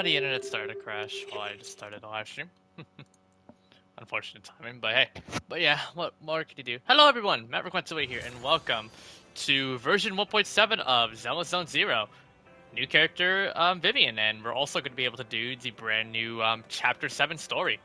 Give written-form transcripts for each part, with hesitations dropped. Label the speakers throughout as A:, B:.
A: The internet started to crash while I just started the live stream. Unfortunate timing, but hey. But yeah, what more can you do? Hello everyone, Matt Requentaway here, and welcome to version 1.7 of Zenless Zone Zero. New character, Vivian, and we're also going to be able to do the brand new Chapter 7 story.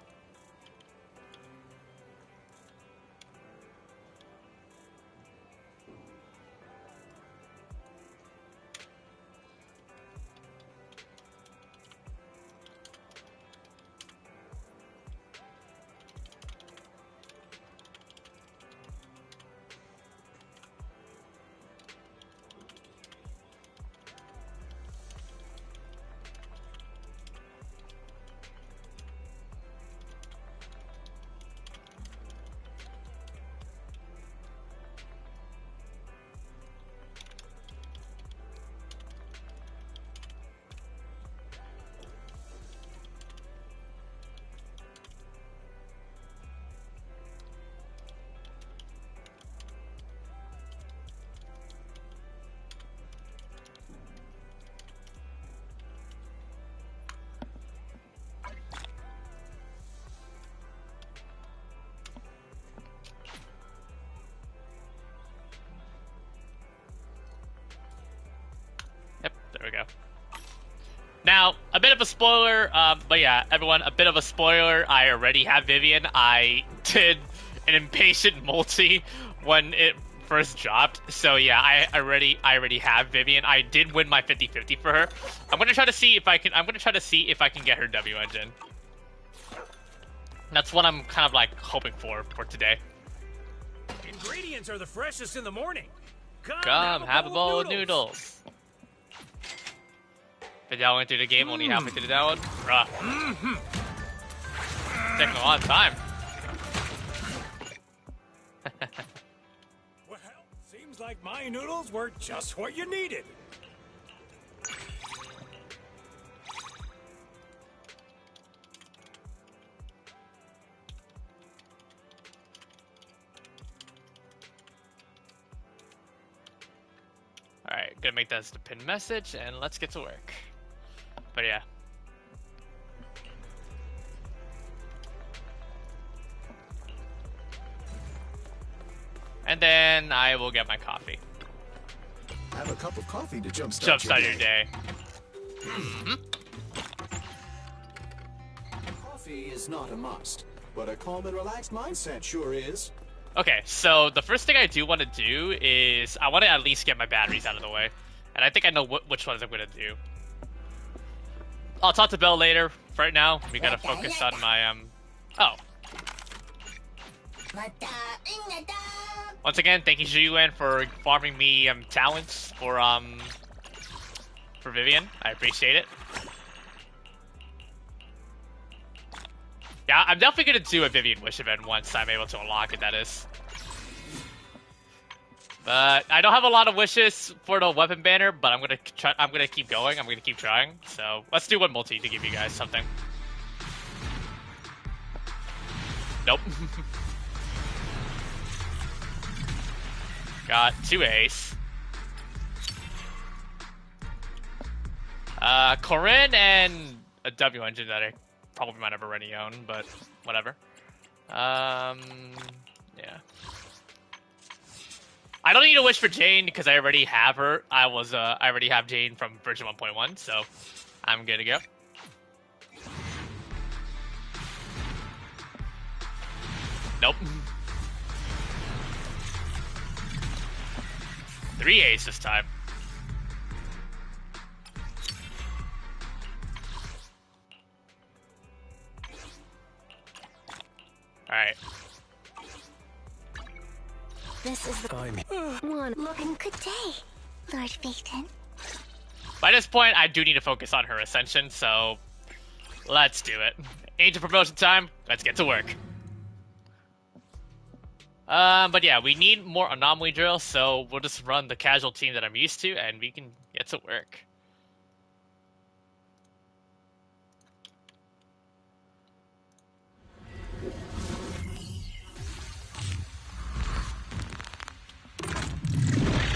A: There we go. Now, a bit of a spoiler, but yeah, everyone, a bit of a spoiler. I already have Vivian. I did an impatient multi when it first dropped. So yeah, I already have Vivian. I did win my 50-50 for her. I'm gonna try to see if I can get her W engine. That's what I'm kind of like hoping for today.
B: Ingredients are the freshest in the morning.
A: Come have a bowl of noodles. Fidel went through the game, only halfway through the download. Bruh. Taking a lot of time.
B: Well, seems like my noodles were just what you needed.
A: Alright, gonna make that as the pinned message, and let's get to work. But yeah. And then I will get my coffee.
C: Have a cup of coffee to jumpstart
A: your day.
C: Coffee is not a must, but a calm and relaxed mindset sure is.
A: Okay, so the first thing I do want to do is I want to at least get my batteries out of the way. And I think I know which ones I'm going to do. I'll talk to Belle later. For right now, we gotta focus on my, Oh. Once again, thank you, Zhiyuan, for farming me, talents for Vivian. I appreciate it. Yeah, I'm definitely gonna do a Vivian Wish event once I'm able to unlock it, that is. But I don't have a lot of wishes for the weapon banner, but I'm gonna keep going. I'm gonna keep trying. So let's do one multi to give you guys something. Nope. Got 2 A's. Corinne and a W engine that I probably might have already own, but whatever. Yeah. I don't need a wish for Jane because I already have her. I already have Jane from version 1.1, so I'm good to go. Nope. 3 A's this time. Alright.
D: This is the one looking good day, Lord Phaeton.
A: By this point, I do need to focus on her ascension, so let's do it. Angel promotion time. Let's get to work. But yeah, we need more anomaly drills, so we'll just run the casual team that I'm used to, and we can get to work.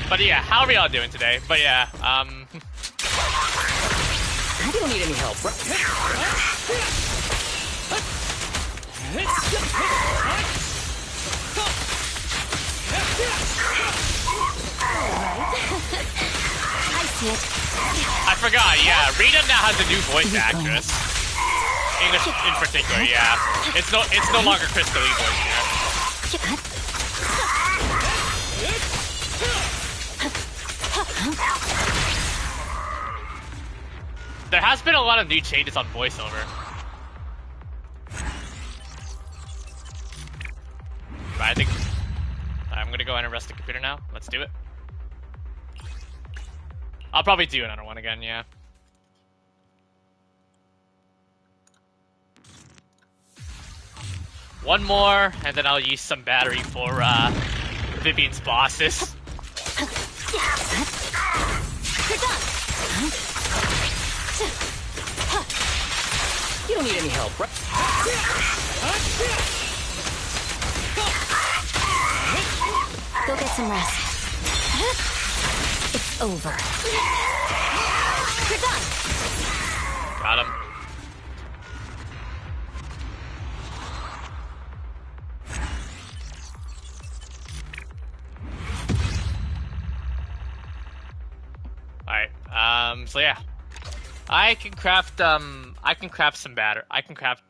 A: But yeah, how are we all doing today? But yeah,
E: don't need any help, right?
D: I see it.
A: I forgot, yeah. Rita now has a new voice actress. English in particular, yeah. It's no longer Crystal Lee voice here. There has been a lot of new changes on voiceover. But I think I'm gonna go ahead and rest the computer now. Let's do it. I'll probably do another one again, yeah. One more, and then I'll use some battery for Vivian's bosses.
D: You're done.
E: You don't need any help, right?
D: Go get some rest. It's over. You're done.
A: Got him. Alright, so yeah. I can craft some I can craft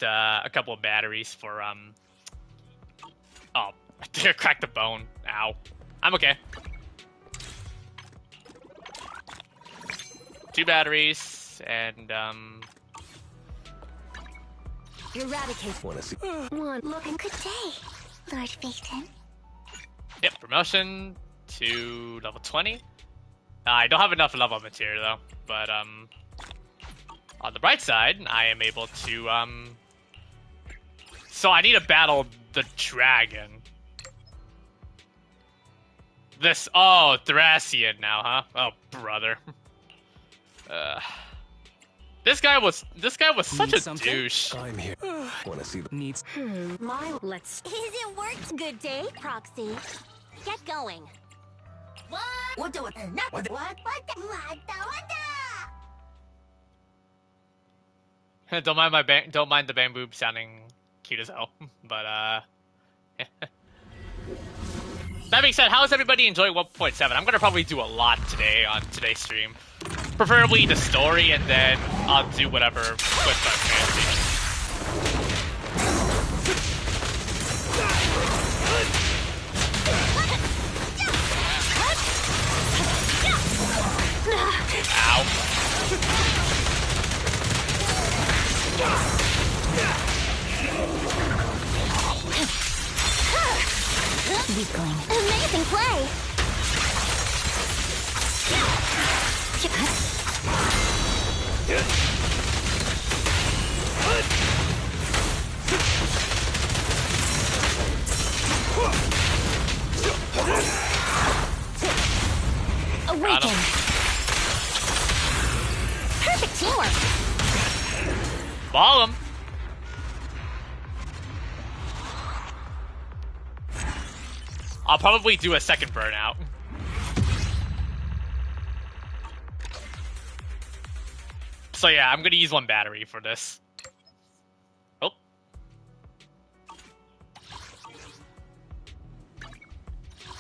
A: a couple of batteries for oh, I think I cracked the bone. Ow. I'm okay. 2 batteries and
D: Eradicate.
E: Wanna see?
D: One. Looking good day, Lord Phaeton.
A: yep, promotion to level 20. I don't have enough level up material though, but on the bright side, I am able to so I need to battle the dragon. This Thracian now, huh? Oh brother. This guy was such
E: Need
A: a
E: something?
A: douche.
E: I'm here. Wanna see the needs?
D: Let's. Is it worked? Good day, Proxy. Get going. What?
A: Don't mind the bamboo sounding cute as hell, but that being said, how is everybody enjoying 1.7? I'm gonna probably do a lot today on today's stream, preferably the story, and then I'll do whatever with fantasy. Ow.
D: Weakling. Amazing play. Awaken. Perfect teamwork.
A: Ball him. I'll probably do a second burnout. So yeah, I'm gonna use 1 battery for this. Oh.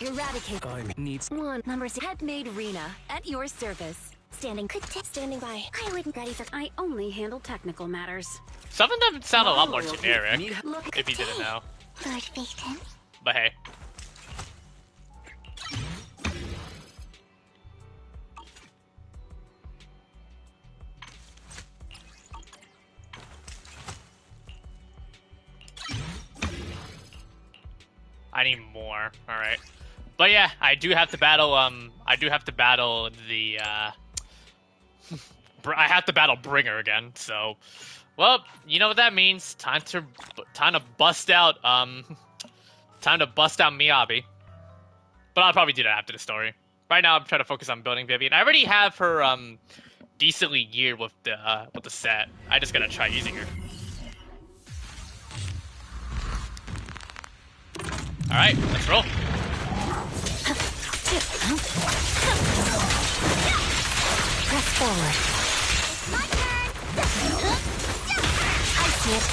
D: Eradicate.
E: needs.
D: One. Numbers. Had made Rena at your service. Standing by. I wouldn't ready for.
F: I only handle technical matters.
A: Some of them sound a lot more generic,
D: Look
A: if you didn't know.
D: Lord Phaeton.
A: But hey. I need more. All right, but yeah, I do have to battle. The. I have to battle Bringer again. So, well, you know what that means. Time to bust out. Time to bust out Miyabi. But I'll probably do that after the story. Right now, I'm trying to focus on building Vivian. I already have her decently geared with the set. I just gotta try using her. All right, let's roll.
D: Press forward.
F: My turn.
D: see it.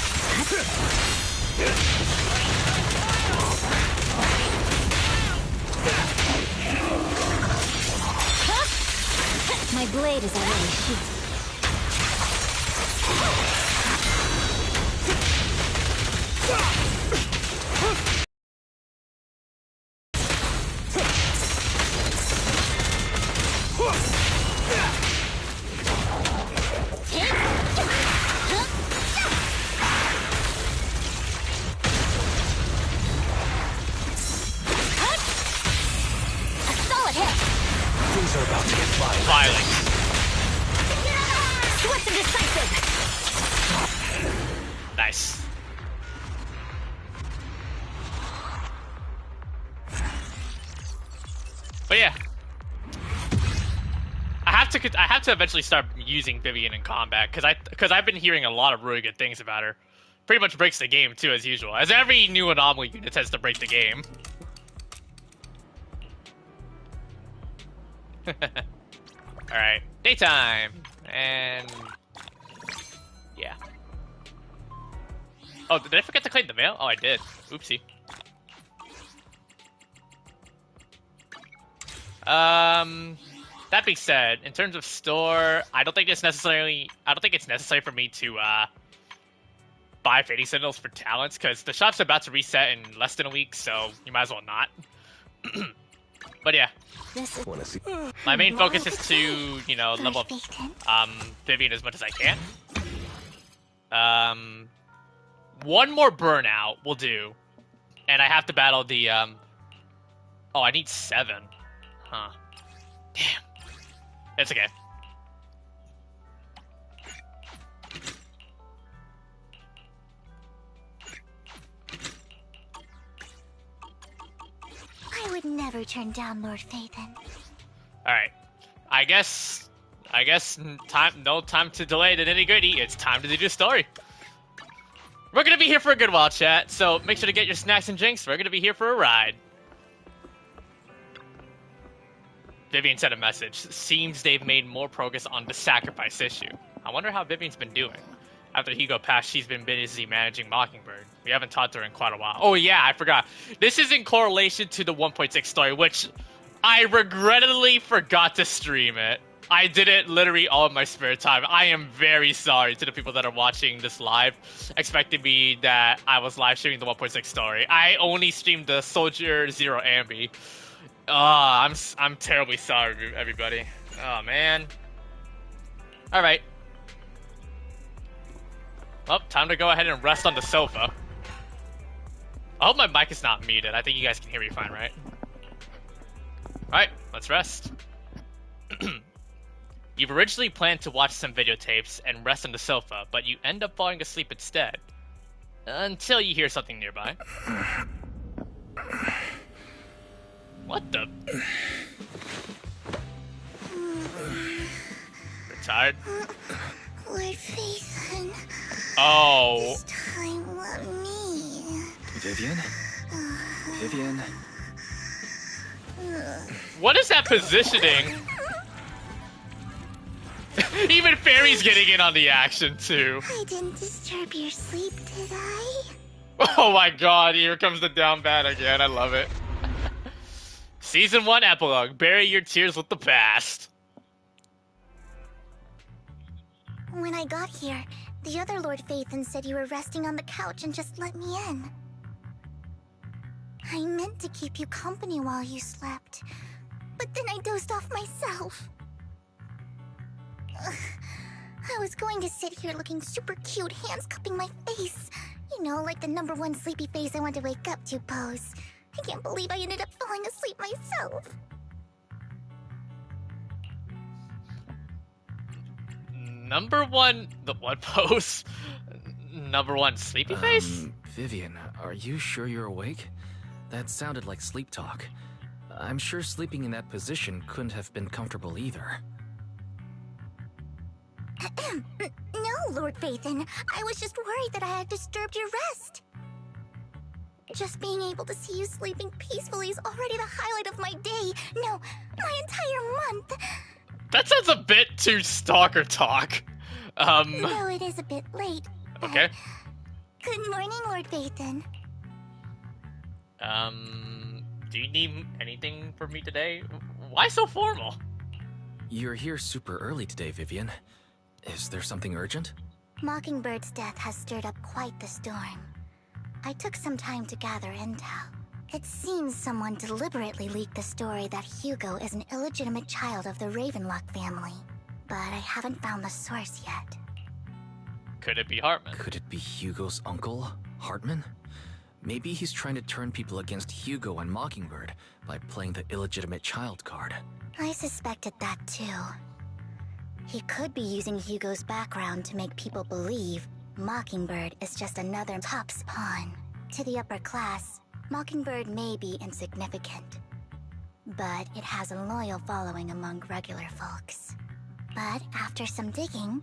D: My blade is already sheathed.
E: Things are about to get violent.
D: Swift and decisive.
A: Nice. But yeah, I have to eventually start using Vivian in combat because I've been hearing a lot of really good things about her. Pretty much breaks the game too, as usual. As every new anomaly unit tends to break the game. Alright, daytime! And... yeah. Oh, did I forget to clean the mail? Oh, I did. Oopsie. That being said, in terms of store, I don't think it's necessary for me to, buy Fading Sentinels for talents, because the shop's about to reset in less than a week, so you might as well not. But yeah.
E: Wanna see?
A: My main focus is to, you know, level up Vivian as much as I can. One more burnout will do. And I have to battle the, oh, I need 7. Huh. Damn. It's okay.
D: I would never turn down Lord Phaethon.
A: Alright. I guess no time to delay the nitty-gritty. It's time to do the story. We're gonna be here for a good while, chat, so make sure to get your snacks and drinks. We're gonna be here for a ride. Vivian sent a message. Seems they've made more progress on the sacrifice issue. I wonder how Vivian's been doing. After Hugo passed, she's been busy managing Mockingbird. We haven't talked to her in quite a while. Oh yeah, I forgot. This is in correlation to the 1.6 story, which I regrettably forgot to stream it. I did it literally all in my spare time. I am very sorry to the people that are watching this live, expecting me that I was live streaming the 1.6 story. I only streamed the Soldier Zero Ambi. I'm terribly sorry, everybody. Oh man. All right. Well, time to go ahead and rest on the sofa. I hope my mic is not muted. I think you guys can hear me fine, right? Alright, let's rest. You've originally planned to watch some videotapes and rest on the sofa, but you end up falling asleep instead. Until you hear something nearby. What the? You're tired?
D: Lord Phaethon.
A: Oh.
D: This time, let me.
E: Vivian? Vivian?
A: What is that positioning? Even Fairy's getting in on the action, too.
D: I didn't disturb your sleep, did I?
A: Oh my god, here comes the down bad again. I love it. Season 1 epilogue. Bury your tears with the past.
D: When I got here, the other Lord Phaethon said you were resting on the couch and just let me in. I meant to keep you company while you slept, but then I dozed off myself. I was going to sit here looking super cute, hands cupping my face. You know, like the #1 sleepy face I want to wake up to pose. I can't believe I ended up falling asleep myself.
A: #1, the what pose? #1 sleepy face?
E: Vivian, are you sure you're awake? That sounded like sleep talk. I'm sure sleeping in that position couldn't have been comfortable either.
D: No, Lord Phaethon. I was just worried that I had disturbed your rest. Just being able to see you sleeping peacefully is already the highlight of my day. No, my entire month.
A: That sounds a bit too stalker talk.
D: Though it is a bit late.
A: Okay.
D: Good morning, Lord Vathan.
A: Do you need anything from me today? Why so formal?
E: You're here super early today, Vivian. Is there something urgent?
D: Mockingbird's death has stirred up quite the storm. I took some time to gather intel. It seems someone deliberately leaked the story that Hugo is an illegitimate child of the Ravenlock family, but I haven't found the source yet.
A: Could it be Hartman?
E: Could it be Hugo's uncle, Hartman? Maybe he's trying to turn people against Hugo and Mockingbird by playing the illegitimate child card.
D: I suspected that too. He could be using Hugo's background to make people believe Mockingbird is just another Top's pawn. To the upper class, Mockingbird may be insignificant, but it has a loyal following among regular folks. But after some digging,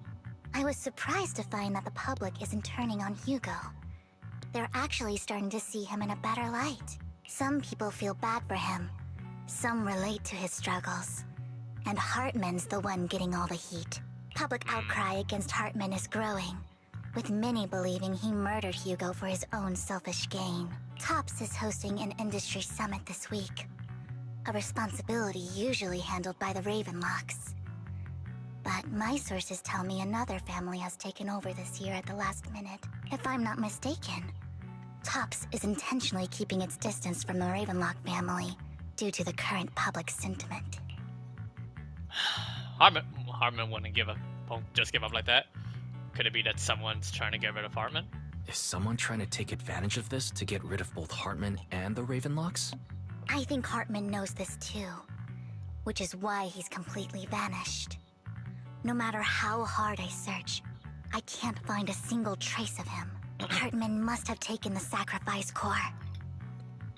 D: I was surprised to find that the public isn't turning on Hugo. They're actually starting to see him in a better light. Some people feel bad for him. Some relate to his struggles. And Hartman's the one getting all the heat. Public outcry against Hartman is growing, with many believing he murdered Hugo for his own selfish gain. Tops is hosting an industry summit this week, a responsibility usually handled by the Ravenlocks. But my sources tell me another family has taken over this year at the last minute. If I'm not mistaken, Tops is intentionally keeping its distance from the Ravenlock family due to the current public sentiment.
A: Hartman wouldn't just give up like that. Could it be that someone's trying to get rid of Hartman?
E: Is someone trying to take advantage of this to get rid of both Hartman and the Ravenlocks?
D: I think Hartman knows this too, which is why he's completely vanished. No matter how hard I search, I can't find a single trace of him. Hartman must have taken the sacrifice core.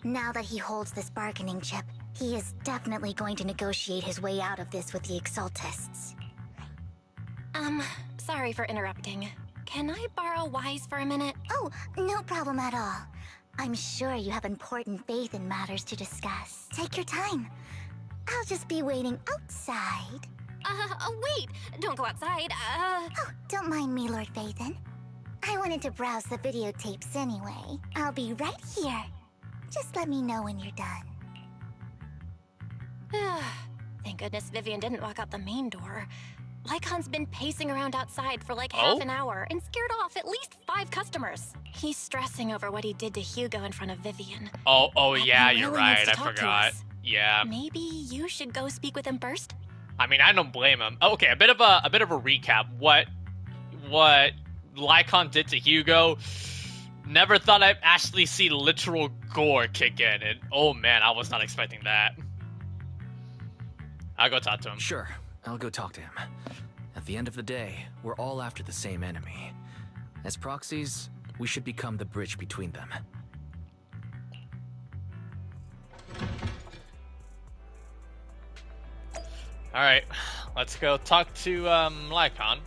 D: Now that he holds this bargaining chip, he is definitely going to negotiate his way out of this with the Exaltists.
G: Sorry for interrupting. Can I borrow Wise for a minute?
D: Oh, no problem at all. I'm sure you have important faith in matters to discuss. Take your time. I'll just be waiting outside.
G: Wait! Don't go outside,
D: Oh, don't mind me, Lord Vathan. I wanted to browse the videotapes anyway. I'll be right here. Just let me know when you're done.
G: Thank goodness Vivian didn't walk out the main door. Lycon's been pacing around outside for like half an hour and scared off at least 5 customers. He's stressing over what he did to Hugo in front of Vivian.
A: Oh yeah,
G: He
A: you're
G: really
A: right.
G: needs to
A: I
G: talk to
A: forgot.
G: us.
A: Yeah.
G: Maybe you should go speak with him first?
A: I mean, I don't blame him. Okay, a bit of a recap. What Lycon did to Hugo. Never thought I'd actually see literal gore kick in, and oh man, I was not expecting that. I'll go talk to him.
E: Sure, I'll go talk to him. At the end of the day, we're all after the same enemy. As proxies, we should become the bridge between them.
A: Alright, let's go talk to Lycon.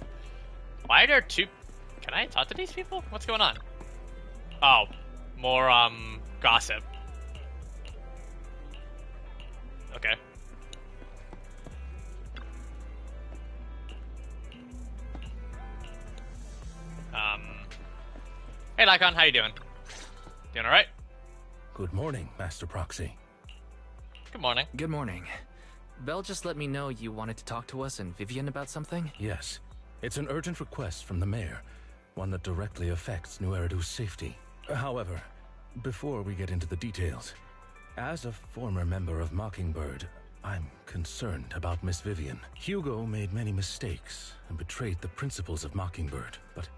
A: Why are there 2... Can I talk to these people? What's going on? Oh, more gossip. Okay. Hey Lycon, how you doing? Doing alright?
H: Good morning, Master Proxy.
A: Good morning.
E: Good morning. Belle just let me know you wanted to talk to us and Vivian about something?
H: Yes, it's an urgent request from the mayor, one that directly affects New Eridu's safety. However, before we get into the details, as a former member of Mockingbird, I'm concerned about Miss Vivian. Hugo made many mistakes and betrayed the principles of Mockingbird, but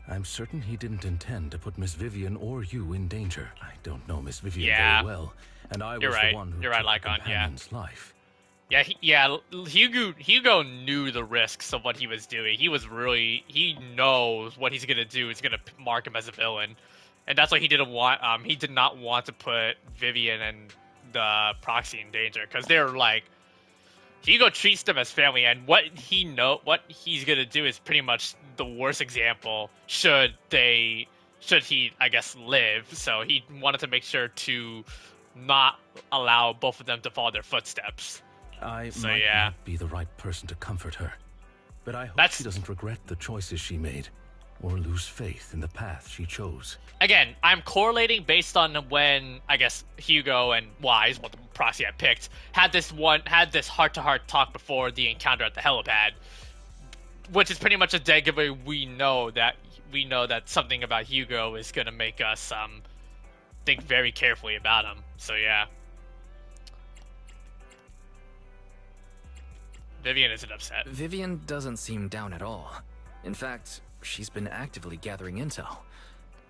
H: I'm certain he didn't intend to put Miss Vivian or you in danger. I don't know Miss Vivian very well, and I was the one who took the companion's life.
A: Yeah, Hugo knew the risks of what he was doing. He knows what he's gonna do is gonna mark him as a villain, and that's why he didn't want. He did not want to put Vivian and the proxy in danger because they're like. Hugo treats them as family, and what he's gonna do is pretty much the worst example. Should he, I guess, live? So he wanted to make sure to not allow both of them to follow their footsteps.
H: I might not be the right person to comfort her, but I hope she doesn't regret the choices she made. or lose faith in the path she chose.
A: Again, I'm correlating based on when, I guess, Hugo and Wise, what the proxy I picked, had this heart-to-heart talk before the encounter at the helipad, which is pretty much a dead giveaway. We know that something about Hugo is gonna make us think very carefully about him. So yeah. Vivian isn't upset.
E: Vivian doesn't seem down at all. In fact, she's been actively gathering intel.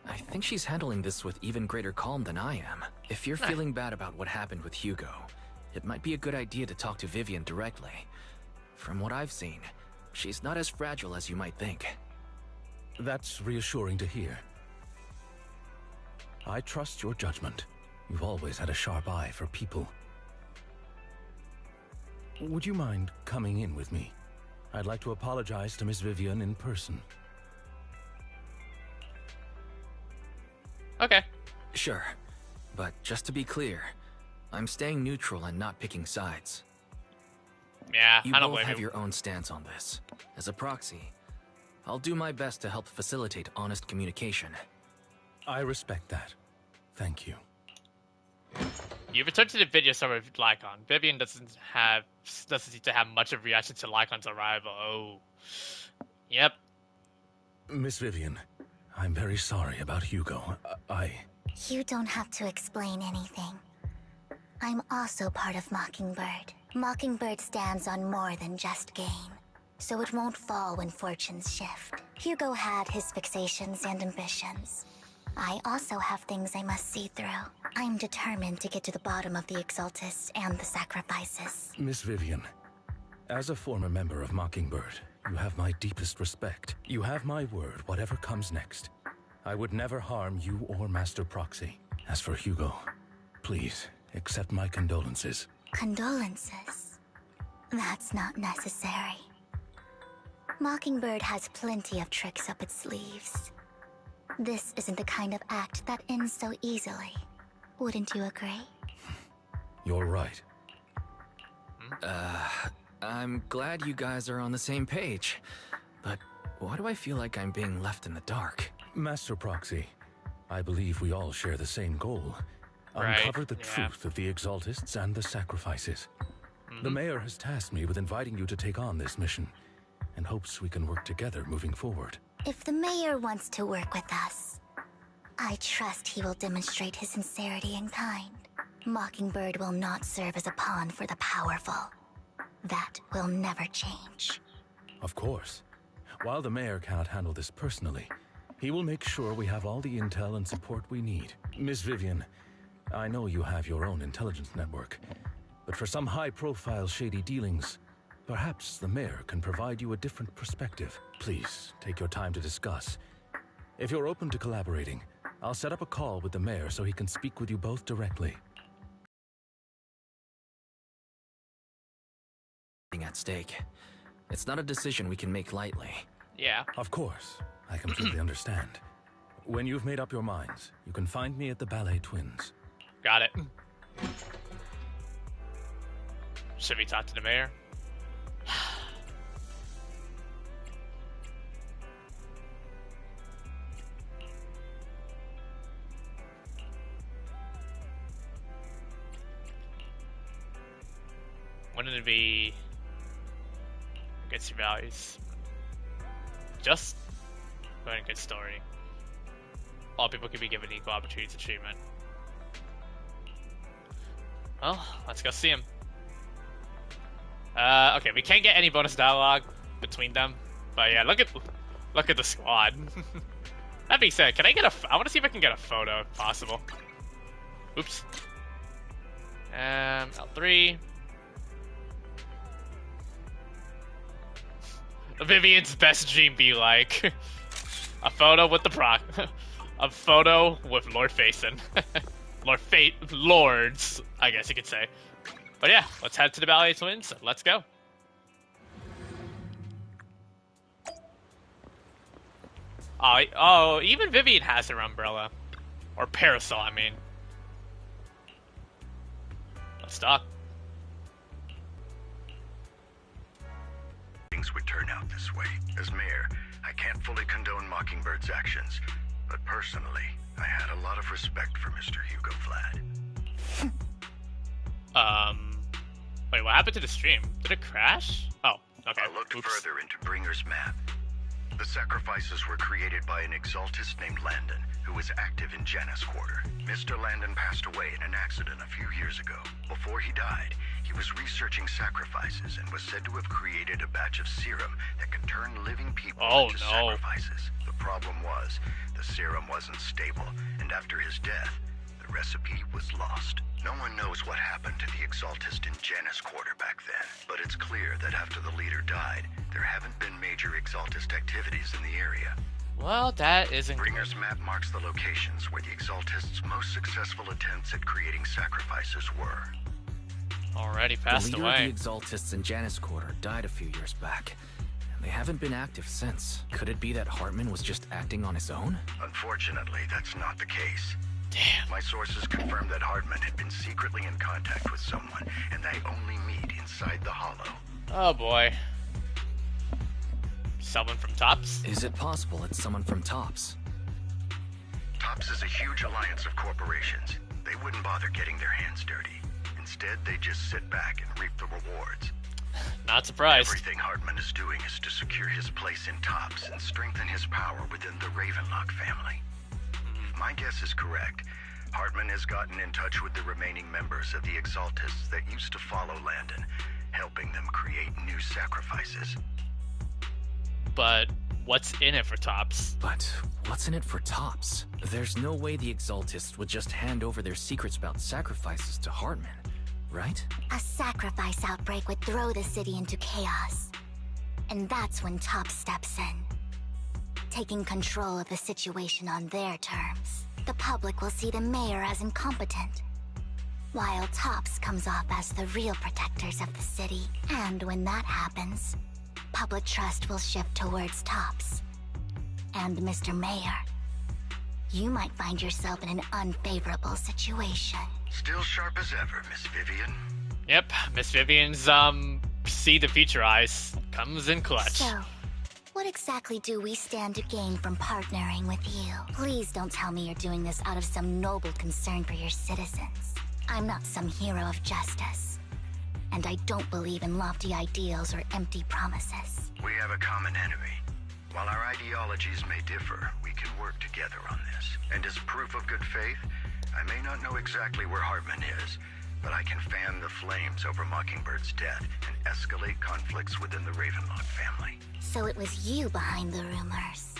E: I think she's handling this with even greater calm than I am. If you're feeling bad about what happened with Hugo, it might be a good idea to talk to Vivian directly. From what I've seen, she's not as fragile as you might think.
H: That's reassuring to hear. I trust your judgment. You've always had a sharp eye for people. Would you mind coming in with me? I'd like to apologize to Miss Vivian in person.
A: Okay.
E: Sure. But just to be clear, I'm staying neutral and not picking sides.
A: Yeah,
E: You
A: I don't
E: both
A: blame
E: have
A: you.
E: your own stance on this. As a proxy, I'll do my best to help facilitate honest communication.
H: I respect that. Thank you.
A: You returned to the video server of Lycon. Vivian doesn't seem to have much of a reaction to Lycon's arrival. Oh. Yep.
H: Miss Vivian, I'm very sorry about Hugo.
D: You don't have to explain anything. I'm also part of Mockingbird. Mockingbird stands on more than just gain, so it won't fall when fortunes shift. Hugo had his fixations and ambitions. I also have things I must see through. I'm determined to get to the bottom of the Exaltists and the sacrifices.
H: Miss Vivian, as a former member of Mockingbird, you have my deepest respect. You have my word, whatever comes next. I would never harm you or Master Proxy. As for Hugo, please accept my condolences.
D: Condolences? That's not necessary. Mockingbird has plenty of tricks up its sleeves. This isn't the kind of act that ends so easily. Wouldn't you agree?
H: You're right.
E: I'm glad you guys are on the same page. But why do I feel like I'm being left in the dark?
H: Master Proxy, I believe we all share the same goal.
A: Right,
H: Uncover the
A: yeah.
H: truth of the Exaltists and the sacrifices. The Mayor has tasked me with inviting you to take on this mission, and hopes we can work together moving forward.
D: If the mayor wants to work with us, I trust he will demonstrate his sincerity and kind. Mockingbird will not serve as a pawn for the powerful. That will never change.
H: Of course. While the Mayor cannot handle this personally, he will make sure we have all the intel and support we need. Miss Vivian, I know you have your own intelligence network, but for some high-profile shady dealings, perhaps the Mayor can provide you a different perspective. Please, take your time to discuss. If you're open to collaborating, I'll set up a call with the Mayor so he can speak with you both directly.
E: At stake. It's not a decision we can make lightly.
A: Yeah.
H: Of course, I completely understand. When you've made up your minds, you can find me at the Ballet Twins.
A: Got it. Should we talk to the mayor? Wouldn't it be against your values? Just learn a good story. All people can be given equal opportunities to treatment. Well, let's go see him. Okay, we can't get any bonus dialogue between them, but yeah, look at the squad. That being said, can I get I want to see if I can get a photo if possible. Oops. L3. Vivian's best dream be like a photo with the a photo with Lord Facin. Lords, I guess you could say. But yeah, let's head to the Ballet Twins. Let's go. Oh, even Vivian has her umbrella. Or parasol, I mean. Let's talk.
I: things would turn out this way. As mayor, I can't fully condone Mockingbird's actions, but personally, I had a lot of respect for Mr. Hugo Vlad.
A: Wait, what happened to the stream? Did it crash? Oh, okay.
I: I looked
A: Oops.
I: further into Bringer's map. The sacrifices were created by an exaltist named Landon, who was active in Janus Quarter. Mr. Landon passed away in an accident a few years ago. Before he died, he was researching sacrifices and was said to have created a batch of serum that could turn living people into sacrifices. The problem was, the serum wasn't stable, and after his death, the recipe was lost. No one knows what happened to the exaltist in Janus Quarter back then, but it's clear that after the leader died, there haven't been major exaltist activities in the area.
A: Well, that isn't
I: Bringer's map marks the locations where the exaltists' most successful attempts at creating sacrifices were.
A: already passed
E: the leader
A: away.
E: of the exaltists in Janus Quarter died a few years back. They haven't been active since. Could it be that Hartman was just acting on his own?
I: Unfortunately, that's not the case.
A: Damn.
I: My sources confirmed that Hartman had been secretly in contact with someone, and they only meet inside the Hollow.
A: Oh boy. Someone from Tops?
E: Is it possible it's someone from Tops?
I: Tops is a huge alliance of corporations. They wouldn't bother getting their hands dirty. Instead, they just sit back and reap the rewards.
A: Not surprised.
I: Everything Hartman is doing is to secure his place in Tops and strengthen his power within the Ravenlock family. If my guess is correct, Hartman has gotten in touch with the remaining members of the Exaltists that used to follow Landon, helping them create new sacrifices.
A: But what's in it for Tops?
E: But what's in it for Tops? There's no way the Exaltists would just hand over their secrets about sacrifices to Hartman, right?
D: A sacrifice outbreak would throw the city into chaos. And that's when Tops steps in, taking control of the situation on their terms. The public will see the mayor as incompetent, while Tops comes off as the real protectors of the city. And when that happens, public trust will shift towards Tops. And Mr. Mayor, you might find yourself in an unfavorable situation.
I: Still sharp as ever, Miss Vivian.
A: Yep, Miss Vivian's, see the future eyes. Comes in clutch.
D: So, what exactly do we stand to gain from partnering with you? Please don't tell me you're doing this out of some noble concern for your citizens. I'm not some hero of justice. And I don't believe in lofty ideals or empty promises.
I: We have a common enemy. While our ideologies may differ, we can work together on this. And as proof of good faith, I may not know exactly where Hartman is, but I can fan the flames over Mockingbird's death and escalate conflicts within the Ravenlock family.
D: So it was you behind the rumors.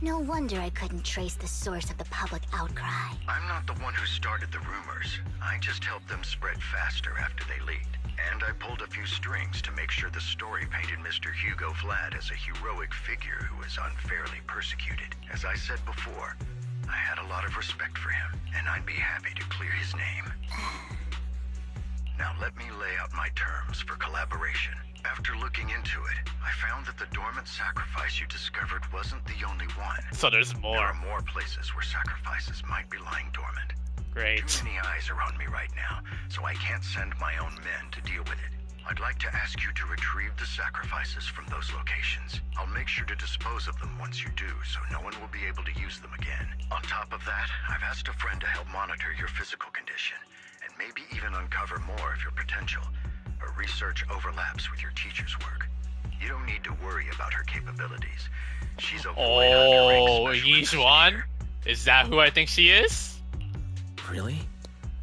D: No wonder I couldn't trace the source of the public outcry.
I: I'm not the one who started the rumors. I just helped them spread faster after they leaked. And I pulled a few strings to make sure the story painted Mr. Hugo Vlad as a heroic figure who was unfairly persecuted. As I said before, I had a lot of respect for him, and I'd be happy to clear his name. Now let me lay out my terms for collaboration. After looking into it, I found that the dormant sacrifice you discovered wasn't the only one.
A: So there's
I: There
A: more.
I: are more places where sacrifices might be lying dormant.
A: Great.
I: Too many eyes are on me right now, so I can't send my own men to deal with it. I'd like to ask you to retrieve the sacrifices from those locations. I'll make sure to dispose of them once you do, so no one will be able to use them again. On top of that, I've asked a friend to help monitor your physical condition, and maybe even uncover more of your potential. Her research overlaps with your teacher's work. You don't need to worry about her capabilities. She's a
A: Oh,
I: Void
A: Yijuan? Is that who I think she is?
E: Really?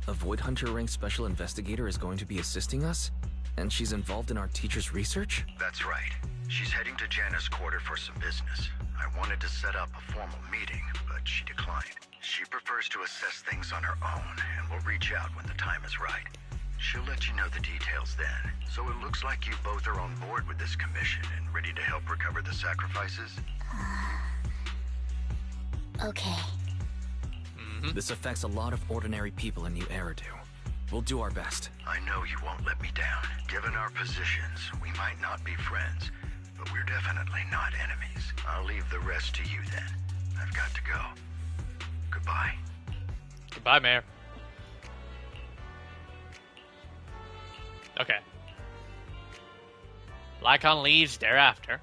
E: A Void Hunter rank special investigator is going to be assisting us? And she's involved in our teacher's research?
I: That's right. She's heading to Janus Quarter for some business. I wanted to set up a formal meeting, but she declined. She prefers to assess things on her own, and will reach out when the time is right. She'll let you know the details then. So it looks like you both are on board with this commission and ready to help recover the sacrifices?
D: Okay.
E: This affects a lot of ordinary people in New Eridu. We'll do our best.
I: I know you won't let me down. Given our positions, we might not be friends, but we're definitely not enemies. I'll leave the rest to you then. I've got to go. Goodbye.
A: Goodbye, Mayor. Okay. Lycon leaves thereafter.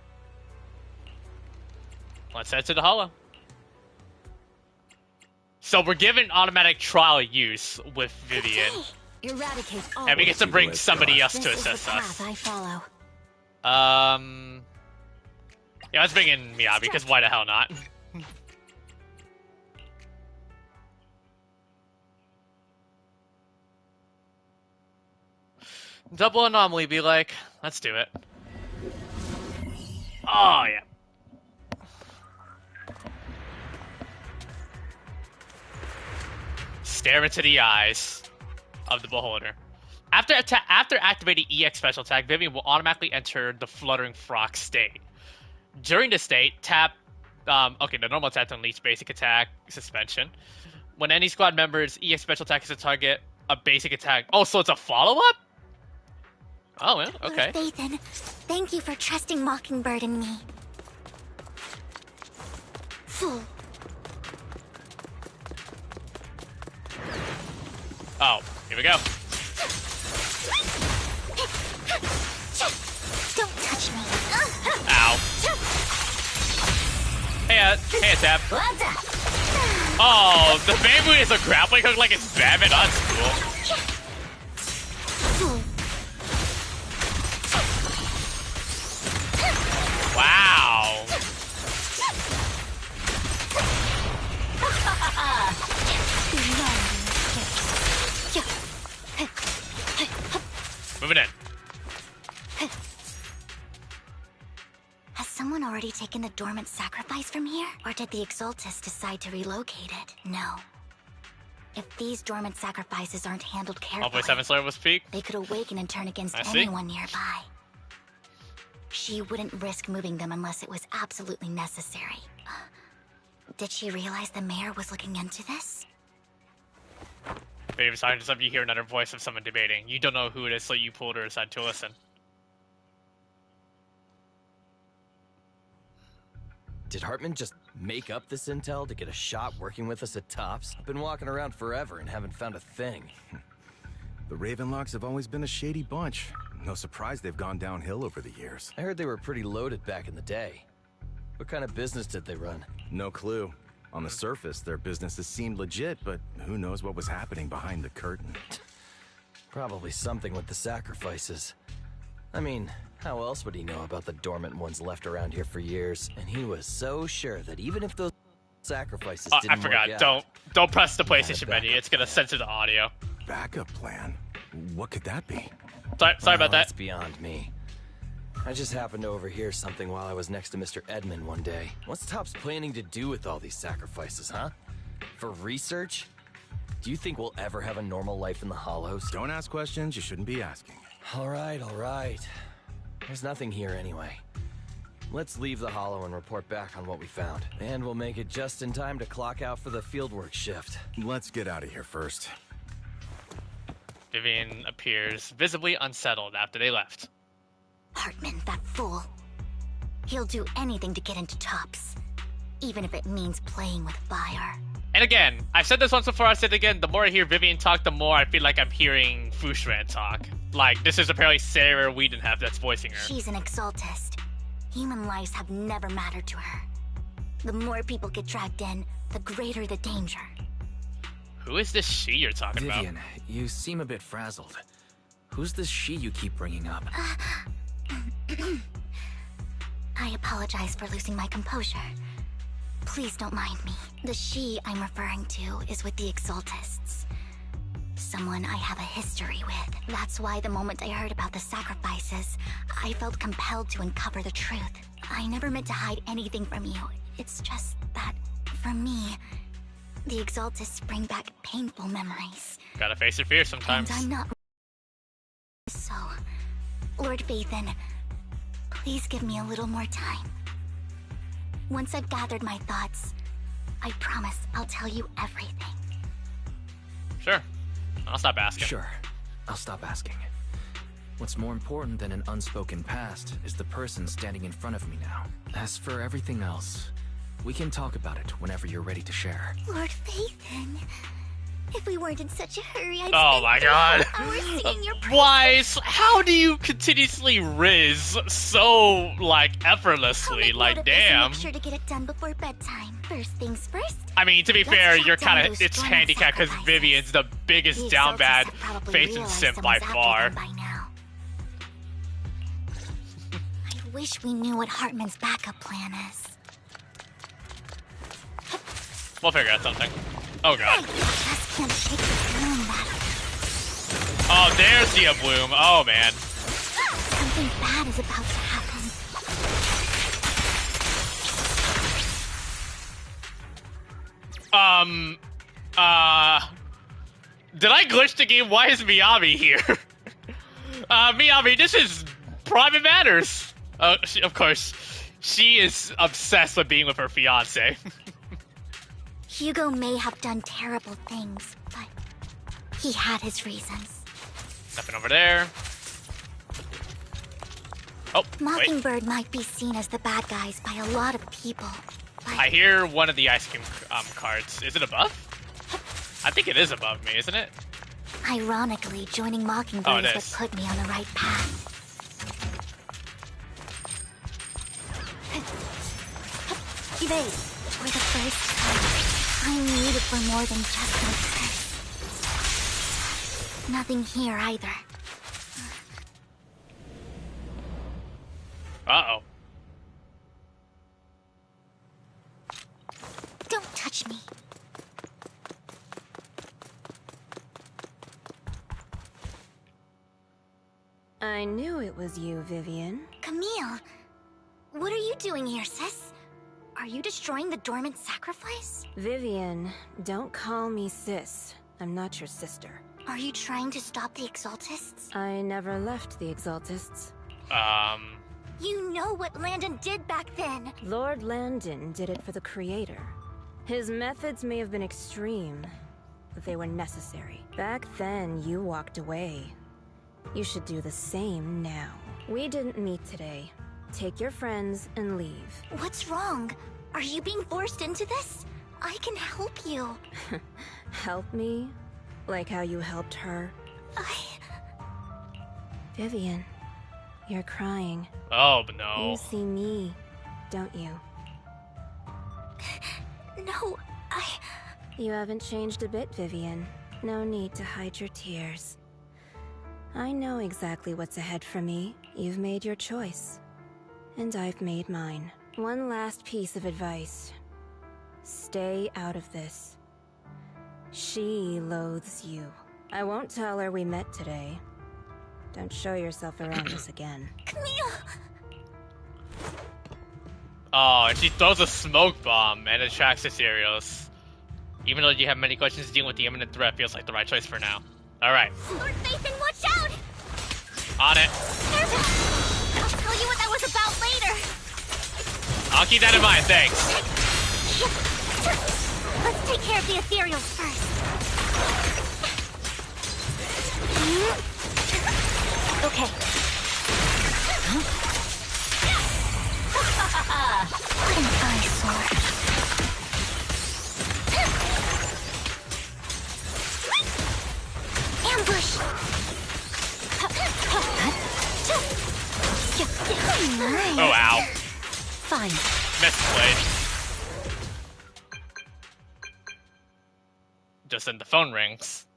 A: Let's head to the Hollow. So we're given automatic trial use with Vivian.
F: Eradicate all.
A: And we get to bring somebody else to
F: This is
A: assist
F: the
A: us.
F: path I follow.
A: Yeah, let's bring in Miyabi, because why the hell not? Double anomaly be like, let's do it. Oh, yeah. Stare into the eyes of the beholder. After activating EX special attack, Vivian will automatically enter the fluttering frog state. During this state, tap the normal attack to unleash basic attack suspension. When any squad member's EX special attack is a target, a basic attack. Oh, so it's a follow-up? Oh, well, okay.
D: Lord Phaethon, thank you for trusting Mockingbird and me. Fool.
A: Oh, here we go.
D: Don't touch me.
A: Ow. Hey, Tap. Oh, the bamboo is a grappling hook like it's Batman. That's cool. Wow. Moving in.
D: Has someone already taken the dormant sacrifice from here? Or did the Exaltus decide to relocate it? No. If these dormant sacrifices aren't handled carefully,
A: 1.7 Slayer was peak.
D: they could awaken and turn against
A: I see.
D: anyone nearby. She wouldn't risk moving them unless it was absolutely necessary. Did she realize the mayor was looking into this?
A: Maybe silence up, you hear another voice of someone debating. You don't know who it is, so you pulled her aside to listen.
J: Did Hartman just make up this intel to get a shot working with us at Tops? I've been walking around forever and haven't found a thing.
K: The Ravenlocks have always been a shady bunch. No surprise they've gone downhill over the years.
J: I heard they were pretty loaded back in the day. What kind of business did they run?
K: No clue. On the surface, their businesses seemed legit, but who knows what was happening behind the curtain.
J: Probably something with the sacrifices. I mean, how else would he know about the dormant ones left around here for years? And he was so sure that even if those sacrifices didn't
A: I forgot.
J: work out,
A: Don't press the PlayStation menu. It's gonna censor the audio.
K: Backup plan? What could that be?
A: Sorry about that.
J: That's beyond me. I just happened to overhear something while I was next to Mr. Edmund one day. What's Tops planning to do with all these sacrifices, huh? For research? Do you think we'll ever have a normal life in the Hollows?
K: Don't ask questions you shouldn't be asking.
J: All right. There's nothing here anyway. Let's leave the Hollow and report back on what we found. And we'll make it just in time to clock out for the fieldwork shift.
K: Let's get out of here first.
A: Vivian appears visibly unsettled after they left.
D: Hartman, that fool. He'll do anything to get into Tops, even if it means playing with fire.
A: And again, I've said this once before, I said it again, the more I hear Vivian talk, the more I feel like I'm hearing Fushran talk. Like, this is apparently Sarah Wiedenheft that's voicing her.
D: She's an Exaltist. Human lives have never mattered to her. The more people get dragged in, the greater the danger.
A: Who is this she you're talking
E: Vivian,
A: about?
E: you seem a bit frazzled. Who's this she you keep bringing up?
D: I apologize for losing my composure. Please don't mind me. The she I'm referring to is with the Exaltists. Someone I have a history with. That's why the moment I heard about the sacrifices, I felt compelled to uncover the truth. I never meant to hide anything from you. It's just that, for me, the Exaltists bring back painful memories.
A: Gotta face your fears sometimes.
D: And I'm not... So, Lord Phaethon, please give me a little more time. Once I've gathered my thoughts, I promise I'll tell you everything.
A: Sure. I'll stop asking.
E: Sure. I'll stop asking. What's more important than an unspoken past is the person standing in front of me now. As for everything else, we can talk about it whenever you're ready to share.
D: Lord Phaethon, if we weren't in such a hurry, I'd
A: Oh
D: spend
A: my god.
D: 3 hours singing your
A: Wise, how do you continuously riz so, like, effortlessly? Like, damn.
D: Make sure to get it done before bedtime. First things first.
A: I mean, to be fair, you're kind of, it's handicapped because Vivian's the biggest down bad facing simp by far.
D: By now. I wish we knew what Hartman's backup plan is.
A: We'll figure out something. Oh god.
D: I just can't shake the feeling that
A: oh, there's the bloom. Oh man.
D: something bad is about to happen.
A: Did I glitch the game? Why is Miyabi here? Miyabi, this is private matters. Of course, she is obsessed with being with her fiance.
D: Hugo may have done terrible things, but he had his reasons.
A: Nothing over there. Oh,
D: Mockingbird might be seen as the bad guys by a lot of people, but
A: I hear one of the ice cream carts. Is it above? I think it is above me, isn't it?
D: ironically, joining Mockingbird is what put me on the right path. Evade. For the first time, I'm needed for more than just my purse. Nothing here either.
A: Uh-oh.
D: Don't touch me.
F: I knew it was you, Vivian.
D: Camille, what are you doing here, sis? Are you destroying the dormant sacrifice?
F: Vivian, don't call me sis. I'm not your sister.
D: Are you trying to stop the Exaltists?
F: I never left the Exaltists.
D: You know what Landon did back then.
F: Lord Landon did it for the Creator. His methods may have been extreme, but they were necessary. Back then, you walked away. You should do the same now. We didn't meet today. Take your friends and leave.
D: What's wrong? Are you being forced into this? I can help you.
F: Help me? Like how you helped her? Vivian, you're crying.
A: Oh, no.
F: You see me, don't you?
D: No,
F: You haven't changed a bit, Vivian. No need to hide your tears. I know exactly what's ahead for me. You've made your choice. And I've made mine. One last piece of advice. Stay out of this. She loathes you. I won't tell her we met today. Don't show yourself around us again.
D: Camille!
A: Oh, and she throws a smoke bomb and attracts Asterios. Even though you have many questions, dealing with the imminent threat feels like the right choice for now. Alright.
D: Lord Phaethon, watch out!
A: On it.
D: I'll tell you what that was about later.
A: I'll keep that in mind, thanks.
D: Let's take care of the ethereals first. Okay. What an eyesore. Ambush! Nice.
A: Oh, ow.
D: Fine.
A: Misplayed. Just then the phone rings.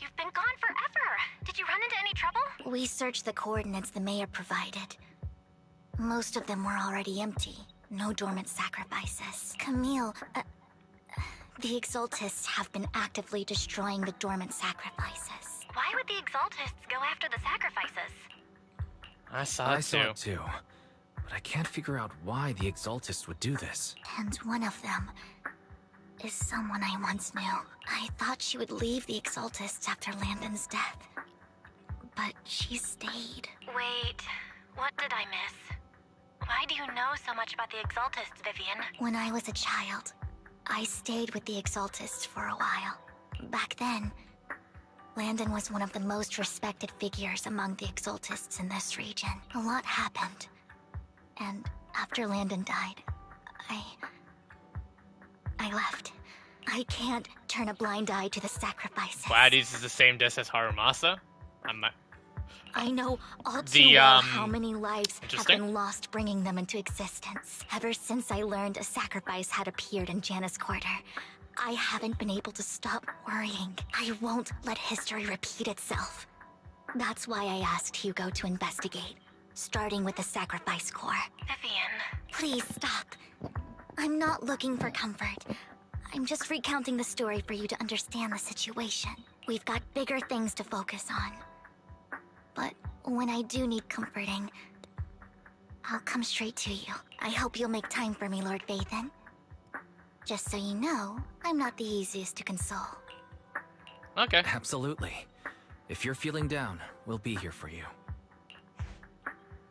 G: You've been gone forever. Did you run into any trouble?
D: We searched the coordinates the mayor provided. Most of them were already empty. No dormant sacrifices. Camille, the Exaltists have been actively destroying the dormant sacrifices.
G: Why would the Exaltists go after the sacrifices?
A: I saw it
E: too. But I can't figure out why the Exaltists would do this.
D: And one of them is someone I once knew. I thought she would leave the Exaltists after Landon's death. But she stayed.
G: Wait, what did I miss? Why do you know so much about the Exaltists, Vivian?
D: When I was a child, I stayed with the Exaltists for a while. Back then, Landon was one of the most respected figures among the Exaltists in this region. A lot happened. And after Landon died, I left. I can't turn a blind eye to the sacrifices.
A: Wow, this is the same disc as Harumasa?
D: I know all too well how many lives have been lost bringing them into existence. Ever since I learned a sacrifice had appeared in Janus Quarter, I haven't been able to stop worrying. I won't let history repeat itself. That's why I asked Hugo to investigate, starting with the sacrifice core.
G: Vivian.
D: Please stop. I'm not looking for comfort. I'm just recounting the story for you to understand the situation. We've got bigger things to focus on. But when I do need comforting, I'll come straight to you. I hope you'll make time for me, Lord Vathan. Just so you know, I'm not the easiest to console.
A: Okay.
E: Absolutely. If you're feeling down, we'll be here for you.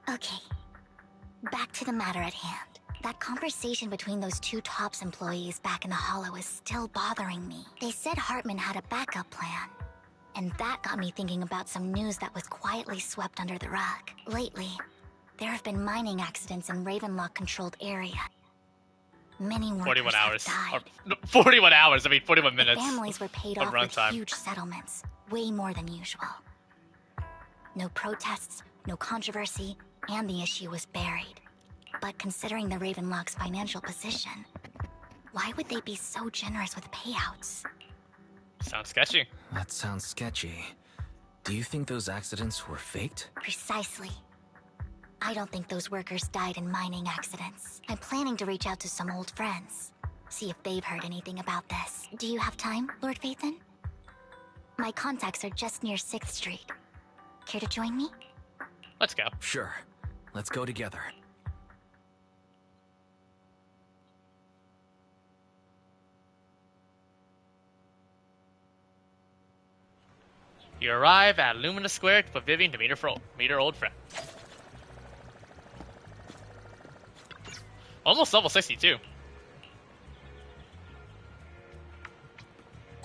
D: Okay. Back to the matter at hand. That conversation between those two TOPS employees back in the Hollow is still bothering me. They said Hartman had a backup plan. And that got me thinking about some news that was quietly swept under the rug. Lately, there have been mining accidents in Ravenlock-controlled area. Many workers
A: 41 hours.
D: have died.
A: No, 41 hours, I mean 41 minutes.
D: The families were paid off with huge settlements, way more than usual. No protests, no controversy, and the issue was buried. But considering the Ravenlock's financial position, why would they be so generous with payouts?
A: Sounds sketchy.
E: That sounds sketchy. Do you think those accidents were faked?
D: Precisely. I don't think those workers died in mining accidents. I'm planning to reach out to some old friends, see if they've heard anything about this. Do you have time, Lord Vathan? My contacts are just near 6th Street. Care to join me?
A: Let's go.
E: Sure. Let's go together.
A: You arrive at Lumina Square for Vivian to meet her old friend. Almost level 62.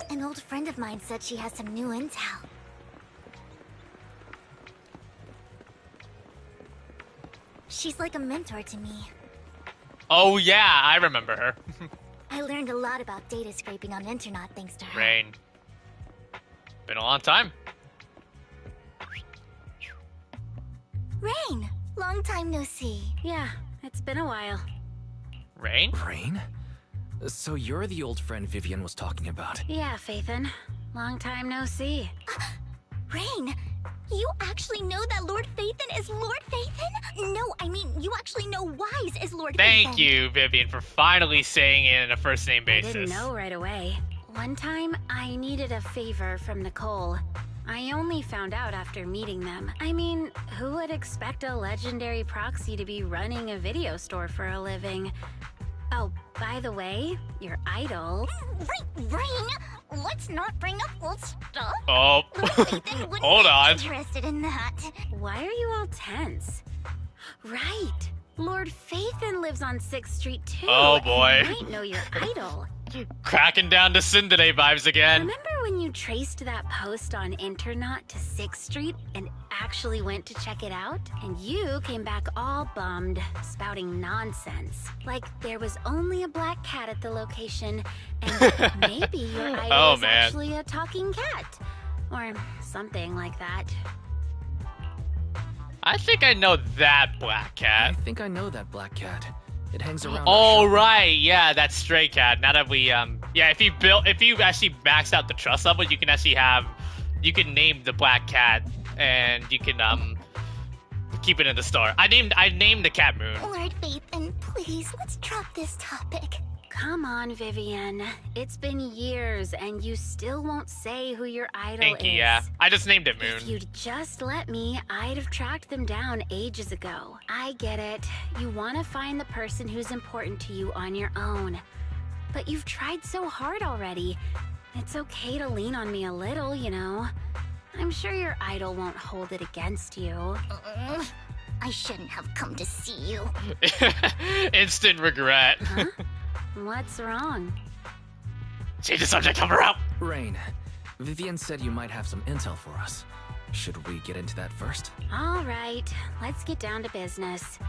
D: An old friend of mine said she has some new intel. She's like a mentor to me.
A: Oh yeah, I remember her.
D: I learned a lot about data scraping on Internet thanks to her.
A: Rain. Been a long time.
D: Rain! Long time no see.
F: Yeah, it's been a while.
A: Rain?
E: Rain? So you're the old friend Vivian was talking about?
F: Yeah, Phaethon. Long time no see.
D: Rain! You actually know that Lord Vathan is Lord Vathan? No, I mean, you actually know Wise is Lord Vathan.
A: Thank you, Vivian, for finally saying it in a first name basis.
F: I didn't know right away. One time, I needed a favor from Nicole. I only found out after meeting them. I mean, who would expect a legendary proxy to be running a video store for a living? Oh, by the way, your idol...
D: Rain, let's not bring up old stuff.
A: Oh, hold on.
D: Interested in that.
F: Why are you all tense? Right, Lord Vathan lives on 6th Street too.
A: Oh boy.
F: You might know your idol.
A: Cracking down to Cinderday vibes again.
F: Remember when you traced that post on Internet to 6th Street and actually went to check it out? And you came back all bummed, spouting nonsense. Like there was only a black cat at the location, and maybe your idol is actually a talking cat. Or something like that.
A: I think I know that black cat.
E: I think I know that black cat. It hangs around.
A: Oh right, yeah, that stray cat. Now that we yeah, if you actually max out the trust level, you can actually you can name the black cat and you can keep it in the store. I named the cat Moon.
D: Lord Vathan, please, let's drop this topic.
F: Come on, Vivian. It's been years and you still won't say who your idol
A: Inky,
F: is.
A: yeah. I just named it Moon.
F: If you'd just let me, I'd have tracked them down ages ago. I get it. You want to find the person who's important to you on your own. But you've tried so hard already. It's okay to lean on me a little, you know. I'm sure your idol won't hold it against you.
D: I shouldn't have come to see you.
A: Instant regret.
F: Huh? What's wrong?
A: Change the subject, cover up!
E: Rain, Vivian said you might have some intel for us. Should we get into that first?
F: All right, let's get down to business.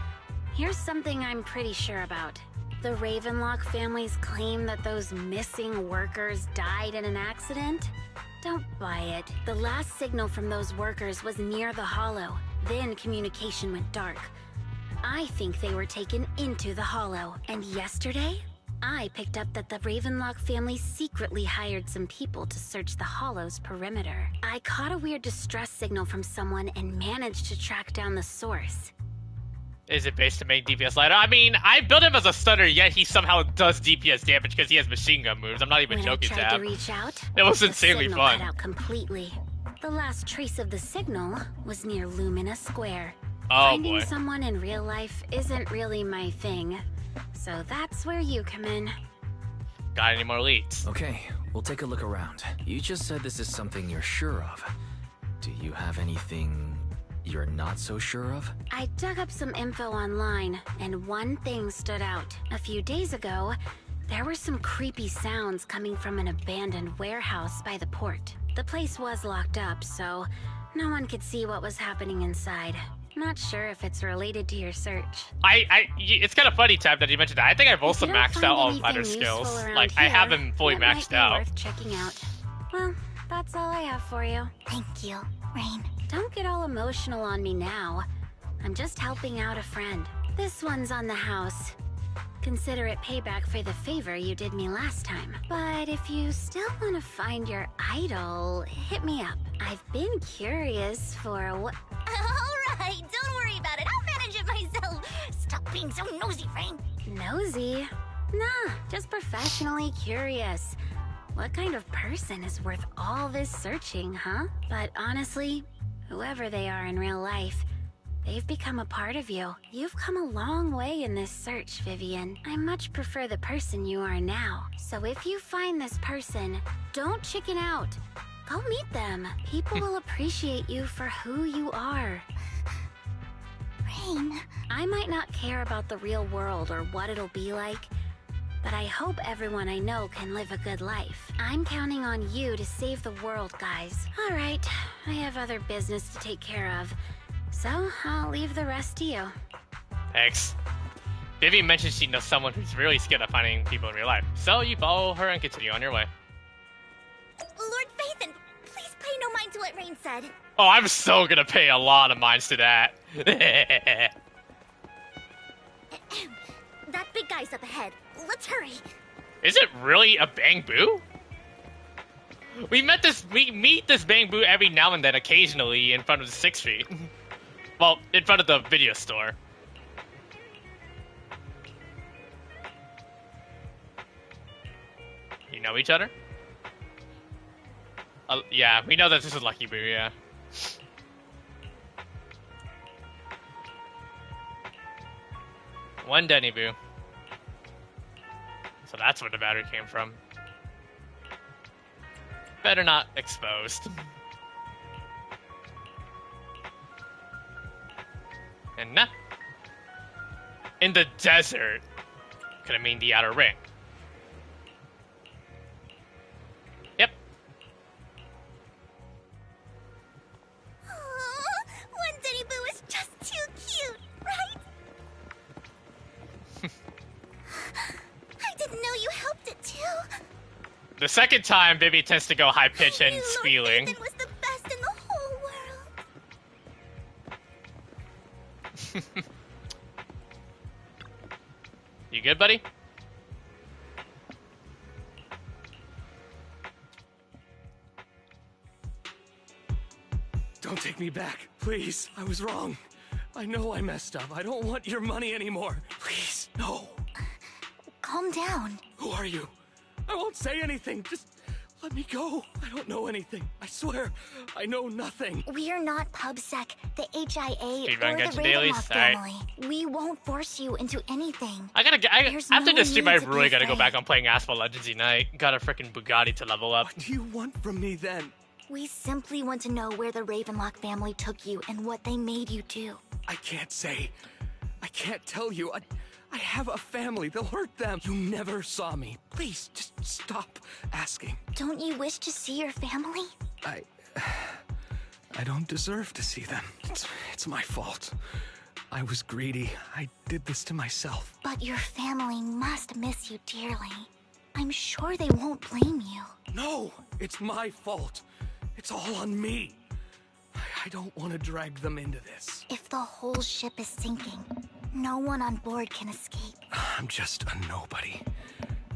F: Here's something I'm pretty sure about. The Ravenlock family's claim that those missing workers died in an accident? Don't buy it. The last signal from those workers was near the Hollow. Then communication went dark. I think they were taken into the Hollow. And yesterday, I picked up that the Ravenlock family secretly hired some people to search the Hollow's perimeter. I caught a weird distress signal from someone and managed to track down the source.
A: Is it based to make DPS lighter? I mean, I built him as a stunner, yet he somehow does DPS damage because he has machine gun moves. I'm not even joking,
F: When I tried to reach out,
A: it was insanely
F: the signal
A: fun.
F: cut out completely. The last trace of the signal was near Lumina Square.
A: Oh,
F: Finding
A: boy.
F: someone in real life isn't really my thing, so that's where you come in.
A: Got any more leads?
E: Okay, we'll take a look around. You just said this is something you're sure of. Do you have anything you're not so sure of?
F: I dug up some info online, and one thing stood out. A few days ago, there were some creepy sounds coming from an abandoned warehouse by the port. The place was locked up, so no one could see what was happening inside. Not sure if it's related to your search.
A: It's kind of funny, Tab, that you mentioned that. I think I've also maxed out all fighter skills. Like, I have them fully maxed out.
F: Worth checking out. Well, that's all I have for you.
D: Thank you, Rain.
F: Don't get all emotional on me now. I'm just helping out a friend. This one's on the house. Consider it payback for the favor you did me last time. But if you still want to find your idol, hit me up. I've been curious for what...
D: Alright, don't worry about it. I'll manage it myself. Stop being so nosy, Rain.
F: Nosy? Nah, just professionally curious. What kind of person is worth all this searching, huh? But honestly, whoever they are in real life, they've become a part of you. You've come a long way in this search, Vivian. I much prefer the person you are now. So if you find this person, don't chicken out. Go meet them. People will appreciate you for who you are.
D: Rain.
F: I might not care about the real world or what it'll be like, but I hope everyone I know can live a good life. I'm counting on you to save the world, guys. All right, I have other business to take care of, so I'll leave the rest to you.
A: Thanks. Vivian mentioned she knows someone who's really skilled at finding people in real life. So you follow her and continue on your way.
D: Lord Phaethon, please pay no mind to what Rain said.
A: Oh, I'm so gonna pay a lot of minds to that.
D: That big guy's up ahead. Let's hurry.
A: Is it really a Bang Boo? We meet this Bang Boo every now and then, occasionally, in front of the 6th Street. Well, in front of the video store. You know each other? Yeah, we know that this is Lucky Boo, yeah. One Denny Boo. So that's where the battery came from. Better not exposed. And nah. In the desert. Could have mean the outer ring. Yep.
D: Aww, one Denny Boo is just too cute, right? I didn't know you helped it too.
A: The second time, Vivi tends to go high pitch and
D: Lord
A: squealing.
D: Phaethon was the best in the whole world.
A: You good, buddy?
L: Don't take me back, please. I was wrong. I know I messed up. I don't want your money anymore. Please, no.
D: Calm down.
L: Who are you? I won't say anything. Just let me go. I don't know anything. I swear, I know nothing.
D: We're not PubSec, the HIA,
A: Speedrun
D: or the
A: gets dailies?
D: Ravenlock
A: Alright.
D: family. We won't force you into anything. There's
A: After
D: no
A: this stream, I
D: need to be
A: really gotta go
D: afraid.
A: back on playing Asphalt Legends Unite. Got a freaking Bugatti to level up.
L: What do you want from me then?
D: We simply want to know where the Ravenlock family took you and what they made you do.
L: I can't say. I can't tell you. I have a family. They'll hurt them. You never saw me. Please, just stop asking.
D: Don't you wish to see your family?
L: I don't deserve to see them. It's my fault. I was greedy. I did this to myself.
D: But your family must miss you dearly. I'm sure they won't blame you.
L: No, it's my fault. It's all on me. I don't want to drag them into this.
D: If the whole ship is sinking, no one on board can escape.
L: I'm just a nobody.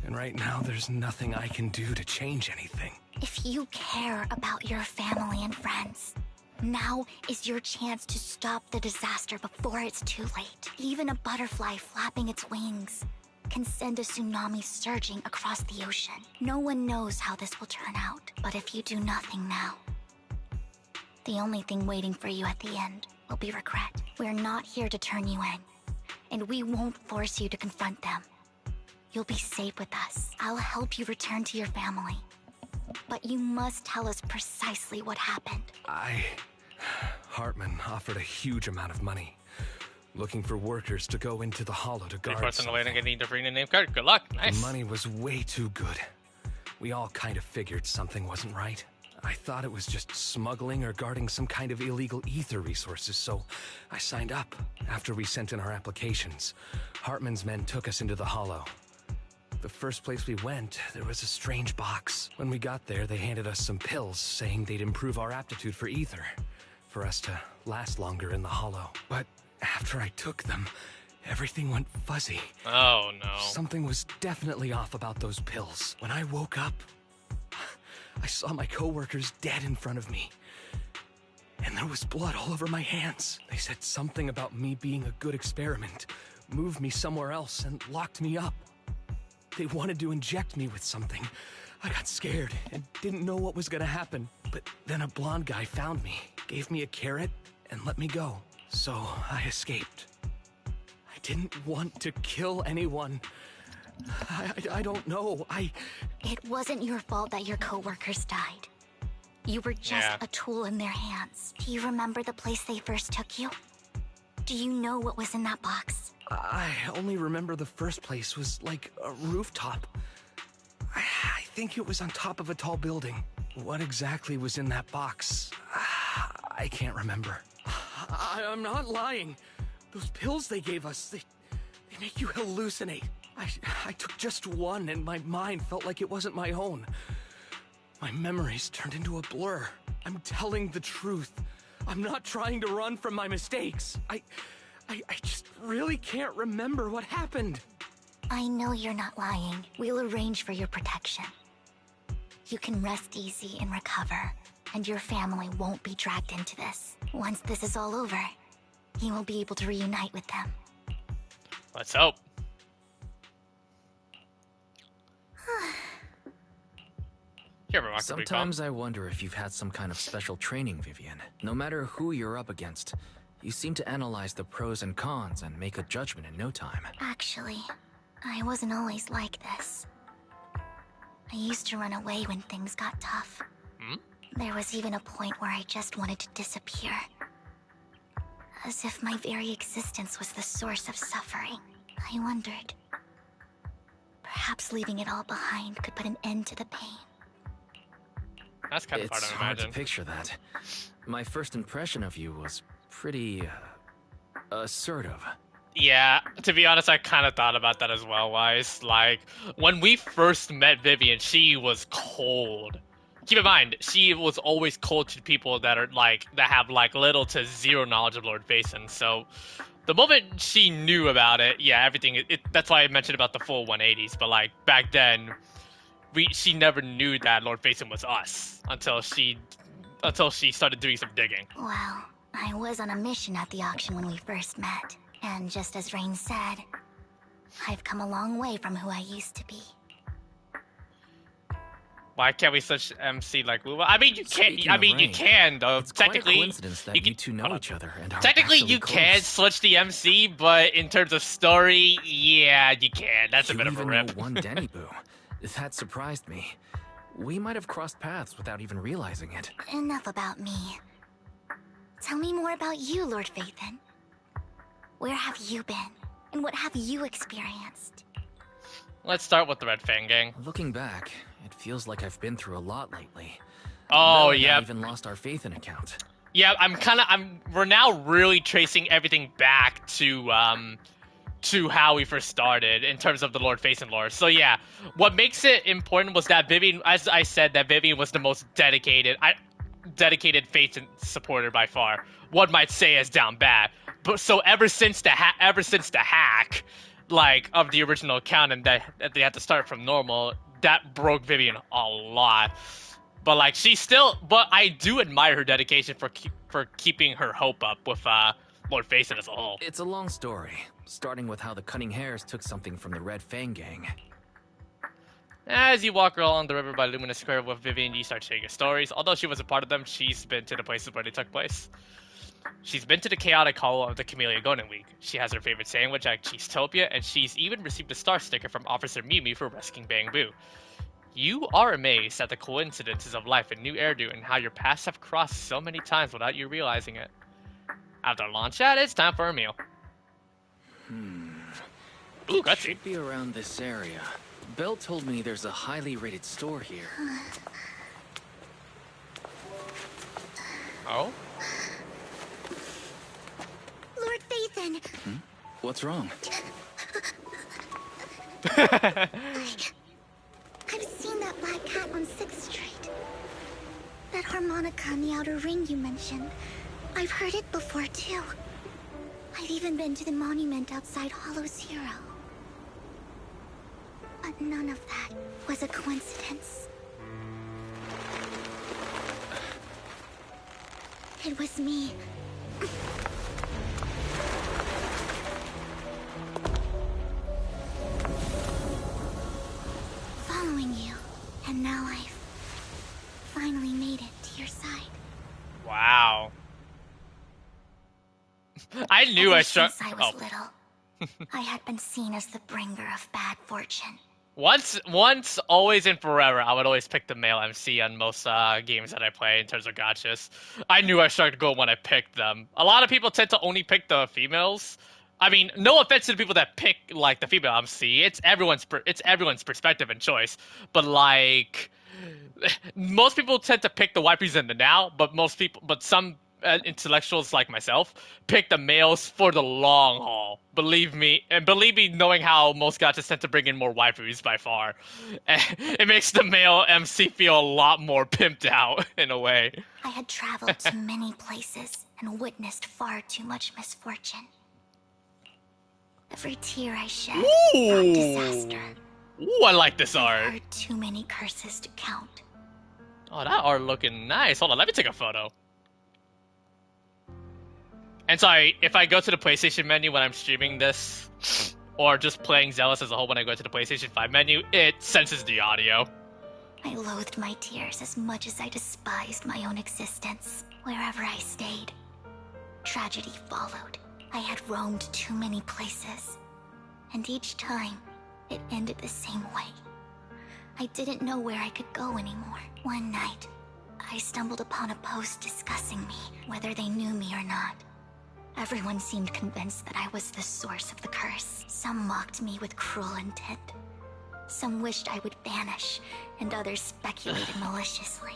L: And right now, there's nothing I can do to change anything.
D: If you care about your family and friends, now is your chance to stop the disaster before it's too late. Even a butterfly flapping its wings can send a tsunami surging across the ocean. No one knows how this will turn out, but if you do nothing now, the only thing waiting for you at the end will be regret. We're not here to turn you in, and we won't force you to confront them. You'll be safe with us. I'll help you return to your family. But you must tell us precisely what happened.
L: Hartman offered a huge amount of money, looking for workers to go into the hollow to guard something.
A: Getting the free name card. Good luck. Nice.
L: The money was way too good. We all kind of figured something wasn't right. I thought it was just smuggling or guarding some kind of illegal ether resources, so I signed up. After we sent in our applications, Hartman's men took us into the hollow. The first place we went, there was a strange box. When we got there, they handed us some pills, saying they'd improve our aptitude for ether, for us to last longer in the hollow. But after I took them, everything went fuzzy.
A: Oh, no.
L: Something was definitely off about those pills. When I woke up, I saw my coworkers dead in front of me. And there was blood all over my hands. They said something about me being a good experiment, moved me somewhere else, and locked me up. They wanted to inject me with something. I got scared and didn't know what was gonna happen. But then a blonde guy found me, gave me a carrot, and let me go. So I escaped. I didn't want to kill anyone. I don't know.
D: It wasn't your fault that your coworkers died. You were just a tool in their hands. Do you remember the place they first took you? Do you know what was in that box?
L: I only remember the first place was like a rooftop. I think it was on top of a tall building. What exactly was in that box? I can't remember. I'm not lying. Those pills they gave us, they make you hallucinate. I took just one and my mind felt like it wasn't my own. My memories turned into a blur. I'm telling the truth. I'm not trying to run from my mistakes. I just really can't remember what happened.
D: I know you're not lying. We'll arrange for your protection. You can rest easy and recover, and your family won't be dragged into this. Once this is all over, you will be able to reunite with them.
A: Let's hope.
E: Sometimes I wonder if you've had some kind of special training, Vivian. No matter who you're up against, you seem to analyze the pros and cons and make a judgment in no time.
D: Actually, I wasn't always like this. I used to run away when things got tough. There was even a point where I just wanted to disappear. As if my very existence was the source of suffering. I wondered, perhaps leaving it all behind could put an end to the pain.
A: That's kind of hard to imagine.
E: It's hard to picture that. My first impression of you was pretty assertive.
A: Yeah, to be honest, I kind of thought about that as well, Wise. Like, when we first met Vivian, she was cold. Keep in mind, she was always cold to people that are that have little to zero knowledge of Lord Basin. So, the moment she knew about it, yeah, everything. That's why I mentioned about the full 180s. But back then, she never knew that Lord Basin was us until she started doing some digging.
D: Well, I was on a mission at the auction when we first met. And just as Rain said, I've come a long way from who I used to be.
A: Why can't we switch MC like Luba? I mean, you can't. I mean, you can though.
E: It's
A: technically,
E: quite a coincidence that you two know each other and are
A: technically
E: actually
A: you
E: close.
A: can switch the MC, but in terms of story, yeah, you can. That's a bit of a rip.
E: You even know one Denny Boo. That surprised me. We might have crossed paths without even realizing it.
D: Enough about me. Tell me more about you, Lord Phaethon. Where have you been? And what have you experienced?
A: Let's start with the Red Fang Gang.
E: Looking back, it feels like I've been through a lot lately.
A: Oh,
E: yeah.
A: yeah.
E: I even lost our Phaethon account.
A: Yeah, we're now really tracing everything back to how we first started in terms of the Lord Phaethon lore. So yeah, what makes it important was that Vivian, as I said, that Vivian was the most dedicated Phaethon supporter by far. One might say is down bad. But so ever since the hack, like of the original account, and that they had to start from normal, that broke Vivian a lot. But like but I do admire her dedication for keeping her hope up with Lord Phaethon as a whole.
E: It's a long story, starting with how the Cunning Hares took something from the Red Fang gang.
A: As you walk along the river by Luminous Square with Vivian, you start sharing your stories. Although she was a part of them, she's been to the places where they took place. She's been to the chaotic hollow of the Camellia Golden Week. She has her favorite sandwich at Cheesetopia, and she's even received a star sticker from Officer Mimi for rescuing Bang Boo. You are amazed at the coincidences of life in New Eridu and how your paths have crossed so many times without you realizing it. After a long chat, it's time for a meal. Ooh,
E: It should be around this area. Belle told me there's a highly rated store here.
A: Oh?
D: Lord Phaethon!
E: What's wrong?
D: I've seen that black cat on 6th Street. That harmonica in the outer ring you mentioned. I've heard it before, too. I've even been to the monument outside Hollow Zero. But none of that was a coincidence. It was me. Following you, and now I've finally made it to your side.
A: Wow. I knew
D: Ever
A: I struck.
D: since I was little, I had been seen as the bringer of bad fortune.
A: Once, always, and forever, I would always pick the male MC on most games that I play in terms of gachas. I knew I struck gold when I picked them. A lot of people tend to only pick the females. I mean, no offense to the people that pick like the female MC. It's everyone's perspective and choice. But like, most people tend to pick the waifus in the now. But some intellectuals like myself pick the males for the long haul. Believe me, knowing how most gachas tend to bring in more waifus by far, it makes the male MC feel a lot more pimped out in a way.
D: I had traveled to many places and witnessed far too much misfortune. Every tear I shed brought disaster.
A: Ooh, I like this art.
D: I've heard too many curses to count.
A: Oh, that art looking nice. Hold on, let me take a photo. And sorry, if I go to the PlayStation menu when I'm streaming this, or just playing Zenless as a whole when I go to the PlayStation 5 menu, it senses the audio.
D: I loathed my tears as much as I despised my own existence, wherever I stayed. Tragedy followed. I had roamed too many places, and each time, it ended the same way. I didn't know where I could go anymore. One night, I stumbled upon a post discussing me, whether they knew me or not. Everyone seemed convinced that I was the source of the curse. Some mocked me with cruel intent. Some wished I would vanish, and others speculated maliciously.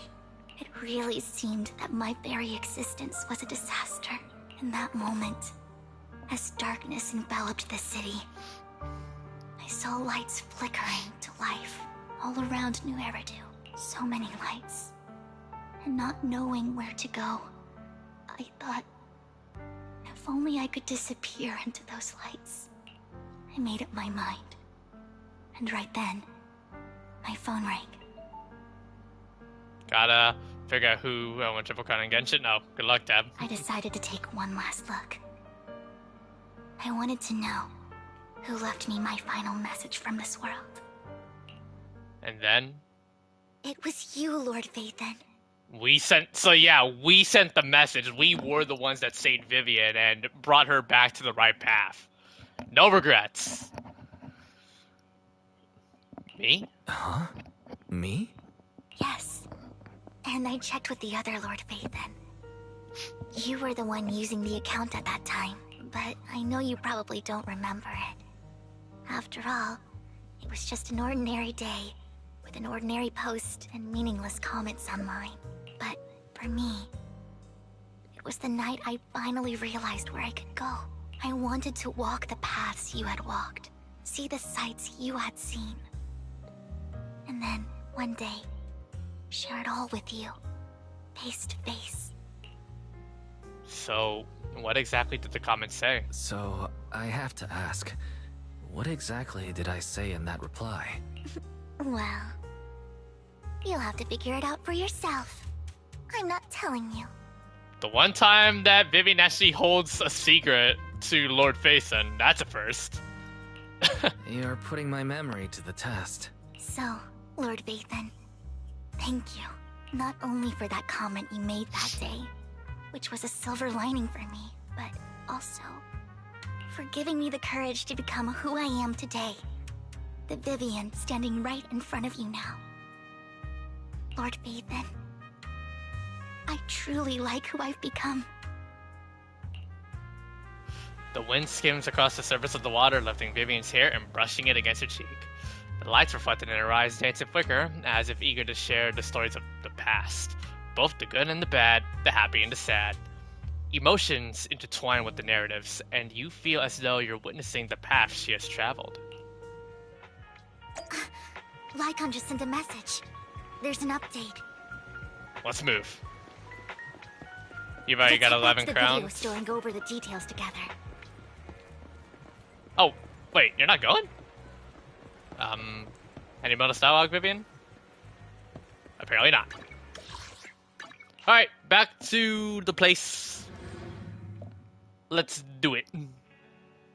D: It really seemed that my very existence was a disaster. In that moment, as darkness enveloped the city, I saw lights flickering to life all around New Eridu. So many lights. And not knowing where to go, I thought, if only I could disappear into those lights. I made up my mind. And right then, my phone rang.
A: Gotta figure out who went triple con and Genshin. No, good luck, Deb.
D: I decided to take one last look. I wanted to know who left me my final message from this world.
A: And then?
D: It was you, Lord Phaethon.
A: We sent the message. We were the ones that saved Vivian and brought her back to the right path. No regrets. Me?
E: Huh? Me?
D: Yes. And I checked with the other Lord Phaethon. You were the one using the account at that time, but I know you probably don't remember it. After all, it was just an ordinary day, with an ordinary post and meaningless comments online. But for me, It was the night I finally realized where I could go. I wanted to walk the paths you had walked, see the sights you had seen. And then, one day, share it all with you, face to face.
A: So, what exactly did the comment say?
E: So, I have to ask, what exactly did I say in that reply?
D: Well, you'll have to figure it out for yourself. I'm not telling you.
A: The one time that Vivian actually holds a secret to Lord Phaethon, that's a first.
E: You're putting my memory to the test.
D: So, Lord Phaethon, thank you. Not only for that comment you made that day, which was a silver lining for me, but also for giving me the courage to become who I am today. The Vivian standing right in front of you now. Lord Phaethon, I truly like who I've become.
A: The wind skims across the surface of the water, lifting Vivian's hair and brushing it against her cheek. The lights reflected in her eyes dance and flicker, as if eager to share the stories of the past. Both the good and the bad, the happy and the sad. Emotions intertwine with the narratives, and you feel as though you're witnessing the path she has traveled.
D: Lycon just sent a message. There's an update.
A: Let's move. You've already got 11
D: the
A: crowns.
D: video store and go over the details together.
A: Oh, wait, you're not going? Any bonus dialogue, Vivian? Apparently not. Alright, back to the place. Let's do it.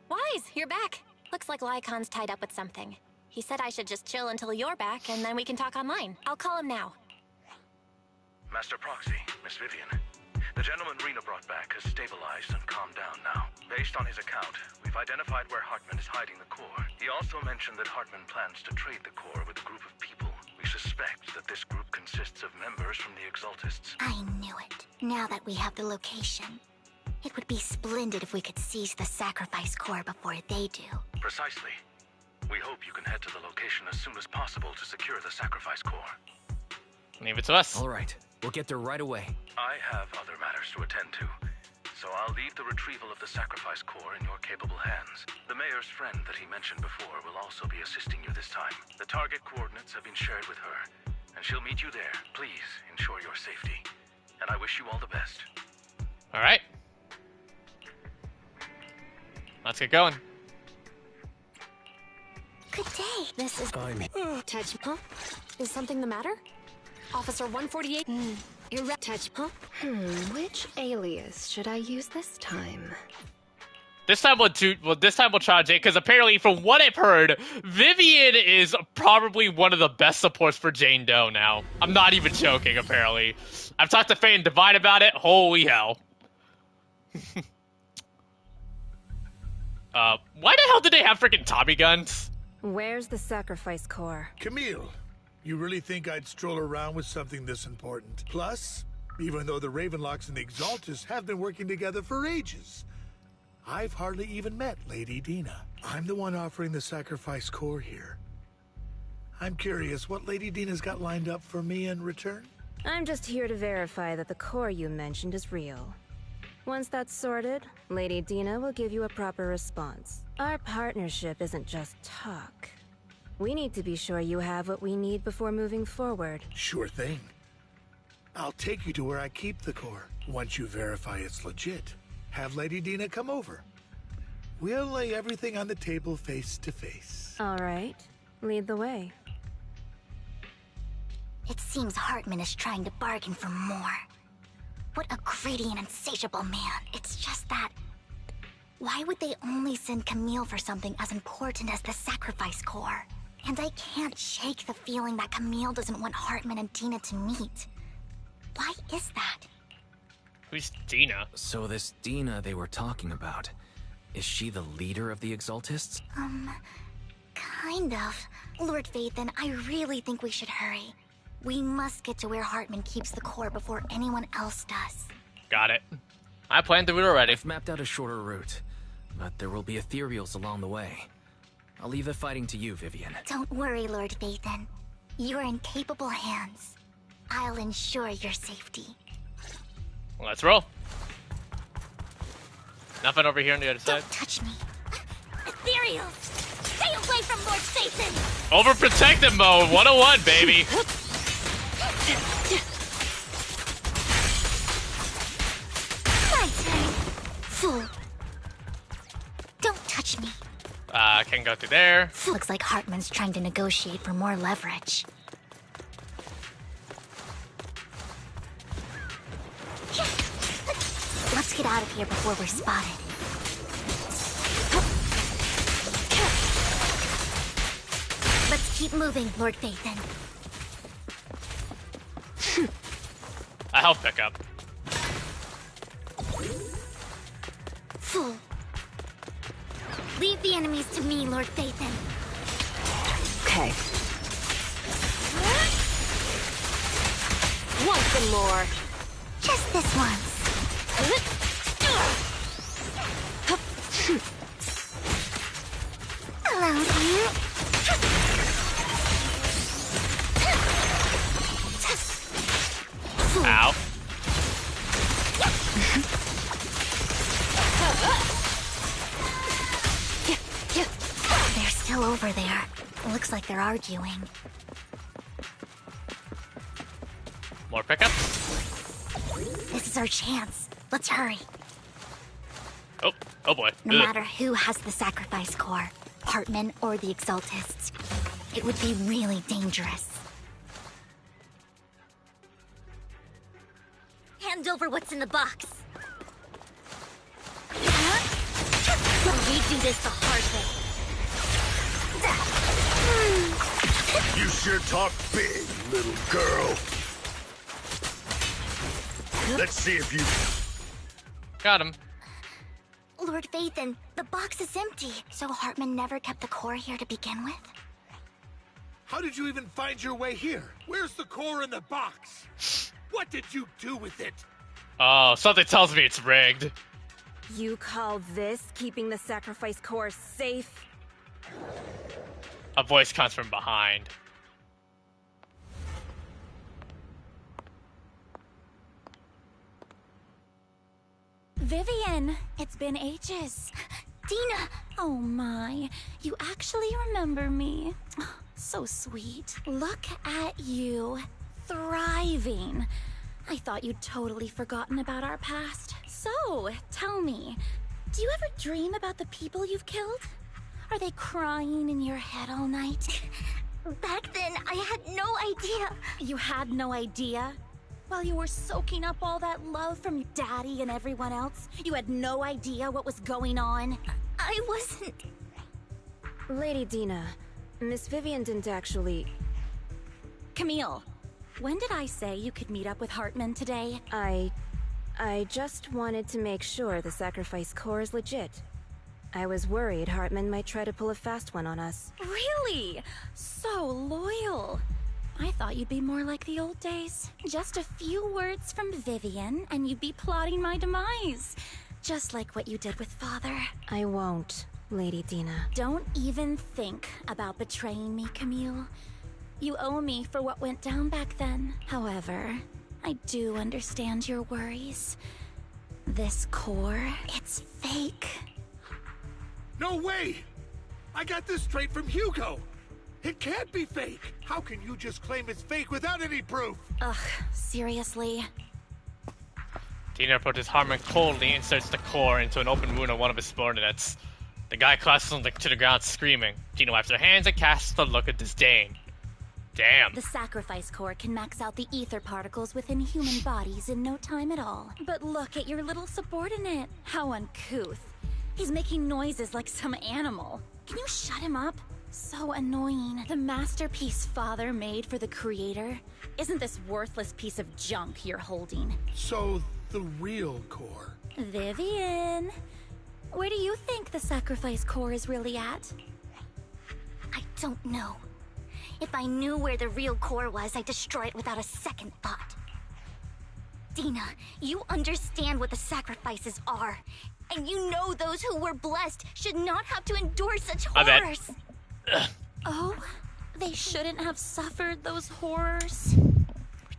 G: Wise, you're back. Looks like Lycon's tied up with something. He said I should just chill until you're back, and then we can talk online. I'll call him now.
I: Master Proxy, Miss Vivian. The gentleman Rena brought back has stabilized and calmed down now. Based on his account, we've identified where Hartman is hiding the core. He also mentioned that Hartman plans to trade the core with a group of people. We suspect that this group consists of members from the Exaltists.
D: I knew it. Now that we have the location, it would be splendid if we could seize the sacrifice core before they do.
I: Precisely. We hope you can head to the location as soon as possible to secure the sacrifice core.
A: Leave it to us.
E: All right, we'll get there right away.
I: I have other matters to attend to, so I'll leave the retrieval of the sacrifice core in your capable hands. The mayor's friend that he mentioned before will also be assisting you this time. The target coordinates have been shared with her, and she'll meet you there. Please ensure your safety, and I wish you all the best.
A: All right. Let's get going.
D: Good day.
G: This is... Touch, huh? Is something the matter? Officer 148?
F: You're touch, huh? Which alias should I use this time?
A: This time we'll try Jake, because apparently from what I've heard, Vivian is probably one of the best supports for Jane Doe now. I'm not even joking, apparently. I've talked to Faye and Divine about it. Holy hell. Why the hell did they have freaking Tommy guns?
F: Where's the sacrifice core?
B: Camille, you really think I'd stroll around with something this important? Plus, even though the Ravenlocks and the Exaltists have been working together for ages, I've hardly even met Lady Dina. I'm the one offering the sacrifice core here. I'm curious what Lady Dina's got lined up for me in return?
F: I'm just here to verify that the core you mentioned is real. Once that's sorted, Lady Dina will give you a proper response. Our partnership isn't just talk. We need to be sure you have what we need before moving forward.
B: Sure thing. I'll take you to where I keep the core. Once you verify it's legit, have Lady Dina come over. We'll lay everything on the table face to face.
F: All right. Lead the way.
D: It seems Hartman is trying to bargain for more. What a greedy and insatiable man. It's just that... why would they only send Camille for something as important as the sacrifice core? And I can't shake the feeling that Camille doesn't want Hartman and Dina to meet. Why is that?
A: Who's Dina?
E: So this Dina they were talking about, is she the leader of the Exaltists?
D: Kind of. Lord Phaethon, I really think we should hurry. We must get to where Hartman keeps the core before anyone else does.
A: Got it. I planned the route already.
E: I've mapped out a shorter route, but there will be ethereals along the way. I'll leave the fighting to you, Vivian.
D: Don't worry, Lord Phaethon. You're in capable hands. I'll ensure your safety.
A: Let's roll. Nothing over here on the other side.
D: Don't touch me. Ethereal! Stay away from Lord Phaethon!
A: Overprotective mode 101, baby.
D: My turn. Fool. Don't touch me.
A: Can go through there.
D: Looks like Hartman's trying to negotiate for more leverage. Let's get out of here before we're spotted. Let's keep moving, Lord Phaethon.
A: A health pickup.
D: Fool. Leave the enemies to me, Lord Phaethon.
F: Okay.
G: Want some more?
D: Just this once. Hello, dear.
A: Ow.
D: They're still over there. Looks like they're arguing.
A: More pickups.
D: This is our chance. Let's hurry.
A: Oh boy.
D: No
A: Ugh.
D: matter who has the sacrifice core, Hartman or the Exaltists, it would be really dangerous. Hand over what's in the box. We do this the hard way.
I: You sure talk big, little girl. Let's see if you...
A: Got him.
D: Lord Phaethon, the box is empty. So Hartman never kept the core here to begin with?
B: How did you even find your way here? Where's the core in the box? What did you do with it?
A: Oh, something tells me it's rigged.
F: You call this keeping the sacrifice core safe?
A: A voice comes from behind.
G: Vivian, it's been ages.
D: Dina!
G: Oh my, you actually remember me. So sweet. Look at you, thriving. I thought you'd totally forgotten about our past. So, tell me, do you ever dream about the people you've killed? Are they crying in your head all night?
D: Back then, I had no idea.
G: You had no idea? While you were soaking up all that love from your daddy and everyone else, you had no idea what was going on?
D: I wasn't...
F: Lady Dina, Miss Vivian didn't actually...
G: Camille, when did I say you could meet up with Hartman today?
F: I just wanted to make sure the sacrifice core is legit. I was worried Hartman might try to pull a fast one on us.
G: Really? So loyal. I thought you'd be more like the old days. Just a few words from Vivian, and you'd be plotting my demise. Just like what you did with Father.
F: I won't, Lady Dina.
G: Don't even think about betraying me, Camille. You owe me for what went down back then. However, I do understand your worries. This core, it's fake.
B: No way! I got this straight from Hugo! It can't be fake! How can you just claim it's fake without any proof?
G: Ugh, seriously?
A: Dina approaches Hartman coldly, inserts the core into an open wound on one of his subordinates. The guy collapses to the ground screaming. Dina wipes her hands and casts a look of disdain. Damn.
G: The sacrifice core can max out the ether particles within human bodies in no time at all. But look at your little subordinate. How uncouth. He's making noises like some animal. Can you shut him up? So annoying. The masterpiece Father made for the creator isn't this worthless piece of junk you're holding.
B: So, the real core.
G: Vivian, where do you think the sacrifice core is really at?
D: I don't know. If I knew where the real core was, I'd destroy it without a second thought. Dina, you understand what the sacrifices are. And you know those who were blessed should not have to endure such horrors.
G: Oh, they shouldn't have suffered those horrors.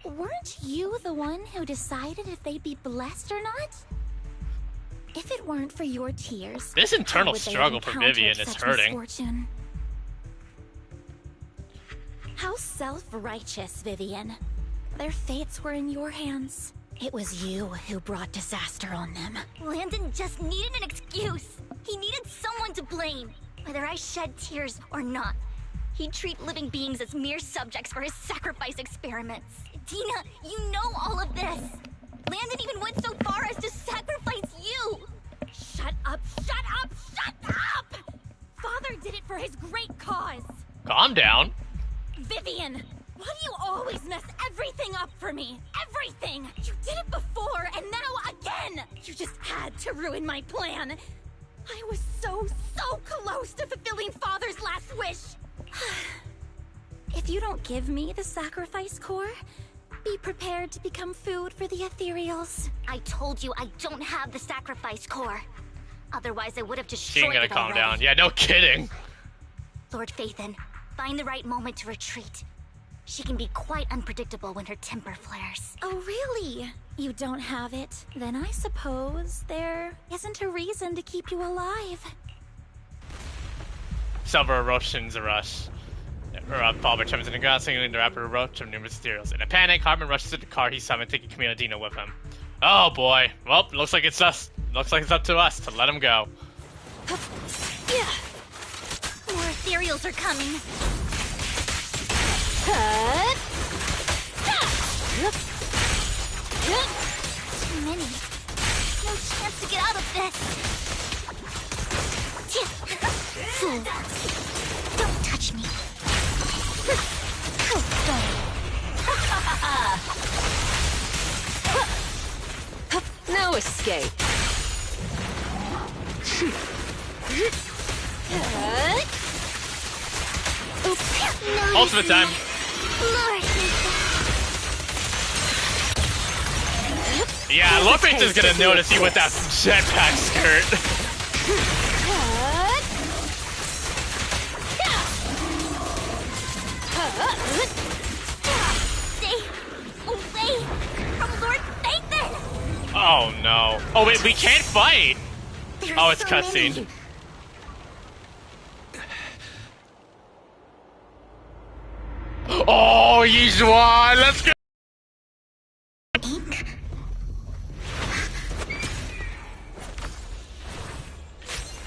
G: Weren't you the one who decided if they'd be blessed or not?
D: If it weren't for your tears,
A: This
D: how
A: internal
D: would they
A: struggle for
D: encountered
A: Vivian is
D: such
A: hurting.
D: misfortune? How self-righteous, Vivian. Their fates were in your hands. It was you who brought disaster on them. Landon just needed an excuse. He needed someone to blame. Whether I shed tears or not, he'd treat living beings as mere subjects for his sacrifice experiments. Dina, you know all of this. Landon even went so far as to sacrifice you. Shut up, shut up, shut up! Father did it for his great cause.
A: Calm down.
D: Vivian, why do you always mess everything up for me? Everything! You did it before, and now again! You just had to ruin my plan. I was so close to fulfilling Father's last wish. If you don't give me the sacrifice core, be prepared to become food for the ethereals. I told you I don't have the sacrifice core. Otherwise, I would have
A: She ain't
D: destroyed
A: gonna
D: it
A: calm
D: already.
A: down. Yeah, no kidding.
D: Lord Phaethon, find the right moment to retreat. She can be quite unpredictable when her temper flares. Oh, really? You don't have it? Then I suppose there isn't a reason to keep you alive.
A: Several eruptions rush. Paul returns in the ground, signaling the rapid eruption of numerous materials. In a panic, Hartman rushes to the car he summoned, taking Camila Dina with him. Oh boy. Well, looks like it's us. Looks like it's up to us to let him go.
D: More ethereals are coming. Too many. No chance to get out of this. Fool. Don't touch me.
F: No escape.
A: Ultimate time.
D: Lord.
A: Yeah, Lord Phaethon's gonna notice you with that jetpack skirt.
D: Stay away from Lord Phaethon!
A: Oh no. Oh wait, we can't fight.
D: There
A: Oh,
D: are
A: it's
D: so
A: cutscene.
D: many.
A: Oh, Yizhuan, let's go.
D: Ink?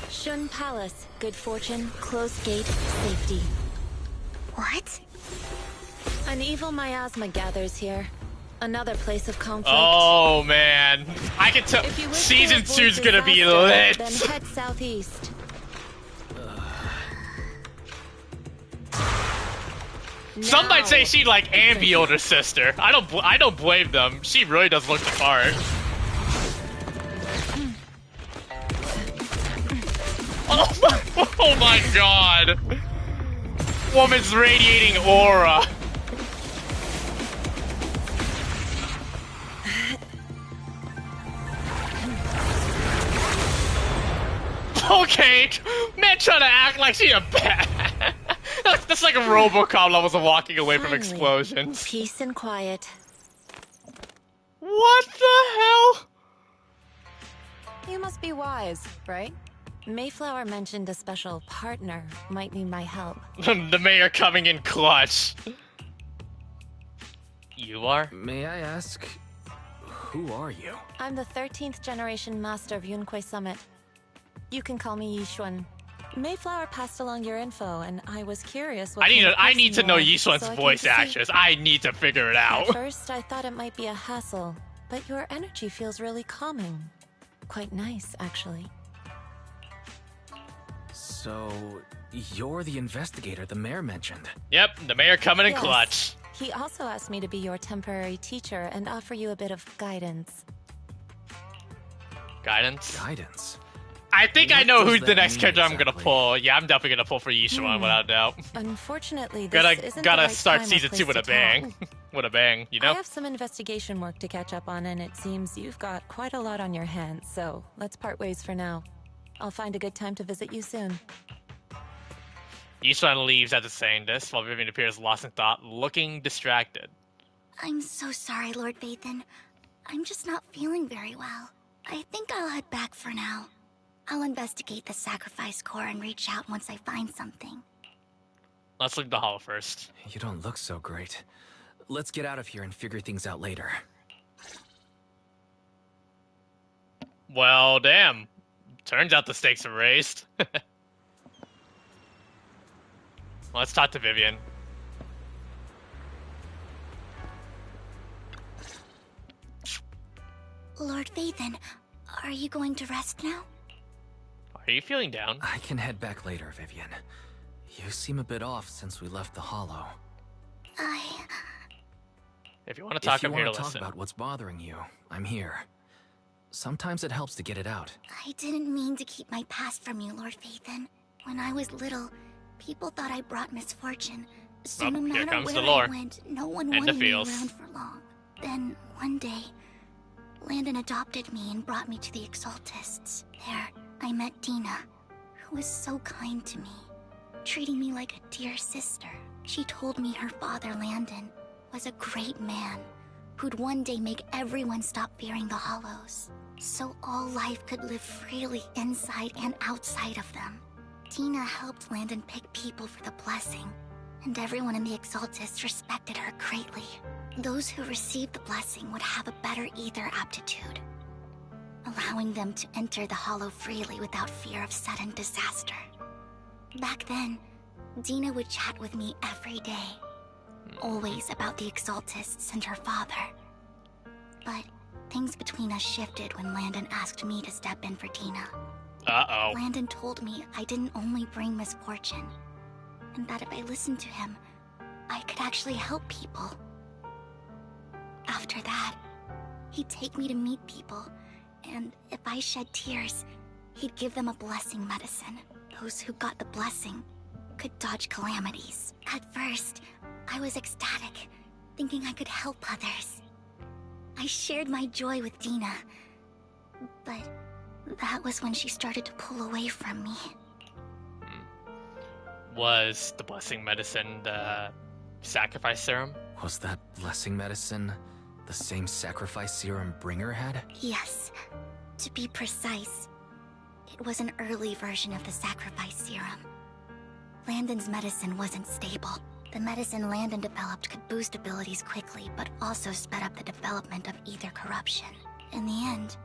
F: Shun Palace, good fortune, closed gate, safety.
D: What?
F: An evil miasma gathers here. Another place of conflict.
A: Oh man, I can tell.
F: If you wish to
A: Season
F: avoid
A: 2's gonna be
F: disaster,
A: lit.
F: Then head southeast.
A: Some might say
F: Now.
A: she like Ambi older sister. I don't blame them. She really does look the part. Oh my god. Woman's radiating aura. Okay, man trying to act like she a bad. That's like a RoboCop levels of walking away from
F: Finally,
A: explosions.
F: Peace and quiet.
A: What the hell?
F: You must be wise, right? Mayflower mentioned a special partner might need my help.
A: The mayor coming in clutch. You are?
E: May I ask, who are you?
F: I'm the 13th generation master of Yunquei Summit. You can call me Yishuan. Mayflower passed along your info, and I was curious what
A: I need to know
F: Yishuan's
A: Yishuan's voice actress. I need to figure it out.
F: At first, I thought it might be a hassle, but your energy feels really calming. Quite nice, actually.
E: So, you're the investigator the mayor mentioned.
A: Yep, the mayor coming in
F: Yes.
A: clutch.
F: He also asked me to be your temporary teacher and offer you a bit of guidance.
A: Guidance?
E: Guidance?
A: I think I
E: What
A: know
E: does
A: who's the
E: that
A: next
E: mean
A: character I'm gonna
E: exactly?
A: pull. Yeah, I'm definitely gonna pull for Yishuan without a doubt.
F: Unfortunately, this isn't the
A: Gotta
F: right
A: start
F: time or
A: season 2
F: place
A: with a
F: to
A: bang.
F: talk.
A: With a bang, you
F: I
A: know?
F: have some investigation work to catch up on, and it seems you've got quite a lot on your hands, so let's part ways for now. I'll find a good time to visit you soon.
A: Yishuan leaves after saying this, while Vivian appears lost in thought, looking distracted.
D: I'm so sorry, Lord Phaethon. I'm just not feeling very well. I think I'll head back for now. I'll investigate the sacrifice core and reach out once I find something.
A: Let's look at the holo first.
E: You don't look so great. Let's get out of here and figure things out later.
A: Well, damn. Turns out the stakes are raised. Let's talk to Vivian.
D: Lord Vathan, are you going to rest now?
A: Are you feeling down?
E: I can head back later, Vivian. You seem a bit off since we left the Hollow.
A: If you want to talk, I'm here to
E: talk
A: listen.
E: about what's bothering you, I'm here. Sometimes it helps to get it out.
D: I didn't mean to keep my past from you, Lord Vathan. When I was little, people thought I brought misfortune. So no matter where I went, no one wanted me around for long. Then, one day, Landon adopted me and brought me to the Exaltists. There, I met Dina, who was so kind to me, treating me like a dear sister. She told me her father, Landon, was a great man who'd one day make everyone stop fearing the Hollows, so all life could live freely inside and outside of them. Dina helped Landon pick people for the blessing, and everyone in the Exaltists respected her greatly. Those who received the blessing would have a better ether aptitude, allowing them to enter the Hollow freely without fear of sudden disaster. Back then, Dina would chat with me every day, always about the Exaltists and her father. But things between us shifted when Landon asked me to step in for Dina.
A: Uh-oh.
D: Landon told me I didn't only bring misfortune, and that if I listened to him, I could actually help people. After that, he'd take me to meet people, and if I shed tears, he'd give them a blessing medicine. Those who got the blessing could dodge calamities. At first, I was ecstatic, thinking I could help others. I shared my joy with Dina, but that was when she started to pull away from me.
A: Was the blessing medicine the sacrifice serum?
E: Was that blessing medicine the same sacrifice serum Bringer had?
D: Yes. To be precise, it was an early version of the sacrifice serum. Landon's medicine wasn't stable. The medicine Landon developed could boost abilities quickly, but also sped up the development of ether corruption. In the end,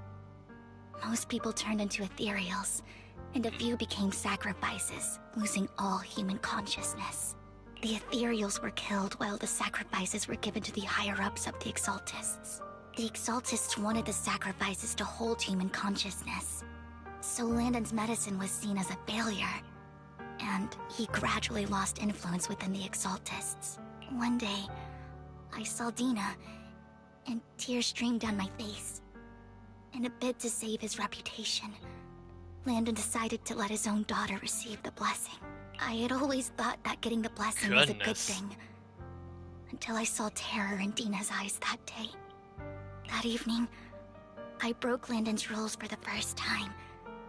D: most people turned into ethereals, and a few became sacrifices, losing all human consciousness. The ethereals were killed while the sacrifices were given to the higher-ups of the Exaltists. The Exaltists wanted the sacrifices to hold human consciousness, so Landon's medicine was seen as a failure, and he gradually lost influence within the Exaltists. One day, I saw Dina, and tears streamed down my face. In a bid to save his reputation, Landon decided to let his own daughter receive the blessing. I had always thought that getting the blessing was a good thing, until I saw terror in Dina's eyes that day. That evening, I broke Landon's rules for the first time,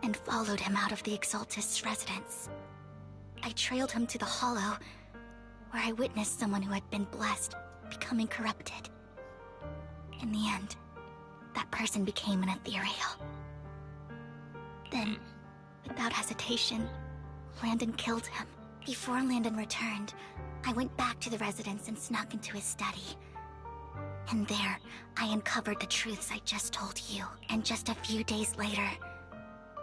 D: and followed him out of the Exaltist's residence. I trailed him to the Hollow, where I witnessed someone who had been blessed becoming corrupted. In the end, that person became an ethereal. Then, without hesitation, Landon killed him. Before Landon returned, I went back to the residence and snuck into his study. And there, I uncovered the truths I just told you. And just a few days later,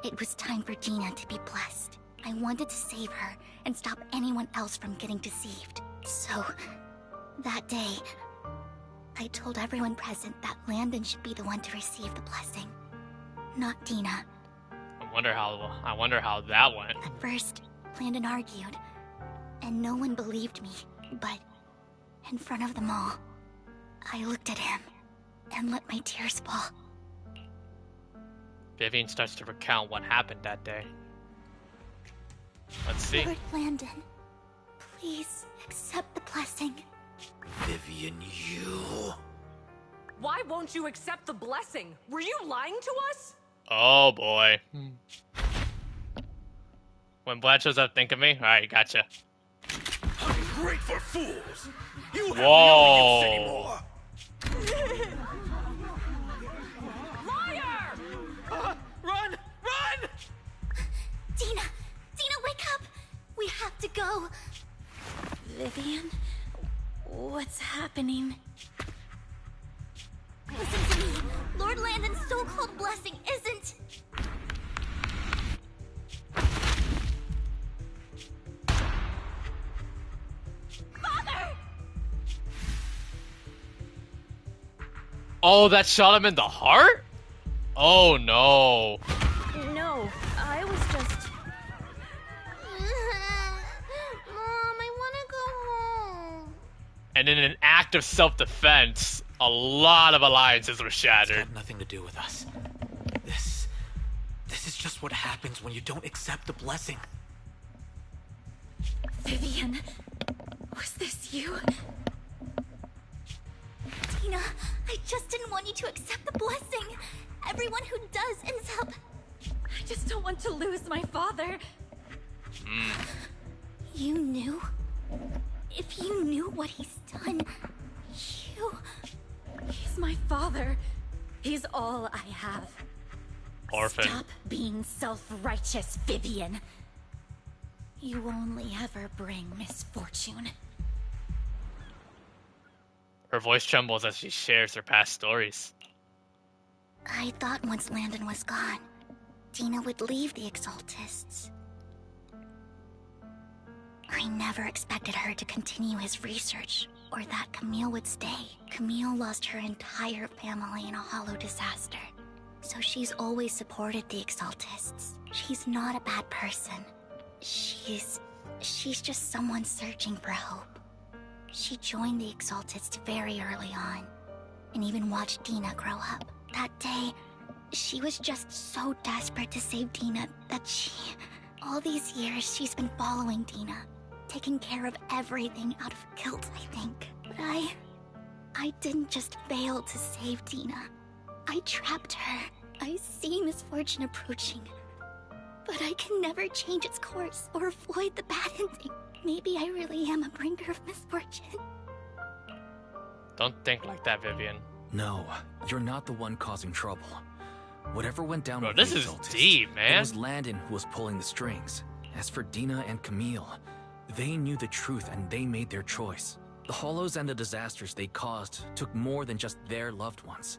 D: it was time for Dina to be blessed. I wanted to save her and stop anyone else from getting deceived. So, that day, I told everyone present that Landon should be the one to receive the blessing, not Dina.
A: I wonder how that went.
D: At first, Landon argued, and no one believed me, but in front of them all, I looked at him and let my tears fall.
A: Vivian starts to recount what happened that day. Let's see.
D: Lord Landon, please accept the blessing.
M: Vivian, you...
N: Why won't you accept the blessing? Were you lying to us?
A: Oh boy. When Vlad shows up, think of me? Alright, gotcha.
M: I'm great for fools! You have
A: Whoa.
M: no use anymore!
N: Liar!
D: Vivian? What's happening? Listen to me. Lord Landon's so-called blessing isn't... Father!
A: Oh, that shot him in the heart? Oh no.
F: No, I was just...
D: Mom, I want to go home.
A: And in an act of self-defense, a lot of alliances were shattered.
L: It's got nothing to do with us. This is just what happens when you don't accept the blessing.
D: Vivian, was this you? Tina, I just didn't want you to accept the blessing. Everyone who does ends up... I just don't want to lose my father. You knew? If you knew what he's done, He's my father. He's all I have.
A: Orphan.
D: Stop being self-righteous, Vivian. You only ever bring misfortune.
A: Her voice trembles as she shares her past stories.
D: I thought once Landon was gone, Dina would leave the Exaltists. I never expected her to continue his research, or that Camille would stay. Camille lost her entire family in a hollow disaster, so she's always supported the Exaltists. She's not a bad person. She's just someone searching for hope. She joined the Exaltists very early on, and even watched Dina grow up. That day, she was just so desperate to save Dina that all these years she's been following Dina, taking care of everything out of guilt, I think. But I didn't just fail to save Dina. I trapped her. I see misfortune approaching, but I can never change its course or avoid the bad ending. Maybe I really am a bringer of misfortune.
A: Don't think like that, Vivian.
E: No, you're not the one causing trouble. Whatever went down
A: Bro,
E: with
A: this
E: the
A: is
E: Exaltists,
A: deep, man.
E: It was Landon who was pulling the strings. As for Dina and Camille, they knew the truth and they made their choice. The hollows and the disasters they caused took more than just their loved ones.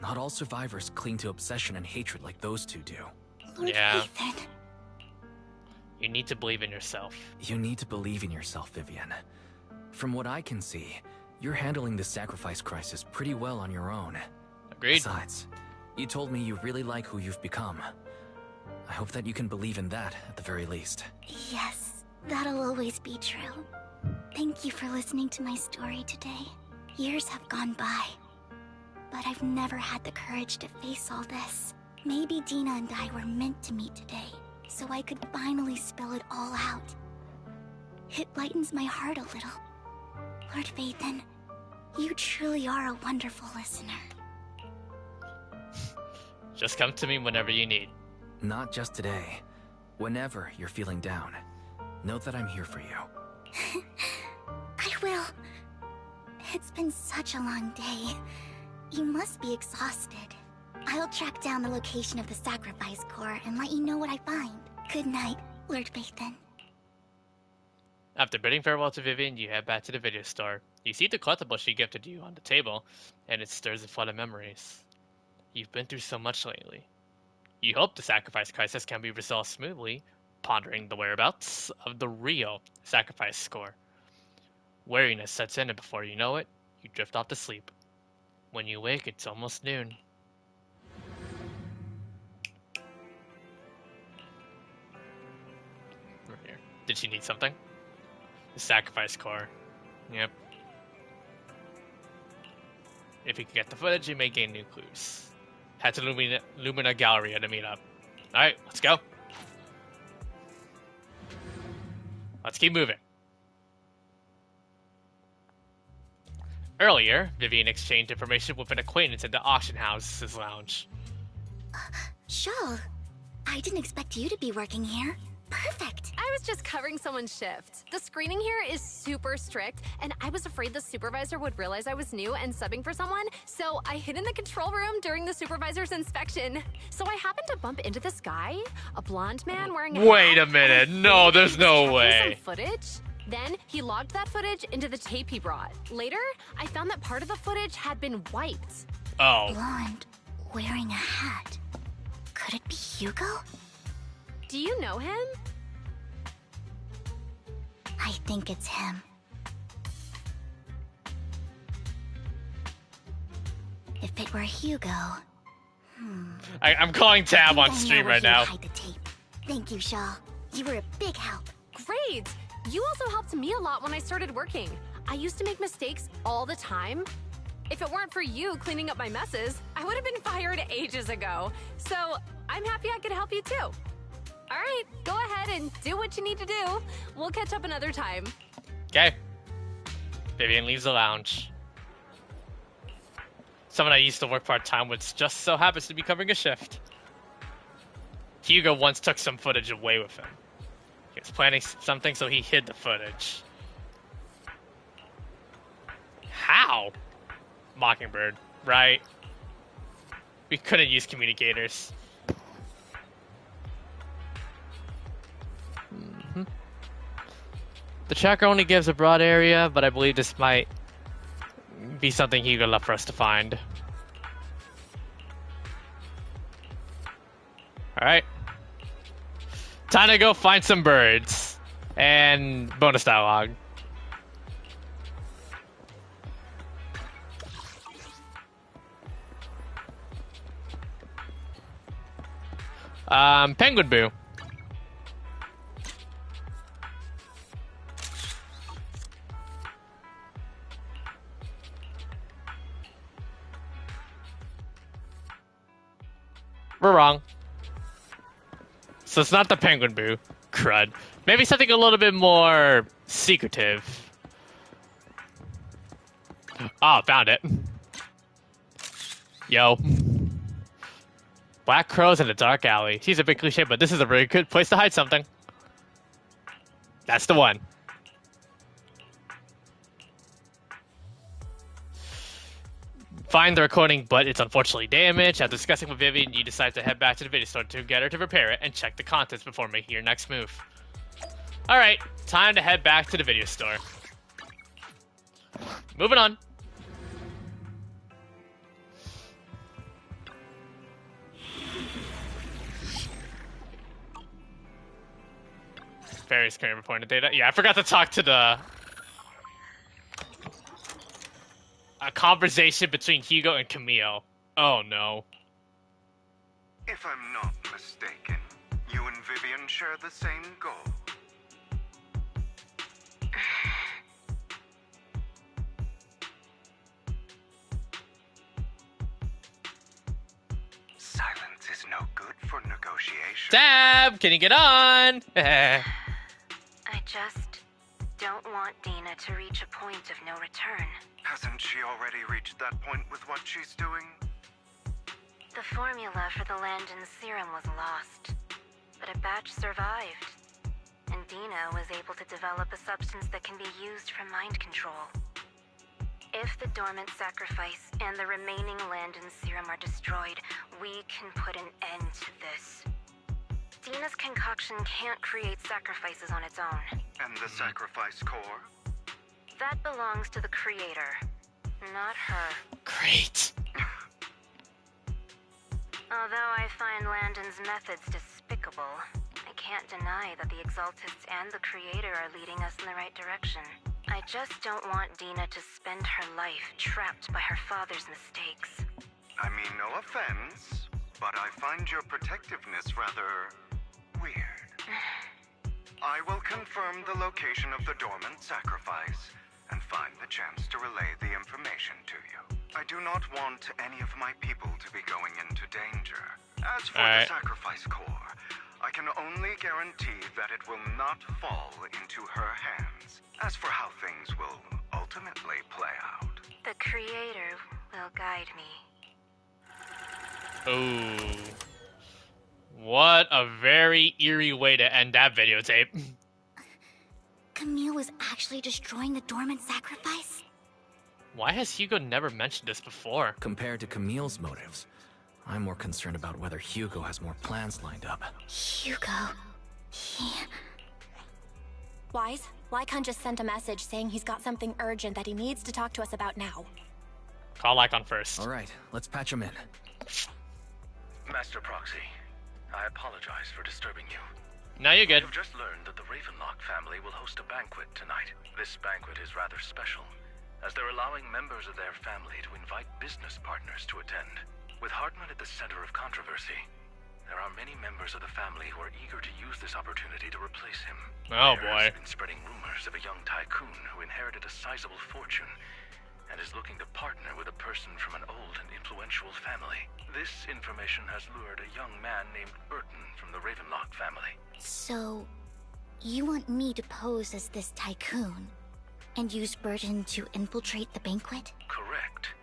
E: Not all survivors cling to obsession and hatred like those two do.
A: Yeah. You need to believe in yourself.
E: You need to believe in yourself, Vivian. From what I can see, you're handling the sacrifice crisis pretty well on your own.
A: Agreed.
E: Besides, you told me you really like who you've become. I hope that you can believe in that at the very least.
D: Yes, that'll always be true. Thank you for listening to my story today. Years have gone by, but I've never had the courage to face all this. Maybe Dina and I were meant to meet today, so I could finally spill it all out. It lightens my heart a little. Lord Vathan, you truly are a wonderful listener.
A: Just come to me whenever you need.
E: Not just today. Whenever you're feeling down, note that I'm here for you.
D: I will. It's been such a long day. You must be exhausted. I'll track down the location of the sacrifice core and let you know what I find. Good night, Lord Vathan.
A: After bidding farewell to Vivian, you head back to the video store. You see the collectible she gifted you on the table, and it stirs a flood of memories. You've been through so much lately. You hope the sacrifice crisis can be resolved smoothly, pondering the whereabouts of the real sacrifice score. Weariness sets in, and before you know it, you drift off to sleep. When you wake, it's almost noon. Right here. Did she need something? The sacrifice core. Yep. If you can get the footage, you may gain new clues. Head to Lumina Gallery to meet up. Alright, let's go. Let's keep moving. Earlier, Vivian exchanged information with an acquaintance in the auction house's lounge.
D: Shaw, I didn't expect you to be working here. Perfect.
N: I was just covering someone's shift. The screening here is super strict, and I was afraid the supervisor would realize I was new and subbing for someone, so I hid in the control room during the supervisor's inspection. So I happened to bump into this guy, a blonde man wearing a
A: Wait
N: hat,
A: a minute.
N: and
A: No,
N: he
A: there's
N: was
A: no
N: checking
A: way.
N: some footage. Then he logged that footage into the tape he brought. Later, I found that part of the footage had been wiped.
A: Oh.
D: Blonde, wearing a hat. Could it be Hugo?
N: Do you know him?
D: I think it's him. If it were Hugo...
A: I'm calling tab on
D: I
A: stream
D: know where
A: right
D: he would
A: now.
D: hide the tape. Thank you, Shaw. You were a big help.
N: Great! You also helped me a lot when I started working. I used to make mistakes all the time. If it weren't for you cleaning up my messes, I would have been fired ages ago. So I'm happy I could help you too. All right, go ahead and do what you need to do. We'll catch up another time.
A: Okay. Vivian leaves the lounge. Someone I used to work part-time with just so happens to be covering a shift. Hugo once took some footage away with him. He was planning something, so he hid the footage. How? Mockingbird, right? We couldn't use communicators. The tracker only gives a broad area, but I believe this might be something Hugo left for us to find. Alright. Time to go find some birds. And bonus dialogue. Penguin Boo. We're wrong. So it's not the Penguin Boo. Crud. Maybe something a little bit more secretive. Oh, found it. Yo. Black crows in a dark alley. She's a bit cliche, but this is a really good place to hide something. That's the one. Find the recording, but it's unfortunately damaged. After discussing with Vivian, you decide to head back to the video store to get her to repair it and check the contents before making your next move. Alright, time to head back to the video store. Moving on. Various current reported data. Yeah, I forgot to talk to the... A conversation between Hugo and Camille. Oh no.
I: If I'm not mistaken, you and Vivian share the same goal. Silence is no good for negotiation.
A: Tab, can you get on?
F: I just don't want Dina to reach a point of no return.
I: Hasn't she already reached that point with what she's doing?
F: The formula for the Landon serum was lost, but a batch survived, and Dina was able to develop a substance that can be used for mind control. If the dormant sacrifice and the remaining Landon serum are destroyed, we can put an end to this. Dina's concoction can't create sacrifices on its own.
I: And the sacrifice core?
F: That belongs to the creator, not her.
A: Great.
F: Although I find Landon's methods despicable, I can't deny that the Exaltists and the Creator are leading us in the right direction. I just don't want Dina to spend her life trapped by her father's mistakes.
I: I mean, no offense, but I find your protectiveness rather weird. I will confirm the location of the dormant sacrifice and find the chance to relay the information to you. I do not want any of my people to be going into danger. As for the sacrifice core, I can only guarantee that it will not fall into her hands. As for how things will ultimately play out,
F: The Creator will guide me.
A: Ooh. What a very eerie way to end that videotape.
D: Camille was actually destroying the dormant sacrifice?
A: Why has Hugo never mentioned this before?
E: Compared to Camille's motives, I'm more concerned about whether Hugo has more plans lined up.
D: Hugo...
G: Wise, Lycon just sent a message saying he's got something urgent that he needs to talk to us about now.
A: Call Lycon first.
E: All right, let's patch him in.
I: Master Proxy, I apologize for disturbing you.
A: No, you're good.
I: You've just learned that the Ravenlock family will host a banquet tonight. This banquet is rather special, as they're allowing members of their family to invite business partners to attend. With Hartman at the center of controversy, there are many members of the family who are eager to use this opportunity to replace him.
A: Oh
I: There
A: boy.
I: has been spreading rumors of a young tycoon who inherited a sizable fortune and is looking to partner with a person from an old and influential family. This information has lured a young man named Burton from the Ravenlock family.
D: So, you want me to pose as this tycoon and use Burton to infiltrate the banquet?
I: Correct.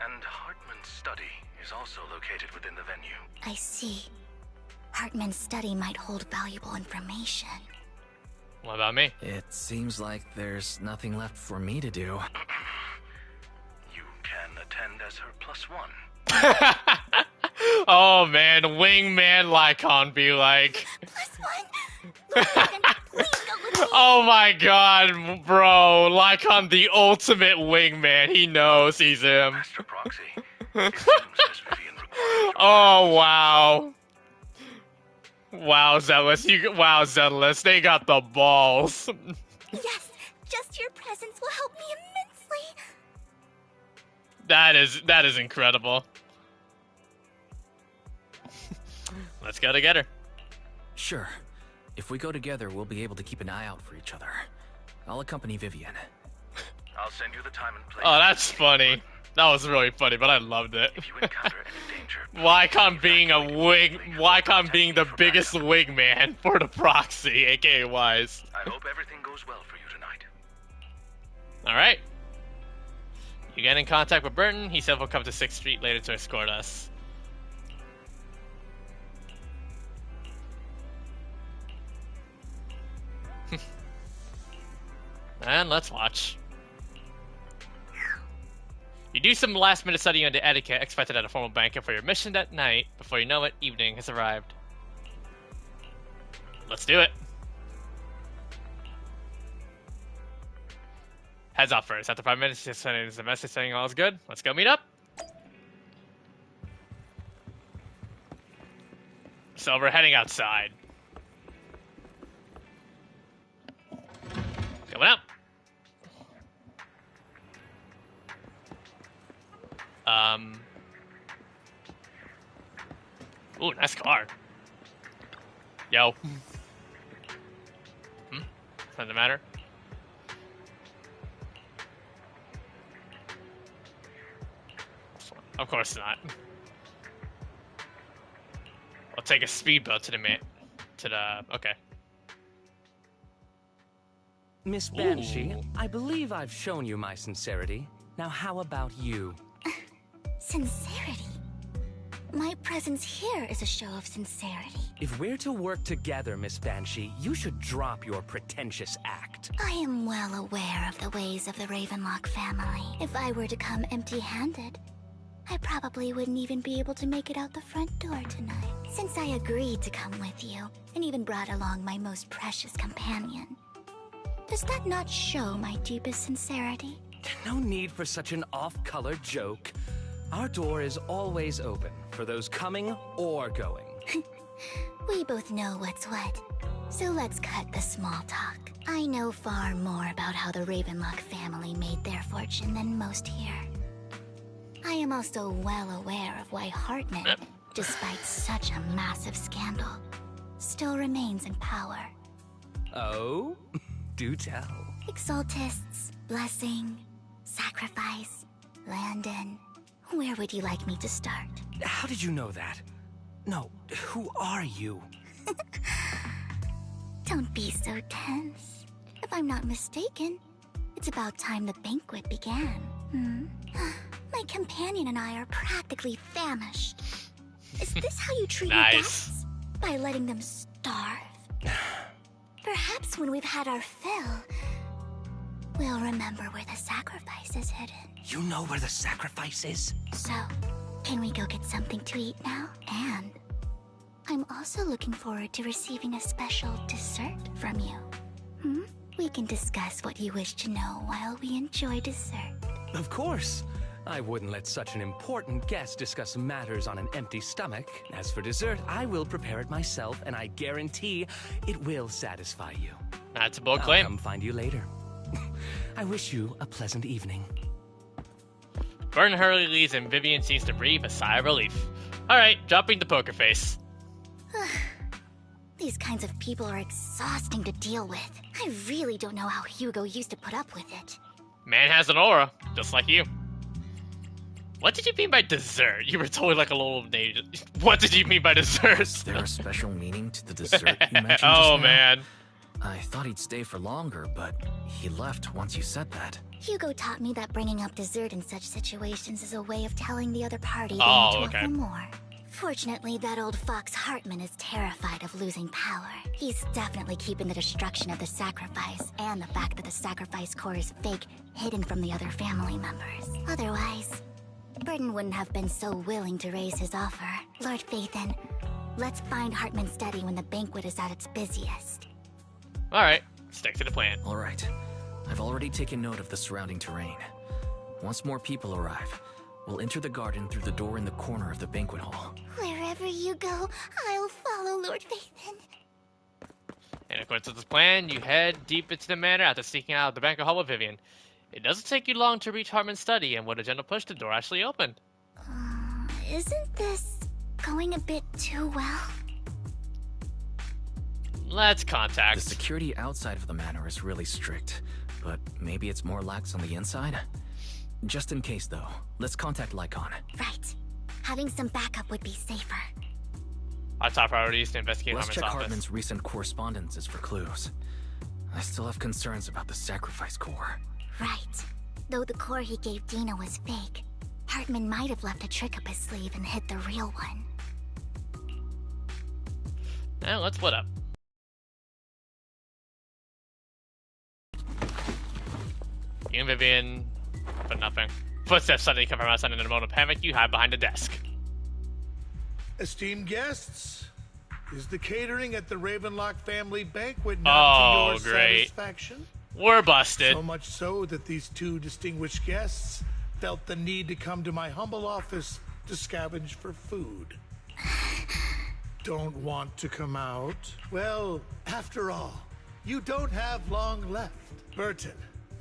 I: And Hartman's study is also located within the venue.
D: I see. Hartman's study might hold valuable information.
A: What about me?
E: It seems like there's nothing left for me to do.
I: You can attend as her +1.
A: Oh man, wingman Lycon be like. Oh my god, bro. Lycon the ultimate wingman. He knows he's him.
I: Master Proxy, it seems Miss Vivian requires
A: Oh wow. Wow, Zenless. Wow, Zenless. They got the balls.
D: Yes, just your presence will help me immensely.
A: That is incredible. Let's go together.
E: Sure. If we go together, we'll be able to keep an eye out for each other. I'll accompany Vivian.
I: I'll send you the time and place.
A: Oh, that's funny. That was really funny, but I loved it.
I: If you encounter any danger,
A: Lycon being Lycon being the biggest wingman for the proxy, aka Wise.
I: I hope everything goes well for you tonight.
A: Alright. You get in contact with Burton. He said he'll come to 6th Street later to escort us. And let's watch. You do some last-minute studying on the etiquette expected at a formal banquet for your mission that night. Before you know it, evening has arrived. Let's do it. Heads up first. After 5 minutes, just sending the message saying all is good. Let's go meet up. So we're heading outside. Coming up. Ooh, nice car. Yo. Doesn't matter. Of course not. I'll take a speedboat to the okay.
L: Miss Banshee,
A: Ooh.
L: I believe I've shown you my sincerity. Now how about you?
D: Sincerity? My presence here is a show of sincerity.
L: If we're to work together, Miss Banshee, you should drop your pretentious act.
D: I am well aware of the ways of the Ravenlock family. If I were to come empty-handed, I probably wouldn't even be able to make it out the front door tonight. Since I agreed to come with you, and even brought along my most precious companion, does that not show my deepest sincerity?
L: No need for such an off-color joke. Our door is always open for those coming or going.
D: We both know what's what, so let's cut the small talk. I know far more about how the Ravenlock family made their fortune than most here. I am also well aware of why Hartman, despite such a massive scandal, still remains in power.
L: Oh? Do tell.
D: Exaltists, blessing, sacrifice, Landon. Where would you like me to start?
L: How did you know that? No, who are you?
D: Don't be so tense. If I'm not mistaken, it's about time the banquet began. My companion and I are practically famished. Is this how you treat your guests? By letting them starve? Perhaps when we've had our fill, we'll remember where the sacrifice is hidden.
L: You know where the sacrifice is?
D: So, can we go get something to eat now? And I'm also looking forward to receiving a special dessert from you. We can discuss what you wish to know while we enjoy dessert.
L: Of course. I wouldn't let such an important guest discuss matters on an empty stomach. As for dessert, I will prepare it myself, and I guarantee it will satisfy you.
A: That's a bold claim.
L: I'll come find you later. I wish you a pleasant evening.
A: Burton hurriedly leaves and Vivian seems to breathe a sigh of relief. Alright, dropping the poker face.
D: These kinds of people are exhausting to deal with. I really don't know how Hugo used to put up with it.
A: Man has an aura, just like you. What did you mean by dessert? You were totally like a little native. What did you mean by dessert?
E: Is there a special meaning to the dessert you mentioned
A: Oh,
E: just now?
A: man.
E: I thought he'd stay for longer, but he left once you said that.
D: Hugo taught me that bringing up dessert in such situations is a way of telling the other party they
A: Oh,
D: need to
A: okay.
D: offer more. Fortunately, that old fox Hartman is terrified of losing power. He's definitely keeping the destruction of the sacrifice and the fact that the sacrifice core is fake hidden from the other family members. Otherwise, Burton wouldn't have been so willing to raise his offer. Lord Phaethon, let's find Hartman's study when the banquet is at its busiest.
A: Alright, stick to the plan.
E: Alright, I've already taken note of the surrounding terrain. Once more people arrive, we'll enter the garden through the door in the corner of the banquet hall.
D: Wherever you go, I'll follow, Lord Phaethon.
A: And according to this plan, you head deep into the manor after sneaking out of the banquet hall with Vivian. It doesn't take you long to reach Hartman's study, and with a gentle push, the door actually opened.
D: Isn't this going a bit too well?
A: Let's contact.
E: The security outside of the manor is really strict, but maybe it's more lax on the inside? Just in case, though, let's contact Lycon.
D: Right. Having some backup would be safer.
A: Our top priority is to investigate
E: Let's
A: Hartman's
E: check
A: office.
E: Hartman's recent correspondences for clues. I still have concerns about the sacrifice core.
D: Right. Though the core he gave Dina was fake, Hartman might have left a trick up his sleeve and hid the real one.
A: Now let's split up. You and Vivian, but nothing. Footsteps suddenly come from outside, and in a moment of panic, you hide behind a desk.
B: Esteemed guests, is the catering at the Ravenlock family banquet not to your
A: great.
B: satisfaction?
A: We're busted.
B: So much so that these two distinguished guests felt the need to come to my humble office to scavenge for food. Don't want to come out? Well, after all, you don't have long left. Burton,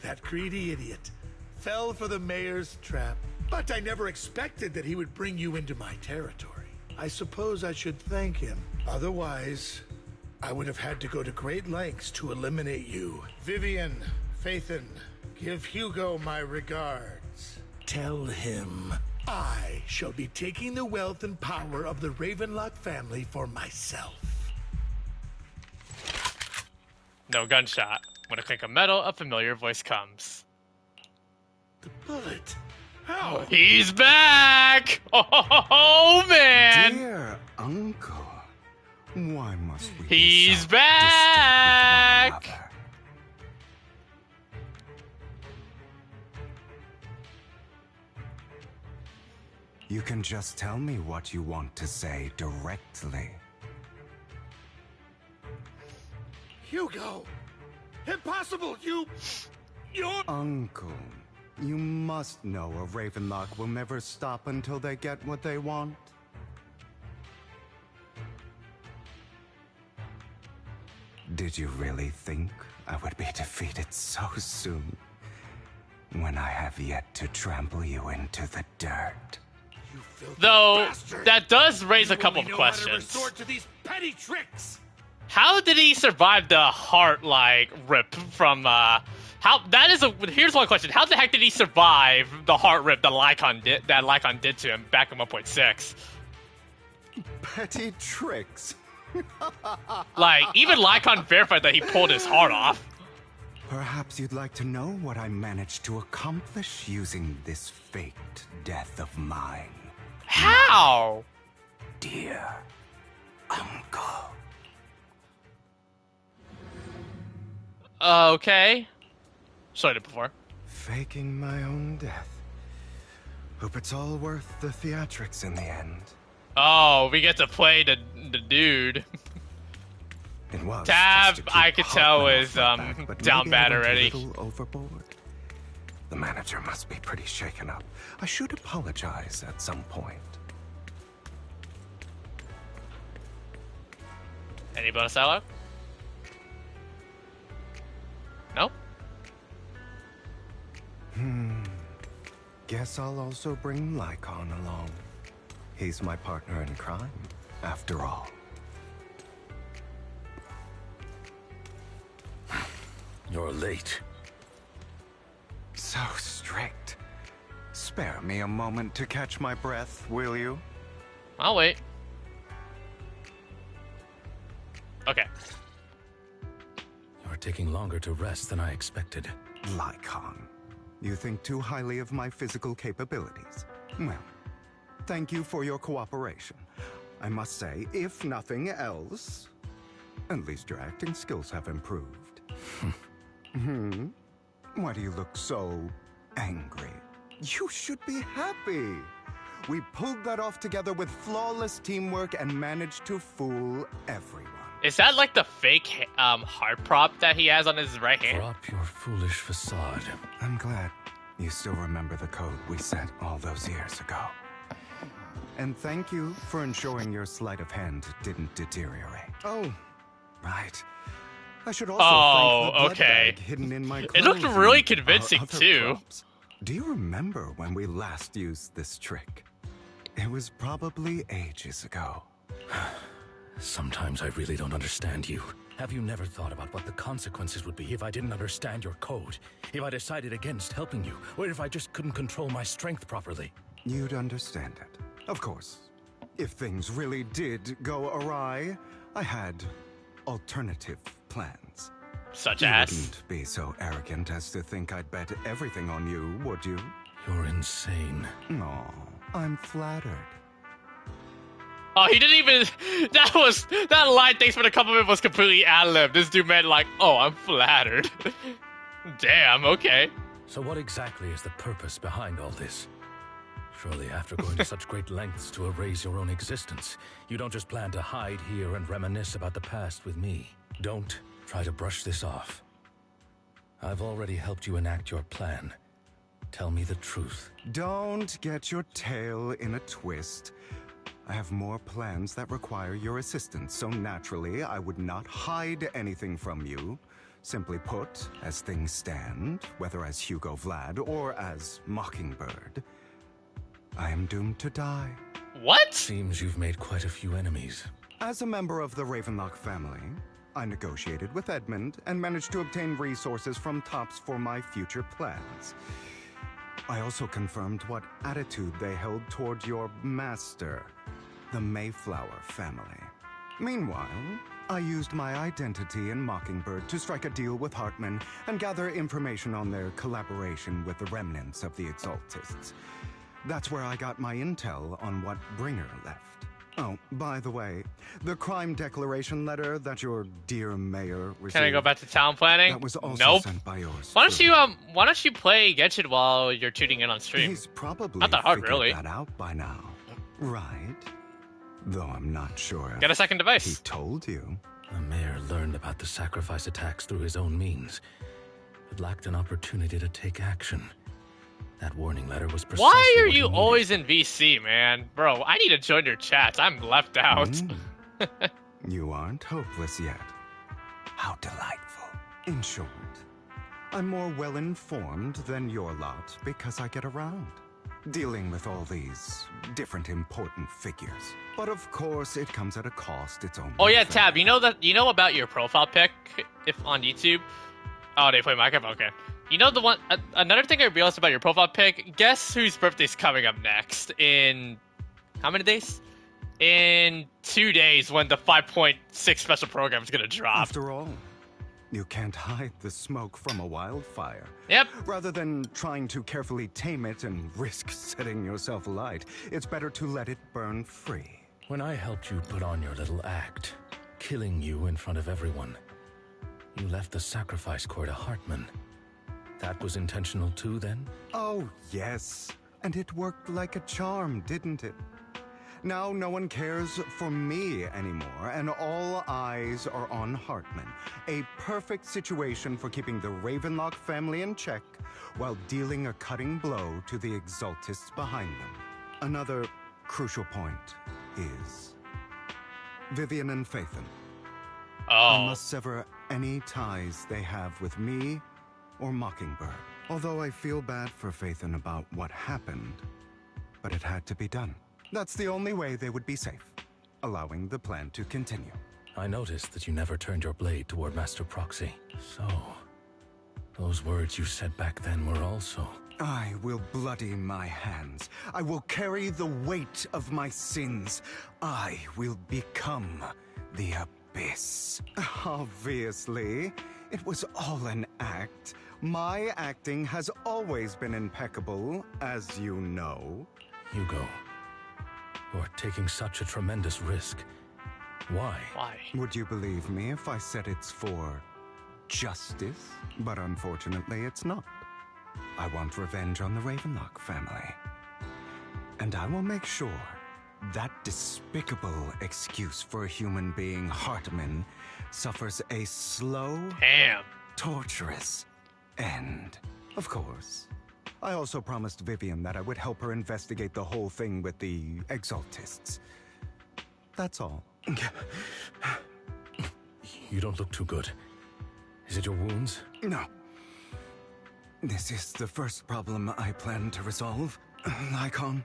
B: that greedy idiot, fell for the mayor's trap. But I never expected that he would bring you into my territory. I suppose I should thank him. Otherwise, I would have had to go to great lengths to eliminate you. Vivian, Phaethon, give Hugo my regards. Tell him I shall be taking the wealth and power of the Ravenlock family for myself.
A: No gunshot. When a clink of metal, a familiar voice comes.
B: The bullet. How?
A: He's back! Oh, man!
K: Dear uncle, why must we
A: He's
K: be so
A: back!
K: distant with one another? You can just tell me what you want to say directly.
B: Hugo! Impossible! You're...
K: Uncle, you must know a Ravenlock will never stop until they get what they want. Did you really think I would be defeated so soon? When I have yet to trample you into the dirt.
A: Though,
B: bastard.
A: that does raise a
B: You
A: couple
B: only
A: of
B: know how to
A: questions.
B: resort to these petty tricks.
A: How did he survive the heart, like, rip from, here's one question. How the heck did he survive the heart rip that Lycon did to him back in 1.6?
K: Petty tricks?
A: Like, even Lycon verified that he pulled his heart off.
K: Perhaps you'd like to know what I managed to accomplish using this faked death of mine.
A: How?
K: Dear uncle.
A: Okay. Showed it before.
K: Faking my own death. Hope it's all worth the theatrics in the end.
A: Oh, we get to play the dude.
K: It was
A: Tab,
K: just to keep
A: I could tell,
K: Hartman
A: is
K: off my back, but
A: down
K: maybe
A: bad
K: I went
A: already.
K: A little overboard. The manager must be pretty shaken up. I should apologize at some point.
A: Any bonus dialogue? No?
K: Guess I'll also bring Lycon along. He's my partner in crime, after all.
H: You're late.
K: So strict. Spare me a moment to catch my breath, will you?
A: I'll wait. Okay.
H: You're taking longer to rest than I expected.
K: Lycon, you think too highly of my physical capabilities. Well, thank you for your cooperation. I must say, if nothing else, at least your acting skills have improved. Why do you look so angry? You should be happy. We pulled that off together with flawless teamwork and managed to fool everyone.
A: Is that like the fake hard prop that he has on his right hand?
H: Drop your foolish facade.
K: I'm glad you still remember the code we set all those years ago. And thank you for ensuring your sleight of hand didn't deteriorate. Oh, right. I should also thank the blood bag hidden in my
A: It looked
K: clothes
A: really
K: and
A: convincing
K: other
A: too.
K: props. Do you remember when we last used this trick? It was probably ages ago.
H: Sometimes I really don't understand you. Have you never thought about what the consequences would be if I didn't understand your code? If I decided against helping you? Or if I just couldn't control my strength properly?
K: You'd understand it. Of course. If things really did go awry, I had alternative plans.
A: Such
K: You
A: as?
K: wouldn't be so arrogant as to think I'd bet everything on you, would you?
H: You're insane.
K: No, I'm flattered.
A: Oh, he didn't even. That line. Thanks for the compliment was completely ad-lib. This dude meant like, oh, I'm flattered. Damn. Okay.
H: So what exactly is the purpose behind all this? Surely after going to such great lengths to erase your own existence, you don't just plan to hide here and reminisce about the past with me. Don't try to brush this off. I've already helped you enact your plan. Tell me the truth.
K: Don't get your tail in a twist. I have more plans that require your assistance, so naturally I would not hide anything from you. Simply put, as things stand, whether as Hugo Vlad or as Mockingbird, I am doomed to die.
A: What?
H: Seems you've made quite a few enemies.
K: As a member of the Ravenlock family, I negotiated with Edmund and managed to obtain resources from Tops for my future plans. I also confirmed what attitude they held toward your master, the Mayflower family. Meanwhile, I used my identity in Mockingbird to strike a deal with Hartman and gather information on their collaboration with the remnants of the Exaltists. That's where I got my intel on what Bringer left. Oh, by the way, the crime declaration letter that your dear mayor received.
A: Can I go back to town planning?
K: That was also
A: nope.
K: sent by yours.
A: Why don't you play Genshin while you're tuning in on stream?
K: He's probably
A: not that hard,
K: figured
A: really.
K: that out by now, right? Though I'm not sure.
A: Get a second device.
K: He told you.
H: The mayor learned about the sacrifice attacks through his own means, but lacked an opportunity to take action. That warning letter was precisely
A: Why are
H: what he
A: you
H: needed.
A: always in VC, man? Bro, I need to join your chats. I'm left out.
K: You aren't hopeless yet. How delightful. In short, I'm more well-informed than your lot because I get around, dealing with all these different important figures. But of course, it comes at a cost. Its own.
A: Oh yeah, Tab. You know about your profile pic if on YouTube? Oh, they play Minecraft. Okay. You know the one. Another thing I realized about your profile pic. Guess whose birthday's coming up next? In how many days? In 2 days, when the 5.6 special program is gonna drop.
K: After all, you can't hide the smoke from a wildfire.
A: Yep.
K: Rather than trying to carefully tame it and risk setting yourself alight, it's better to let it burn free.
H: When I helped you put on your little act, killing you in front of everyone, you left the sacrifice core to Hartman. That was intentional too, then?
K: Oh, yes. And it worked like a charm, didn't it? Now no one cares for me anymore, and all eyes are on Hartman. A perfect situation for keeping the Ravenlock family in check while dealing a cutting blow to the Exaltists behind them. Another crucial point is Vivian and Phaethon. I must sever any ties they have with me or Mockingbird. Although I feel bad for Phaethon about what happened, but it had to be done. That's the only way they would be safe, allowing the plan to continue.
H: I noticed that you never turned your blade toward Master Proxy. So, those words you said back then were also...
K: I will bloody my hands. I will carry the weight of my sins. I will become the Abyss. Obviously, it was all an act. My acting has always been impeccable, as you know.
H: Hugo, you're taking such a tremendous risk. Why?
A: Why?
K: Would you believe me if I said it's for justice? But unfortunately, it's not. I want revenge on the Ravenlock family. And I will make sure that despicable excuse for a human being, Hartman, suffers a slow, torturous end. Of course. I also promised Vivian that I would help her investigate the whole thing with the Exaltists. That's all.
H: You don't look too good. Is it your wounds?
K: No. This is the first problem I plan to resolve. Lycon,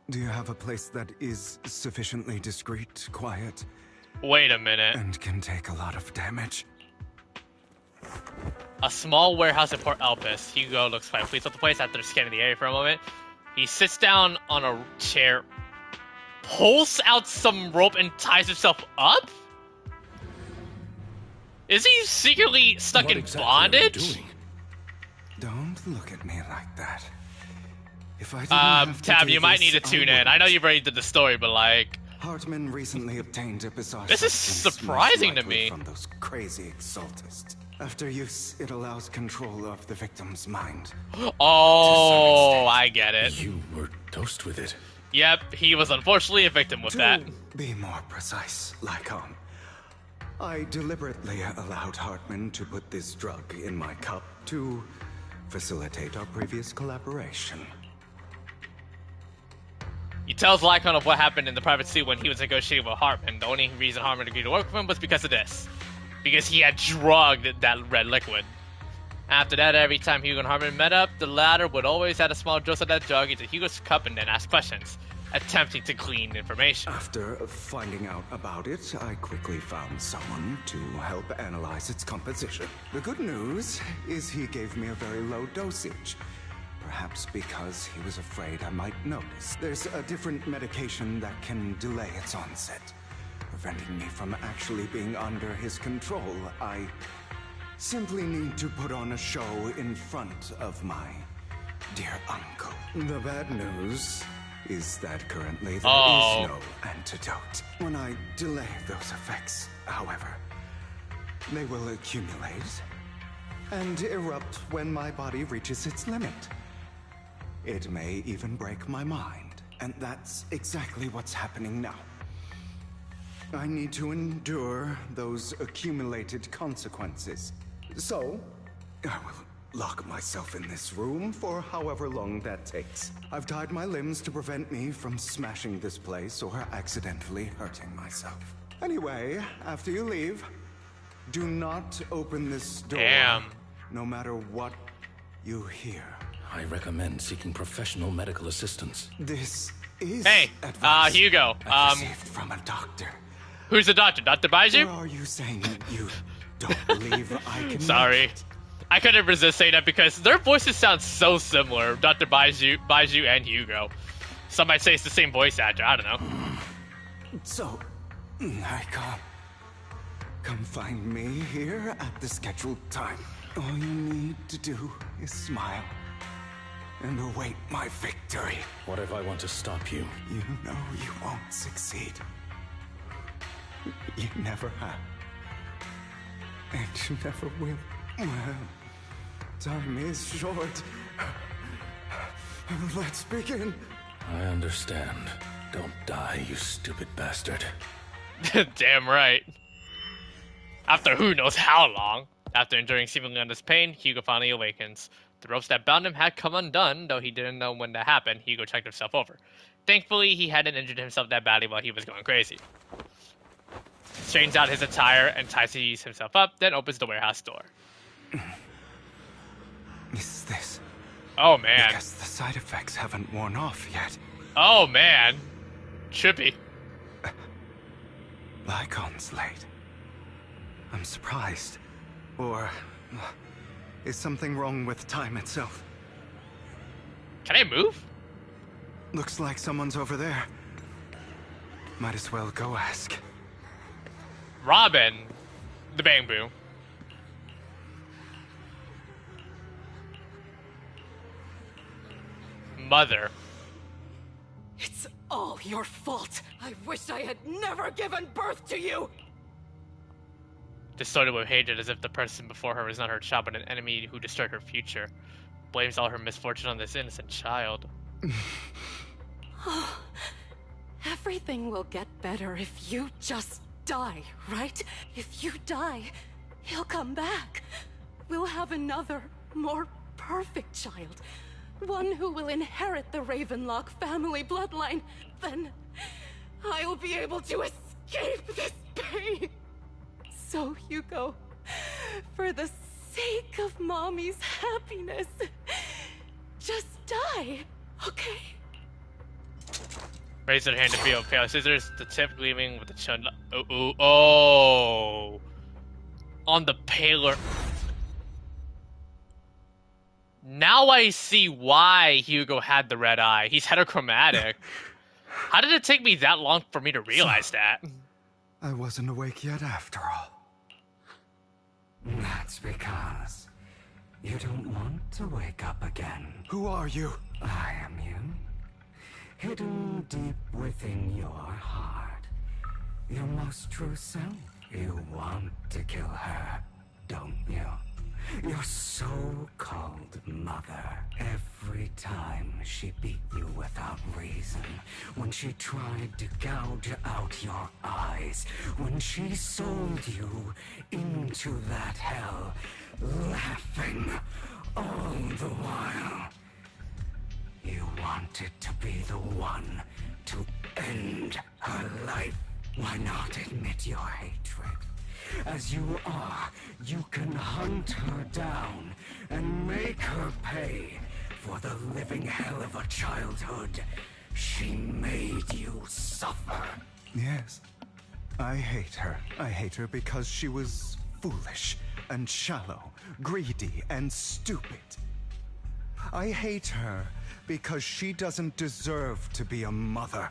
K: do you have a place that is sufficiently discreet, quiet?
A: Wait a minute.
K: And can take a lot of damage?
A: A small warehouse in Port Elpis. Hugo looks quite pleased with the place after scanning the area for a moment. He sits down on a chair, pulls out some rope, and ties himself up? Is he secretly stuck in bondage?
K: Don't look at me like that. If I didn't have to
A: Tab,
K: do
A: you might
K: this,
A: need to tune in. I know you've already did the story, but like...
K: Hartman recently obtained a bizarre
A: this is
K: substance,
A: surprising
K: most
A: to
K: likely
A: me.
K: From those crazy Exaltists. After use, it allows control of the victim's mind.
A: Oh, I get it.
H: You were dosed with it.
A: Yep, he was unfortunately a victim with that.
K: Be more precise, Lycon. I deliberately allowed Hartman to put this drug in my cup to facilitate our previous collaboration.
A: He tells Lycon of what happened in the private suite when he was negotiating with Hartman. The only reason Hartman agreed to work with him was because of this. Because he had drugged that red liquid. After that, every time Hugo and Hartman met up, the latter would always add a small dose of that drug into Hugo's cup and then ask questions, attempting to glean information.
K: After finding out about it, I quickly found someone to help analyze its composition. The good news is he gave me a very low dosage. Perhaps because he was afraid I might notice. There's a different medication that can delay its onset, preventing me from actually being under his control. I simply need to put on a show in front of my dear uncle. The bad news is that currently there is no antidote. When I delay those effects, however, they will accumulate and erupt when my body reaches its limit. It may even break my mind, and that's exactly what's happening now. I need to endure those accumulated consequences. So, I will lock myself in this room for however long that takes. I've tied my limbs to prevent me from smashing this place or accidentally hurting myself. Anyway, after you leave, do not open this door, no matter what you hear.
H: I recommend seeking professional medical assistance.
K: This is
A: Hugo.
K: received from a doctor.
A: Who's the doctor? Dr. Baiju?
K: Or are you saying you don't believe I can?
A: Sorry. I couldn't resist saying that because their voices sound so similar, Dr. Baiju and Hugo. Some might say it's the same voice actor, I don't know.
K: So, come find me here at the scheduled time. All you need to do is smile and await my victory.
H: What if I want to stop you?
K: You know you won't succeed. You never have. And you never will. Well, time is short. Let's begin.
H: I understand. Don't die, you stupid bastard.
A: Damn right. After who knows how long, after enduring seemingly endless pain, Hugo finally awakens. The ropes that bound him had come undone, though he didn't know when that happened. Hugo checked himself over. Thankfully, he hadn't injured himself that badly while he was going crazy. Straightens out his attire and ties himself up, then opens the warehouse door.
K: Is this?
A: Oh man.
K: Because the side effects haven't worn off yet.
A: Oh man. Trippy.
K: Lycon's late. I'm surprised. Or is something wrong with time itself?
A: Can I move?
K: Looks like someone's over there. Might as well go ask.
A: Robin, the Bang Boo. Mother.
O: It's all your fault. I wish I had never given birth to you.
A: Distorted with hatred as if the person before her was not her child but an enemy who destroyed her future. Blames all her misfortune on this innocent child.
O: Everything will get better if you just die, right? If you die, he'll come back. We'll have another, more perfect child. One who will inherit the Ravenlock family bloodline. Then I'll be able to escape this pain. So, Hugo, for the sake of Mommy's happiness, just die, okay?
A: Raised her hand to feel pale scissors, the tip gleaming with the chin. Oh. On the paler. Now I see why Hugo had the red eye. He's heterochromatic. How did it take me that long for me to realize that?
K: I wasn't awake yet after all.
P: That's because you don't want to wake up again.
K: Who are you?
P: I am you. Hidden deep within your heart. Your most true self. You want to kill her, don't you? Your so-called mother. Every time she beat you without reason, when she tried to gouge out your eyes, when she sold you into that hell, laughing all the while. You wanted to be the one to end her life. Why not admit your hatred? As you are, you can hunt her down and make her pay for the living hell of a childhood she made you suffer.
K: Yes. I hate her. I hate her because she was foolish and shallow, greedy and stupid. I hate her because she doesn't deserve to be a mother.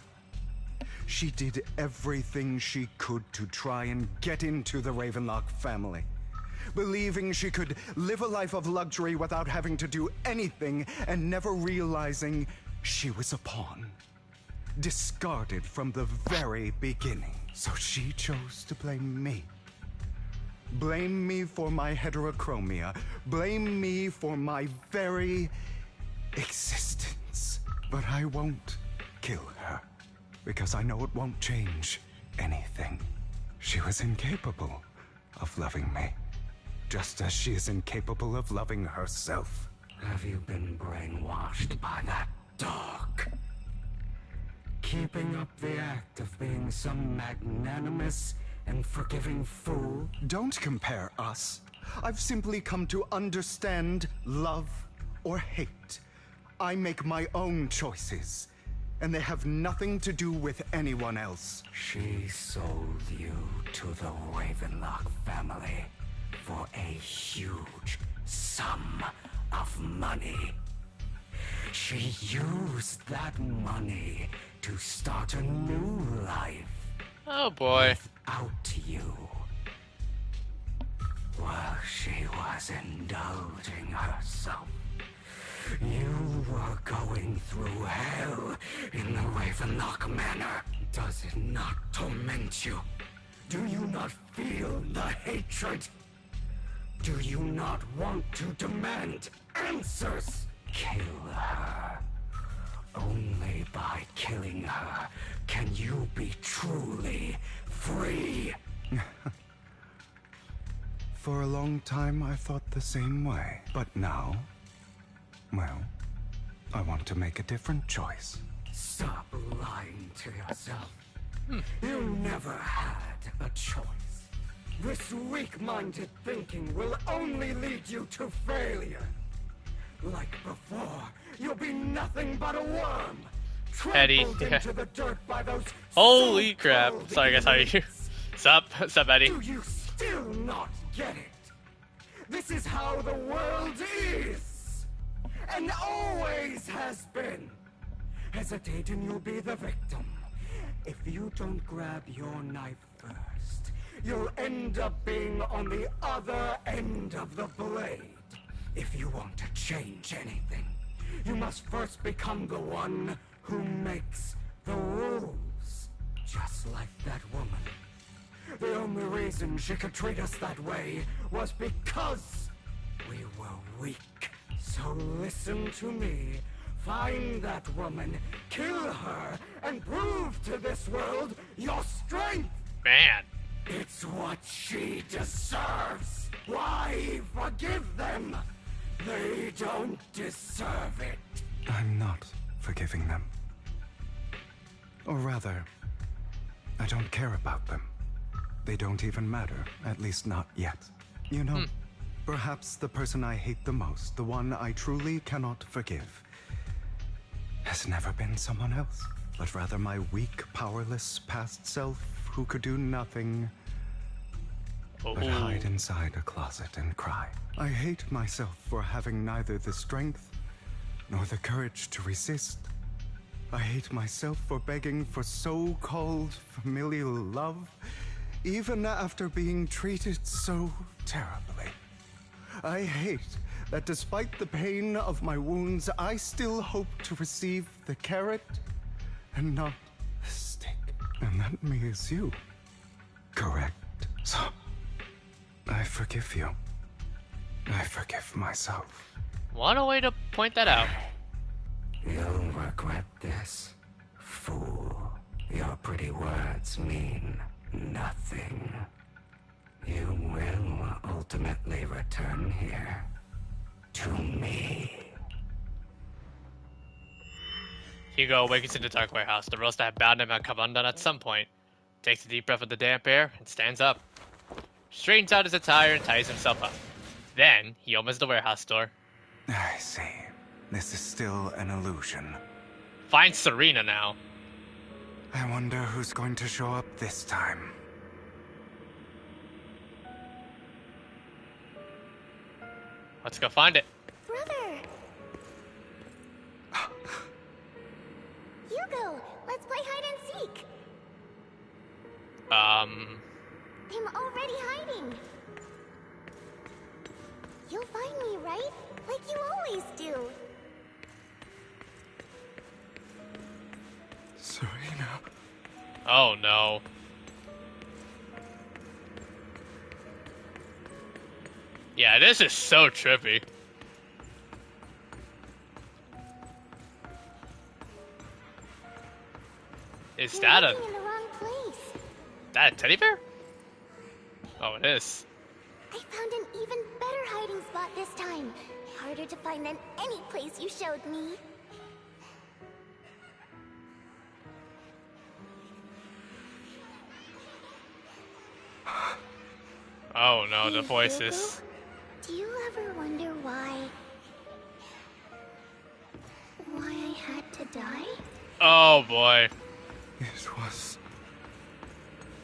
K: She did everything she could to try and get into the Ravenlock family, believing she could live a life of luxury without having to do anything and never realizing she was a pawn, discarded from the very beginning. So she chose to blame me. Blame me for my heterochromia. Blame me for my very existence. But I won't kill her, because I know it won't change anything. She was incapable of loving me, just as she is incapable of loving herself.
P: Have you been brainwashed by that dog? Keeping up the act of being some magnanimous and forgiving fool?
K: Don't compare us. I've simply come to understand love or hate. I make my own choices, and they have nothing to do with anyone else.
P: She sold you to the Ravenlock family for a huge sum of money. She used that money to start a new life.
A: Oh boy.
P: Without you. While she was indulging herself, you were going through hell in the Ravenlock Manor. Does it not torment you? Do you not feel the hatred? Do you not want to demand answers? Kill her, Only by killing her can you be truly free.
K: For a long time, I thought the same way. But now, well, I want to make a different choice.
P: Stop lying to yourself. You never had a choice. This weak-minded thinking will only lead you to failure. Like before, you'll be nothing but a worm.
A: Eddie,
P: Trampled into the dirt by those
A: holy crap. Sorry guys, how are you? Sup, Eddie?
P: Do you still not get it? This is how the world is, and always has been. Hesitate and you'll be the victim. If you don't grab your knife first, you'll end up being on the other end of the blade. If you want to change anything, you must first become the one who makes the rules. Just like that woman. The only reason she could treat us that way was because we were weak. So listen to me. Find that woman, kill her, and prove to this world your strength!
A: Man.
P: It's what she deserves! Why forgive them? They don't deserve it.
K: I'm not forgiving them. Or rather, I don't care about them. They don't even matter, at least not yet. You know, perhaps the person I hate the most, the one I truly cannot forgive, has never been someone else, but rather my weak, powerless past self who could do nothing but hide inside a closet and cry. I hate myself for having neither the strength nor the courage to resist. I hate myself for begging for so-called familial love, even after being treated so terribly. I hate that despite the pain of my wounds, I still hope to receive the carrot and not the stick. And that me is you. Correct. So, I forgive you. I forgive myself.
A: What a way to point that out.
P: You'll regret this, fool. Your pretty words mean nothing. You will ultimately return here to me.
A: Hugo awakens in the dark warehouse. The ropes that have bound him have come undone at some point. Takes a deep breath of the damp air and stands up. Straightens out his attire and ties himself up. Then, he opens the warehouse door.
K: I see. This is still an illusion.
A: Finds Serena now.
K: I wonder who's going to show up this time.
A: Let's go find it.
D: Brother! Hugo, let's play hide and seek. I'm already hiding. You'll find me, right? Like you always do.
K: Serena.
A: Oh no. Yeah, this is so trippy. Is that a...
D: in the wrong place.
A: that a teddy bear? Oh, it is.
D: I found an even better hiding spot this time. Harder to find than any place you showed me.
A: Oh no, the
D: Hey,
A: voices.
D: Hugo, do you ever wonder why I had to die?
A: Oh boy.
K: It was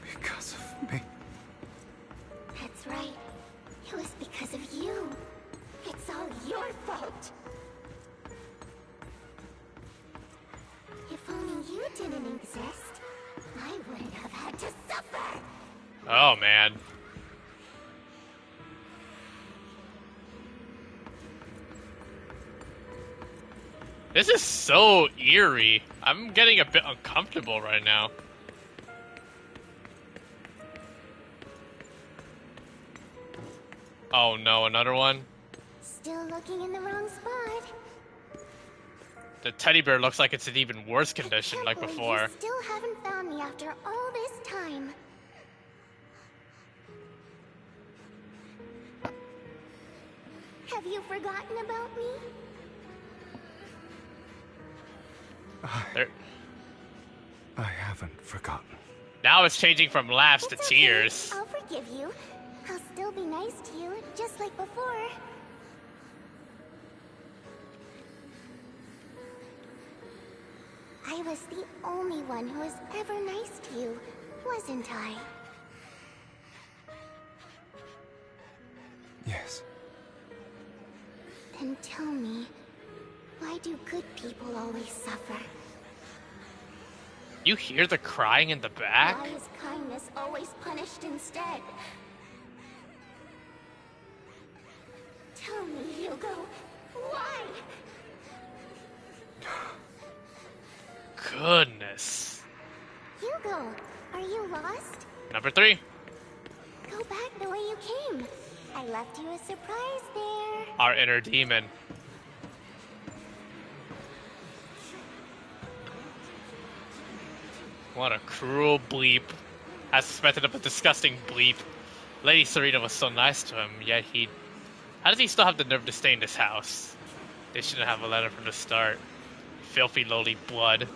K: because of me.
D: That's right. It was because of you. It's all your fault. If only you didn't exist, I wouldn't have had to suffer.
A: Oh man. This is so eerie. I'm getting a bit uncomfortable right now. Oh no, another one?
D: Still looking in the wrong spot.
A: The teddy bear looks like it's in even worse condition like before.
D: You still haven't found me after all this time. Have you forgotten about me?
K: I haven't forgotten.
A: Now it's changing from laughs to tears.
D: I'll forgive you. I'll still be nice to you, just like before. I was the only one who was ever nice to you, wasn't I?
K: Yes.
D: Then tell me, why do good people always suffer?
A: You hear the crying in the back?
D: Why is kindness always punished instead? Tell me, Hugo, why?
A: Goodness.
D: Hugo, are you lost?
A: Number 3.
D: Go back the way you came. I left you a surprise there.
A: Our inner demon. What a cruel bleep. I suspected of a disgusting bleep. Lady Serena was so nice to him, yet he... How does he still have the nerve to stay in this house? They shouldn't have let him from the start. Filthy lowly blood.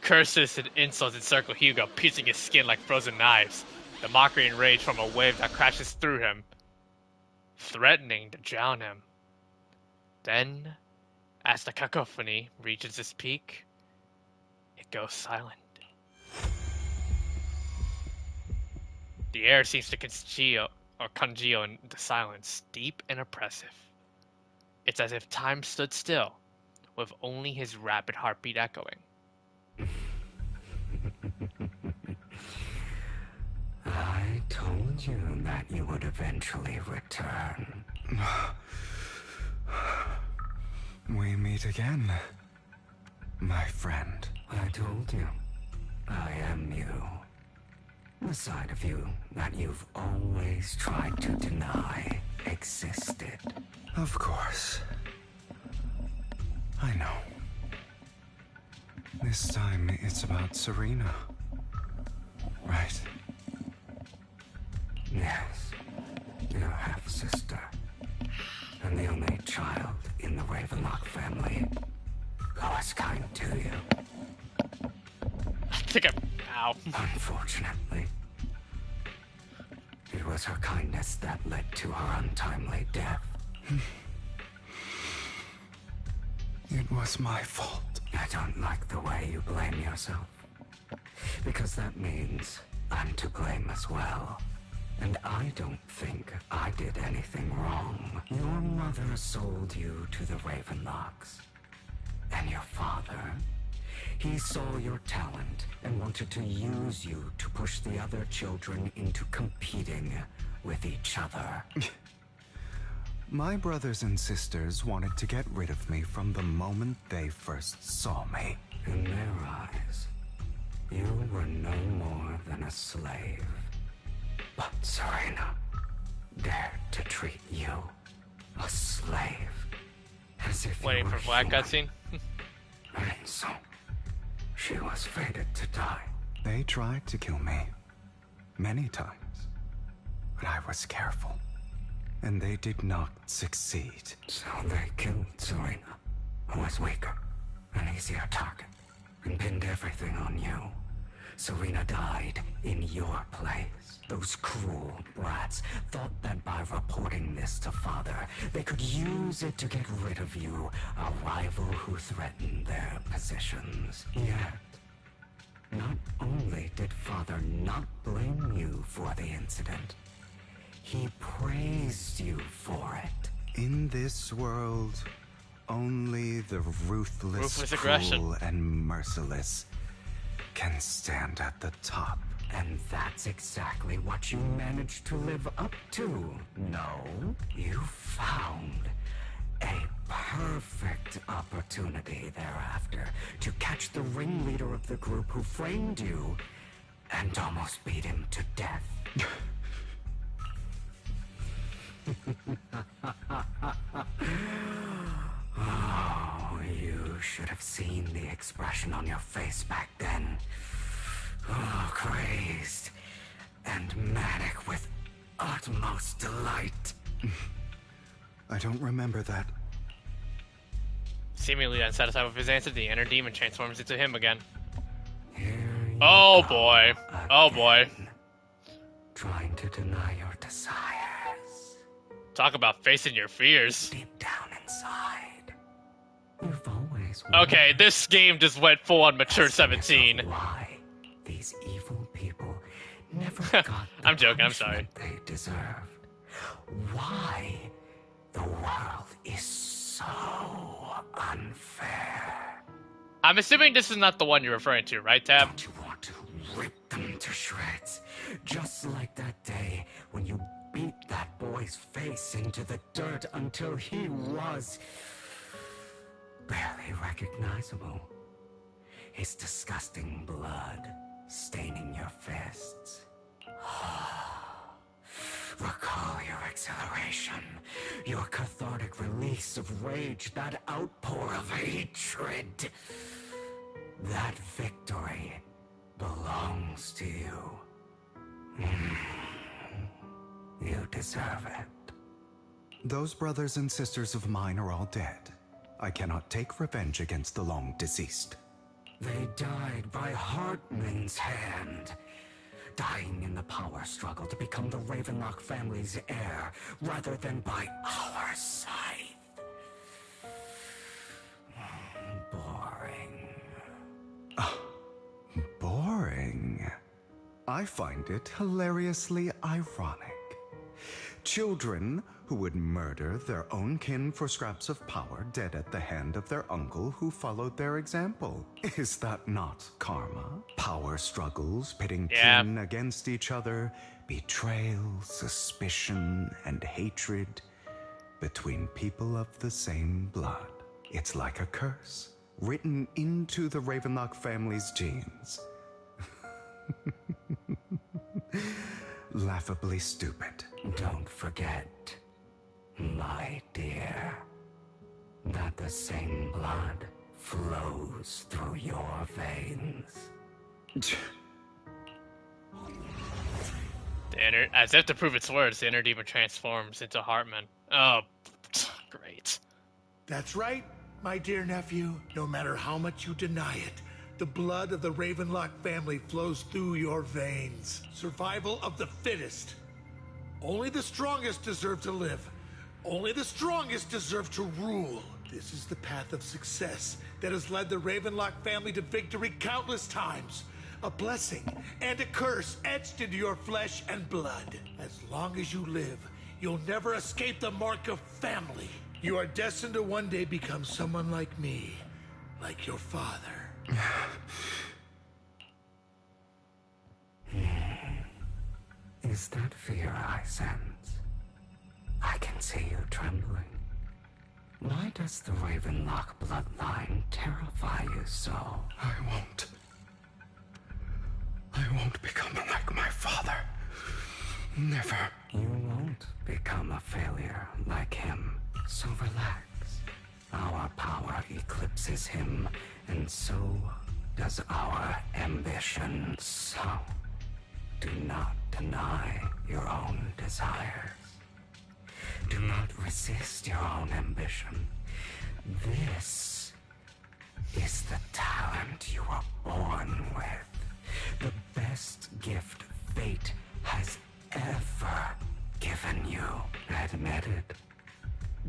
A: Curses and insults encircle Hugo, piercing his skin like frozen knives. The mockery and rage from a wave that crashes through him, threatening to drown him. Then, as the cacophony reaches its peak, it goes silent. The air seems to congeal in the silence, deep and oppressive. It's as if time stood still, with only his rapid heartbeat echoing.
P: I told you that you would eventually return.
K: We meet again, my friend.
P: I told you, I am you. The side of you that you've always tried to deny existed.
K: Of course. I know. This time it's about Serena. Right?
P: Yes. Your half-sister. And the only child in the Ravenlock family who was kind to you.
A: I think ow.
P: Unfortunately, it was her kindness that led to her untimely death.
K: It was my fault.
P: I don't like the way you blame yourself. Because that means I'm to blame as well. And I don't think I did anything wrong. Your mother sold you to the Ravenlocks. And your father, he saw your talent and wanted to use you to push the other children into competing with each other.
K: My brothers and sisters wanted to get rid of me from the moment they first saw me.
P: In their eyes, you were no more than a slave. But Serena dared to treat you, a slave, as if
A: Waiting
P: you were
A: for Black
P: human.
A: cutscene.
P: And so, she was fated to die.
K: They tried to kill me many times, but I was careful, and they did not succeed.
P: So they killed Serena, who was weaker, an easier target, and pinned everything on you. Serena died in your place. Those cruel brats thought that by reporting this to Father, they could use it to get rid of you, a rival who threatened their positions. Yet, not only did Father not blame you for the incident, he praised you for it.
K: In this world, only the ruthless,
A: aggression.
K: cruel, and merciless can stand at the top.
P: And that's exactly what you managed to live up to. No, you found a perfect opportunity thereafter to catch the ringleader of the group who framed you and almost beat him to death. Oh, should have seen the expression on your face back then. Oh, crazed and manic with utmost delight.
K: I don't remember that.
A: Seemingly unsatisfied with his answer, the inner demon transforms into him again. Oh boy. Oh boy.
P: Trying to deny your desires.
A: Talk about facing your fears.
P: Deep down inside, you've always
A: Okay, this game just went full on mature 17.
P: why these evil people never got the
A: I'm joking, I'm sorry.
P: they deserved. Why the world is so unfair.
A: I'm assuming this is not the one you're referring to, right, Tab?
P: Don't you want to rip them to shreds? Just like that day when you beat that boy's face into the dirt until he was barely recognizable. His disgusting blood staining your fists. Recall your exhilaration, your cathartic release of rage, that outpour of hatred. That victory belongs to you. You deserve it.
K: Those brothers and sisters of mine are all dead. I cannot take revenge against the long deceased.
P: They died by Hartman's hand. Dying in the power struggle to become the Ravenlock family's heir, rather than by our scythe. Boring.
K: Boring. I find it hilariously ironic. Children who would murder their own kin for scraps of power dead at the hand of their uncle who followed their example. Is that not karma? Power struggles pitting kin against each other, betrayal, suspicion, and hatred between people of the same blood. It's like a curse written into the Ravenlock family's genes. Laughably stupid.
P: Don't forget, my dear, that the same blood flows through your veins.
A: As if to prove its words, the inner demon transforms into Hartman. Oh, great.
B: That's right, my dear nephew. No matter how much you deny it, the blood of the Ravenlock family flows through your veins. Survival of the fittest. Only the strongest deserve to live. Only the strongest deserve to rule. This is the path of success that has led the Ravenlock family to victory countless times. A blessing and a curse etched into your flesh and blood. As long as you live, you'll never escape the mark of family. You are destined to one day become someone like me, like your father.
P: Is that fear I sense? I can see you trembling. Why does the Ravenlock bloodline terrify you so?
K: I won't become like my father. Never.
P: You won't become a failure like him. So relax. Our power eclipses him, and so does our ambition. So do not deny your own desires. Do not resist your own ambition. This is the talent you were born with. The best gift fate has ever given you. Admit it.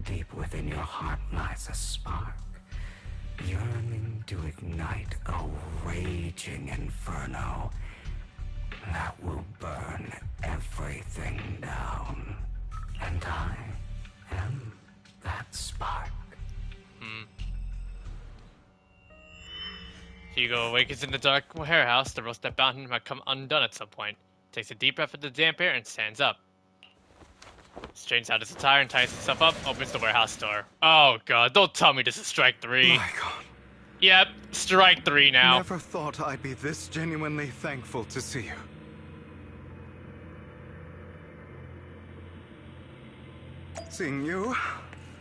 P: Deep within your heart lies a spark, yearning to ignite a raging inferno that will burn everything down. And I am that spark.
A: Hugo awakens in the dark warehouse. The roast that bound him might come undone at some point. Takes a deep breath of the damp air and stands up. Straightens out his attire and ties himself up. Opens the warehouse door. Oh god, don't tell me this is strike 3.
K: My god.
A: Yep, strike 3 now.
K: Never thought I'd be this genuinely thankful to see you. Seeing you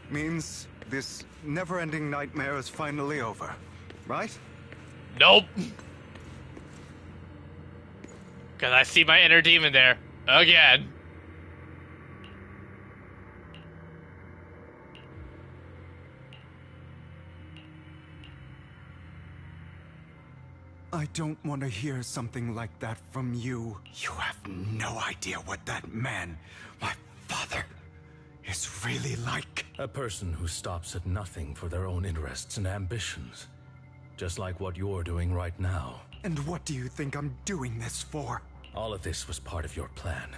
K: means this never-ending nightmare is finally over, right?
A: Nope. Because I see my inner demon there. Again.
K: I don't want to hear something like that from you. You have no idea what that man, my father, is really like.
H: A person who stops at nothing for their own interests and ambitions. Just like what you're doing right now.
K: And what do you think I'm doing this for?
H: All of this was part of your plan.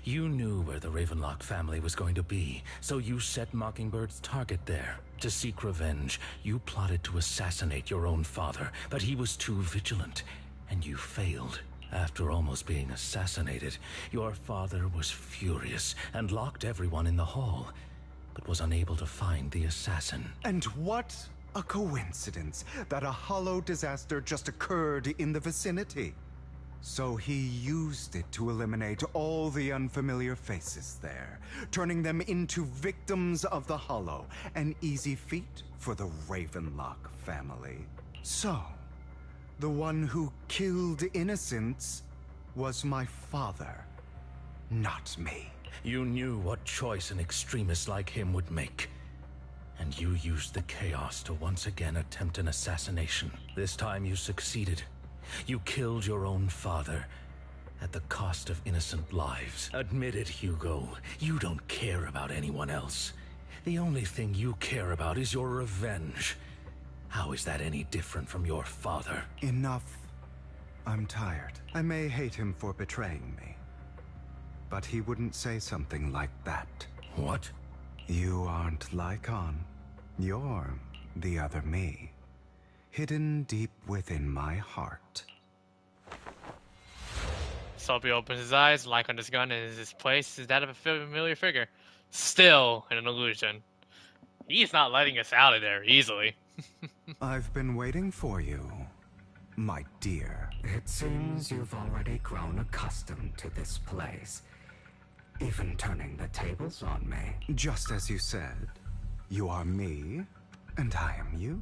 H: You knew where the Ravenlock family was going to be, so you set Mockingbird's target there. To seek revenge, you plotted to assassinate your own father, but he was too vigilant, and you failed. After almost being assassinated, your father was furious and locked everyone in the hall, but was unable to find the assassin.
K: And what a coincidence that a hollow disaster just occurred in the vicinity. So he used it to eliminate all the unfamiliar faces there, turning them into victims of the Hollow, an easy feat for the Ravenlock family. So, the one who killed innocents was my father, not me.
H: You knew what choice an extremist like him would make. And you used the chaos to once again attempt an assassination. This time you succeeded. You killed your own father, at the cost of innocent lives. Admit it, Hugo. You don't care about anyone else. The only thing you care about is your revenge. How is that any different from your father?
K: Enough. I'm tired. I may hate him for betraying me, but he wouldn't say something like that.
H: What?
K: You aren't Lycon. You're the other me. Hidden deep within my heart.
A: Soapy opens his eyes, like on his gun, and his place is that of a familiar figure. Still an illusion. He's not letting us out of there easily.
K: I've been waiting for you, my dear.
P: It seems you've already grown accustomed to this place, even turning the tables on me.
K: Just as you said, you are me, and I am you.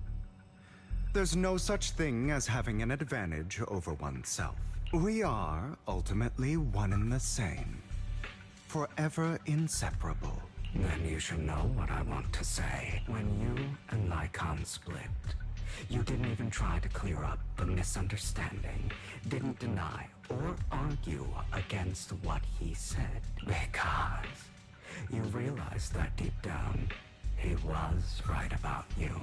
K: There's no such thing as having an advantage over oneself. We are ultimately one and the same. Forever inseparable.
P: Then you should know what I want to say. When you and Lycon split, you didn't even try to clear up the misunderstanding, didn't deny or argue against what he said, because you realized that deep down, he was right about you.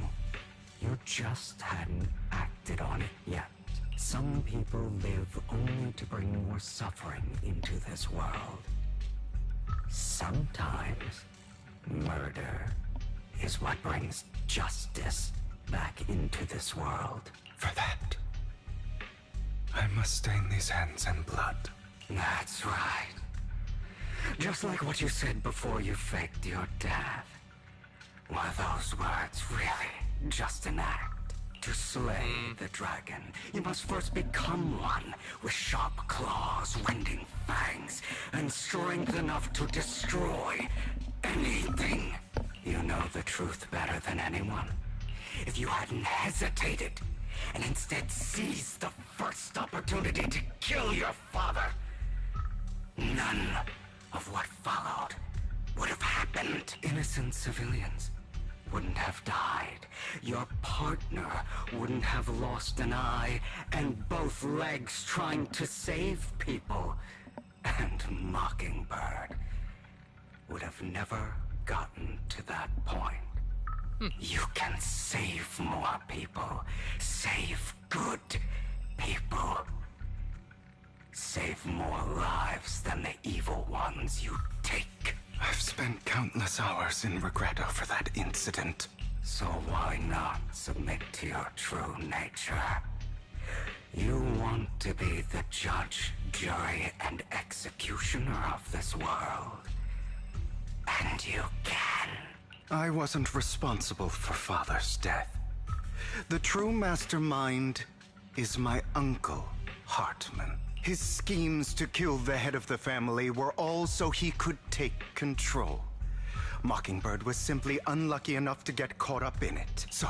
P: You just hadn't acted on it yet. Some people live only to bring more suffering into this world. Sometimes, murder is what brings justice back into this world.
K: For that, I must stain these hands in blood.
P: That's right. Just like what you said before you faked your death. Were those words really just an act? To slay the dragon, you must first become one with sharp claws, rending fangs, and strength enough to destroy anything. You know the truth better than anyone. If you hadn't hesitated and instead seized the first opportunity to kill your father, none of what followed would have happened. Innocent civilians wouldn't have died. Your partner wouldn't have lost an eye and both legs trying to save people. And Mockingbird would have never gotten to that point. You can save more people. Save good people. Save more lives than the evil ones you take.
K: I've spent countless hours in regret over that incident.
P: So why not submit to your true nature? You want to be the judge, jury, and executioner of this world. And you can.
K: I wasn't responsible for Father's death. The true mastermind is my uncle, Hartman. His schemes to kill the head of the family were all so he could take control. Mockingbird was simply unlucky enough to get caught up in it. So,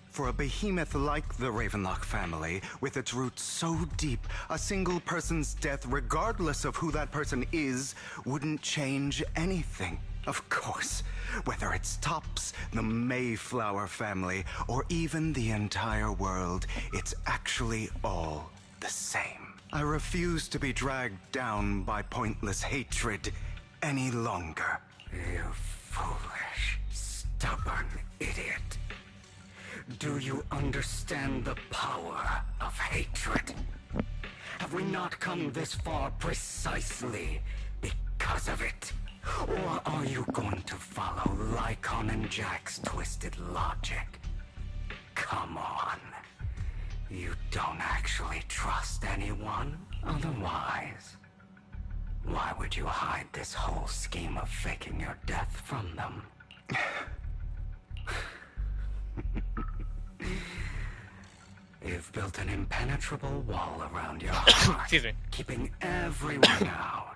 K: for a behemoth like the Ravenlock family, with its roots so deep, a single person's death, regardless of who that person is, wouldn't change anything. Of course, whether it's Tops, the Mayflower family, or even the entire world, it's actually all the same. I refuse to be dragged down by pointless hatred any longer.
P: You foolish, stubborn idiot. Do you understand the power of hatred? Have we not come this far precisely because of it? Or are you going to follow Lycon and Jack's twisted logic? Come on. You don't actually trust anyone? Otherwise, why would you hide this whole scheme of faking your death from them? You've built an impenetrable wall around your heart,
A: Excuse me.
P: keeping everyone out.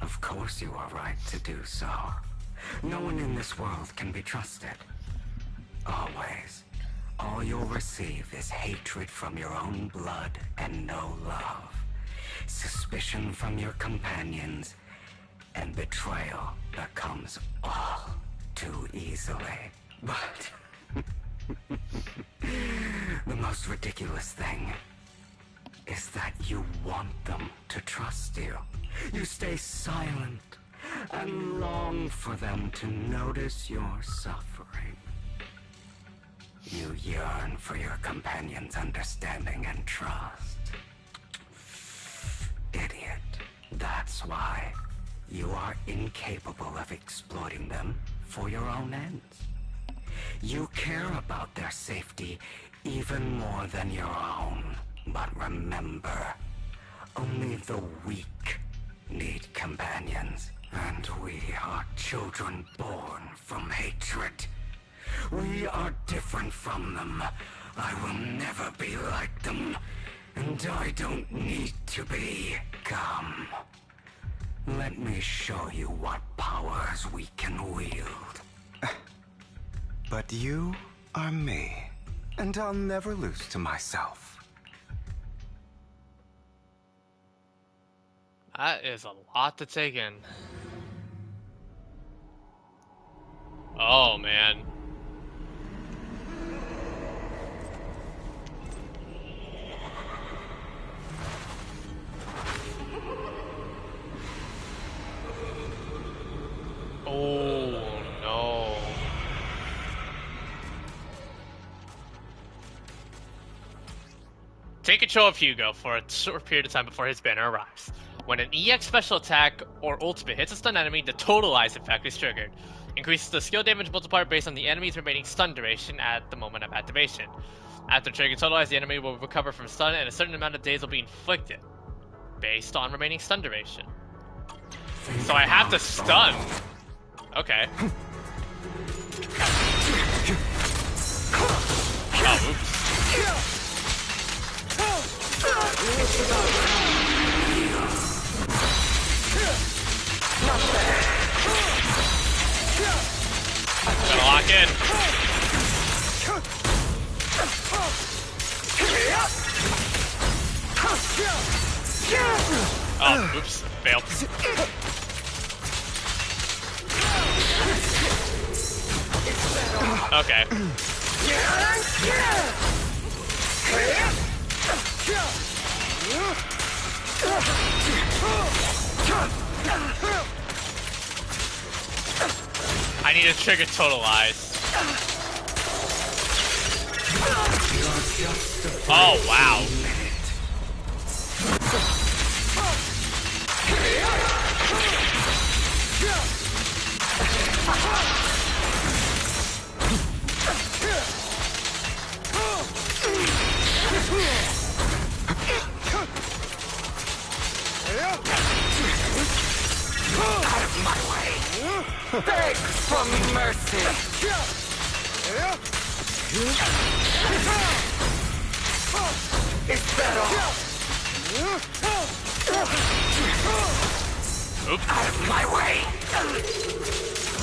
P: Of course you are right to do so. No one in this world can be trusted. Always. All you'll receive is hatred from your own blood and no love. Suspicion from your companions, and betrayal that comes all too easily. But the most ridiculous thing is that you want them to trust you. You stay silent and long for them to notice your suffering. You yearn for your companion's understanding and trust. Idiot. That's why you are incapable of exploiting them for your own ends. You care about their safety even more than your own. But remember, only the weak need companions. And we are children born from hatred. We are different from them. I will never be like them. And I don't need to be. Come. Let me show you what powers we can wield.
K: But you are me, and I'll never lose to myself.
A: That is a lot to take in. Oh, man. Oh, no. Take control of Hugo for a short period of time before his banner arrives. When an EX special attack or ultimate hits a stun enemy, the totalize effect is triggered. Increases the skill damage multiplier based on the enemy's remaining stun duration at the moment of activation. After triggering totalize, the enemy will recover from stun and a certain amount of days will be inflicted, based on remaining stun duration. So I have to stun. Okay. Oh, oops. Gotta lock in. Oh, oops. Failed. Okay. I need to trigger totalize. Oh, wow.
P: Out of my way! Beg for mercy! Is that all? Oops. Out of my way!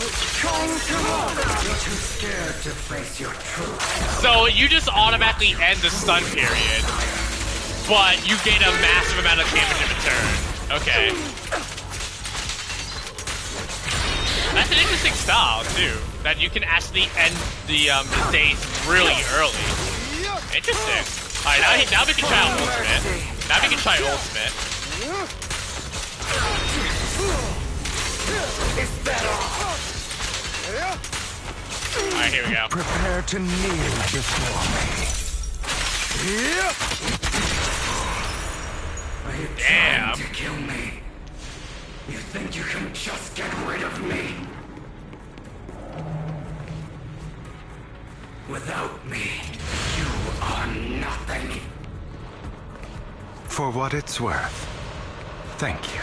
P: You're too scared to face your truth.
A: So you just automatically end the stun period, but you gain a massive amount of damage in return. Okay. That's an interesting style too. That you can actually end the days really early. Interesting. All right, now we can try ultimate. Now we can try ultimate.
P: Is that all?
A: Alright, here we go.
P: Prepare to kneel before me. Are you trying to kill me? You think you can just get rid of me? Without me, you are nothing.
K: For what it's worth, thank you.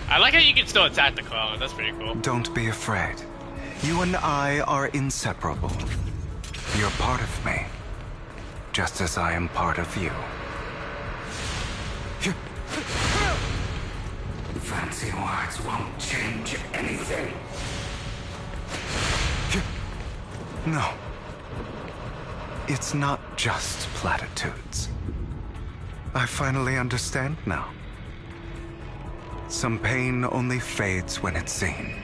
A: I like how you can still attack the clone. That's pretty cool.
K: Don't be afraid. You and I are inseparable. You're part of me, just as I am part of you.
P: Fancy words won't change anything.
K: No. It's not just platitudes. I finally understand now. Some pain only fades when it's seen.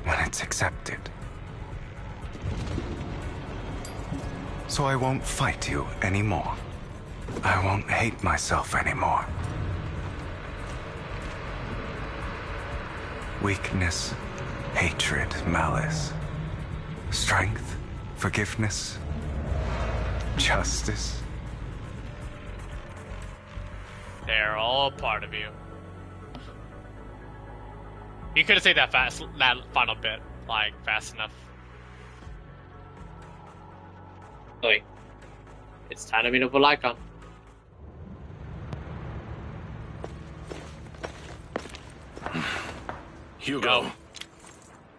K: When it's accepted. So I won't fight you anymore. I won't hate myself anymore. Weakness, hatred, malice, strength, forgiveness, justice.
A: They're all part of you. You could have said that final bit, like, fast enough. Wait. It's time to meet up with Lycon.
H: Hugo,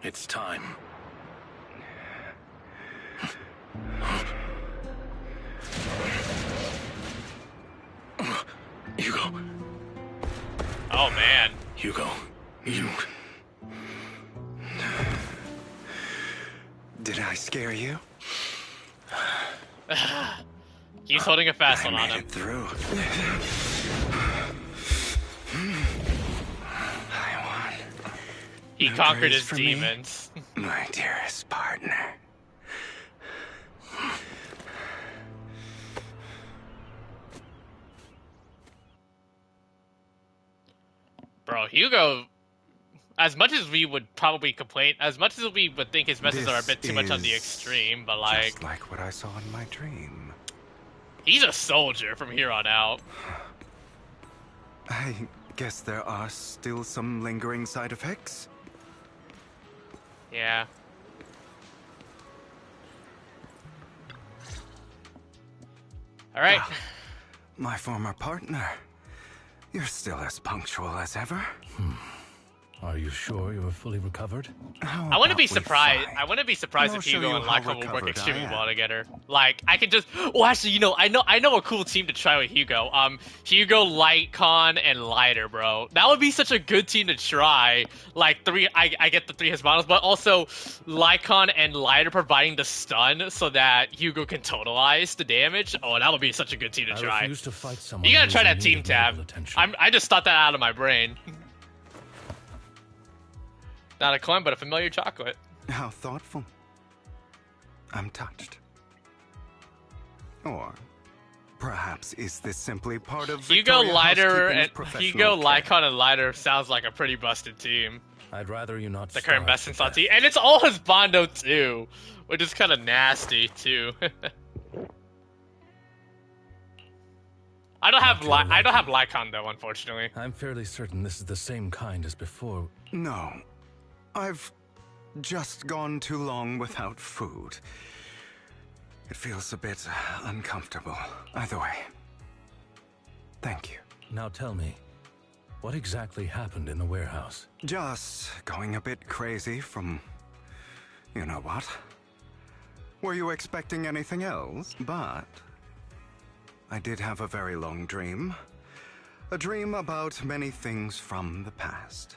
H: it's time. Hugo.
A: Oh, man.
H: Hugo, you...
K: Did I scare you?
A: He's holding a fast one on him.
K: I made it through. I won.
A: He
K: No
A: conquered
K: praise
A: his
K: for me,
A: demons.
K: my dearest partner.
A: Bro, Hugo, as much as we would probably complain, as much as we would think his messes are a bit too much on the extreme, but like...
K: Just like what I saw in my dream.
A: He's a soldier from here on out.
K: I guess there are still some lingering side effects.
A: Yeah. Alright.
K: My former partner. You're still as punctual as ever.
H: Are you sure you are fully recovered?
A: I wouldn't be surprised. I wouldn't be surprised if Hugo and Lycon will work extremely well together. Like, I could just. Well, actually, you know, I know a cool team to try with Hugo. Hugo, Lycon, and Lighter, bro. That would be such a good team to try. Like I get the three Hispanos, but also Lycon and Lighter providing the stun so that Hugo can totalize the damage. Oh, that would be such a good team to try.
H: I refuse to fight someone.
A: You gotta try that team tab. I just thought that out of my brain. Not a clone, but a familiar chocolate.
K: How thoughtful. I'm touched. Or perhaps is this simply part of
A: Hugo,
K: Victoria
A: Lighter, and
K: Housekeeping's
A: Hugo,
K: professional care?
A: Lycon, and Lighter sounds like a pretty busted team.
H: I'd rather you not.
A: The current best in slot team, and it's all his Bondo too, which is kind of nasty too. I don't have Lycon though, unfortunately.
H: I'm fairly certain this is the same kind as before.
K: No. I've just gone too long without food. It feels a bit uncomfortable. Either way. Thank you.
H: Now tell me, what exactly happened in the warehouse?
K: Just going a bit crazy from... you know what? Were you expecting anything else? But... I did have a very long dream. A dream about many things from the past.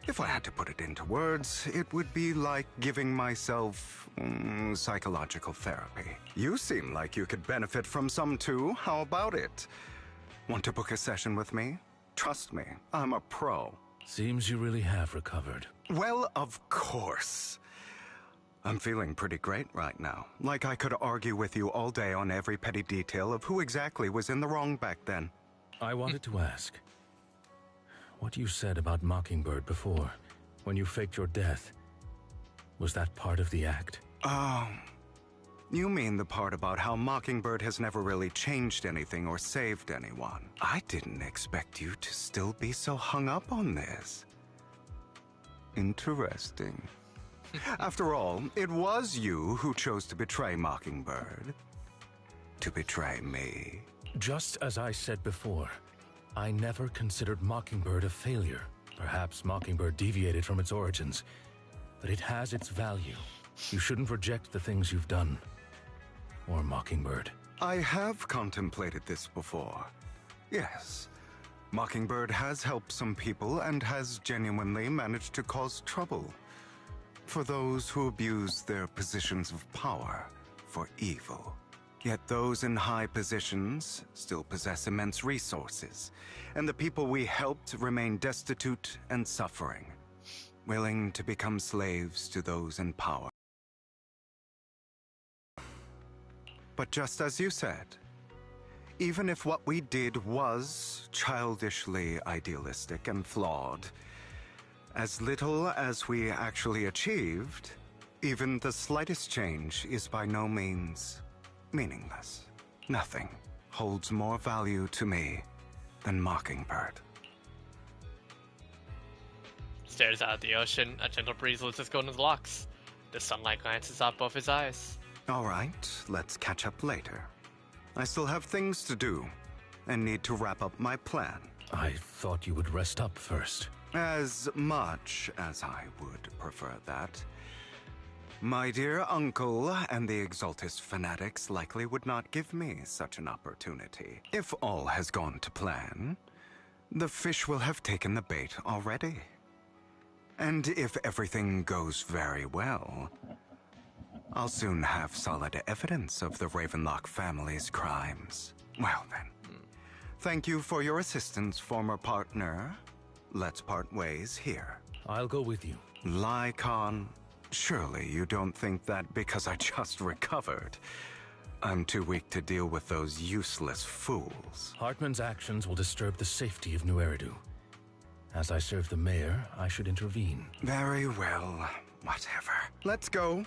K: If I had to put it into words, it would be like giving myself psychological therapy. You seem like you could benefit from some too. How about it? Want to book a session with me? Trust me, I'm a pro.
H: Seems you really have recovered.
K: Well, of course. I'm feeling pretty great right now. Like I could argue with you all day on every petty detail of who exactly was in the wrong back then.
H: I wanted to ask, what you said about Mockingbird before, when you faked your death, was that part of the act?
K: You mean the part about how Mockingbird has never really changed anything or saved anyone. I didn't expect you to still be so hung up on this. Interesting. After all, it was you who chose to betray Mockingbird. To betray me.
H: Just as I said before, I never considered Mockingbird a failure. Perhaps Mockingbird deviated from its origins, but it has its value. You shouldn't reject the things you've done. Or Mockingbird.
K: I have contemplated this before. Yes. Mockingbird has helped some people and has genuinely managed to cause trouble. For those who abuse their positions of power for evil. Yet those in high positions still possess immense resources, and the people we helped remain destitute and suffering, willing to become slaves to those in power. But just as you said, even if what we did was childishly idealistic and flawed, as little as we actually achieved, even the slightest change is by no means meaningless. Nothing holds more value to me than Mockingbird.
A: Stares out at the ocean. A gentle breeze lifts his golden locks. The sunlight glances off both his eyes.
K: All right, let's catch up later. I still have things to do, and need to wrap up my plan.
H: I thought you would rest up first.
K: As much as I would prefer that. My dear uncle and the Exaltist fanatics likely would not give me such an opportunity. If all has gone to plan, the fish will have taken the bait already. And if everything goes very well, I'll soon have solid evidence of the Ravenlock family's crimes. Well then, thank you for your assistance, former partner. Let's part ways here.
H: I'll go with you.
K: Lycon, surely you don't think that because I just recovered, I'm too weak to deal with those useless fools.
H: Hartman's actions will disturb the safety of New Eridu. As I serve the mayor, I should intervene.
K: Very well, whatever. Let's go.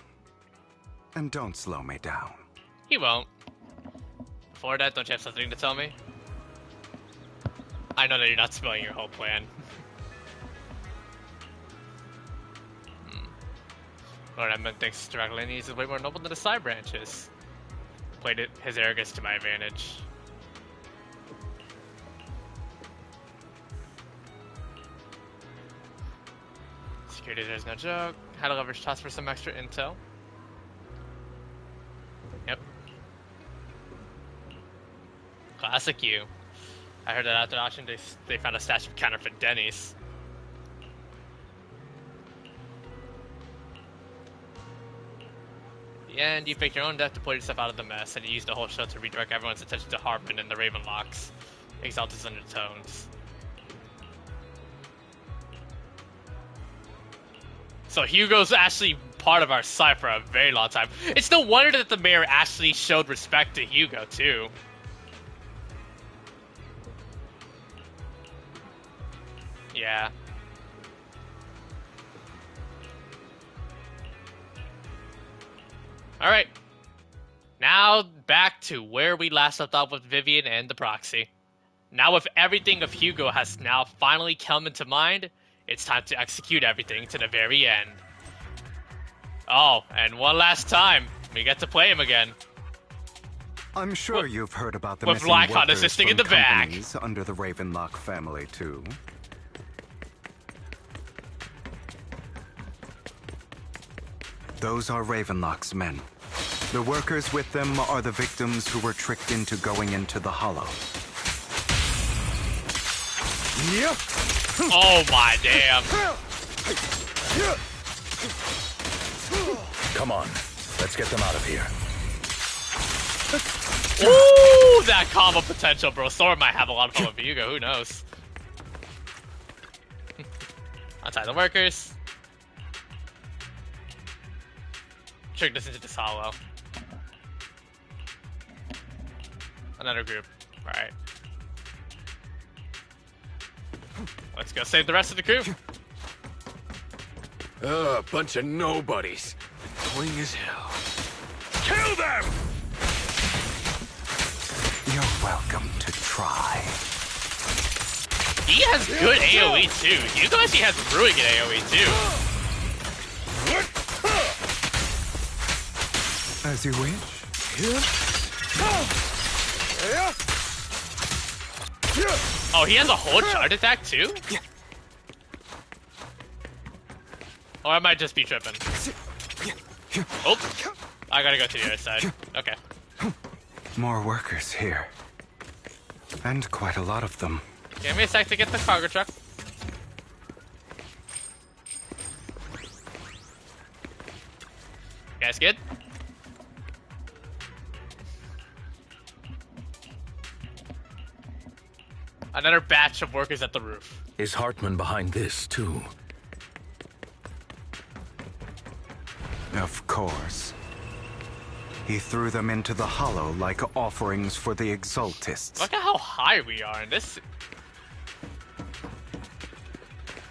K: And don't slow me down.
A: He won't. Before that, don't you have something to tell me? I know that you're not spelling your whole plan. Lord Edmund thinks Dragalini's is way more noble than the side branches. Played his arrogance to my advantage. Security there's no joke. Had to leverage toss for some extra intel. Yep. Classic you. I heard that after auction they found a stash of counterfeit Denny's. At the end, you faked your own death to pull yourself out of the mess, and you used the whole show to redirect everyone's attention to Hartman and the Ravenlocks. Exalted's undertones. So Hugo's actually part of our side for a very long time. It's no wonder that the mayor actually showed respect to Hugo, too. Yeah. Alright. Now, back to where we last left off with Vivian and the proxy. Now with everything of Hugo has now finally come into mind, it's time to execute everything to the very end. Oh, and one last time, we get to play him again.
K: I'm sure you've heard about the
A: with
K: missing
A: Lycon
K: workers
A: assisting
K: from
A: in the back.
K: companies under the Ravenlock family, too. Those are Ravenlock's men. The workers with them are the victims who were tricked into going into the Hollow.
A: Oh my damn.
H: Come on, let's get them out of here.
A: Ooh, that combo potential, bro. Sora might have a lot of fun with Hugo. Who knows? Untie the workers. Trick this into this hollow. Another group. Alright. Let's go save the rest of the crew.
M: A bunch of nobodies. Annoying as hell. Kill them!
K: You're welcome to try.
A: He has good AoE too. Hugo actually has really good AoE too.
K: As you wish.
A: Oh, he has a whole charge attack too? Or I might just be tripping. Oh, I gotta go to the other side. Okay.
K: More workers here. And quite a lot of them.
A: Give me a sec to get the cargo truck. You guys good? Another batch of workers at the roof.
H: Is Hartman behind this, too?
K: Of course. He threw them into the hollow like offerings for the Exaltists.
A: Look at how high we are in this.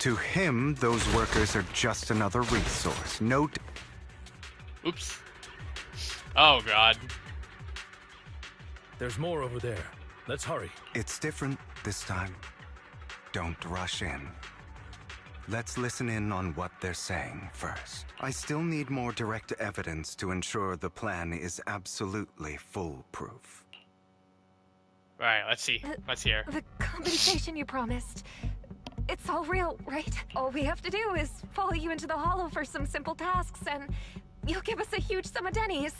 K: To him, those workers are just another resource.
A: Oops. Oh, God.
H: There's more over there. Let's hurry.
K: It's different this time. Don't rush in. Let's listen in on what they're saying first. I still need more direct evidence to ensure the plan is absolutely foolproof.
A: Right, let's see. Let's hear.
N: The compensation you promised. It's all real, right? All we have to do is follow you into the hollow for some simple tasks, and you'll give us a huge sum of dennies.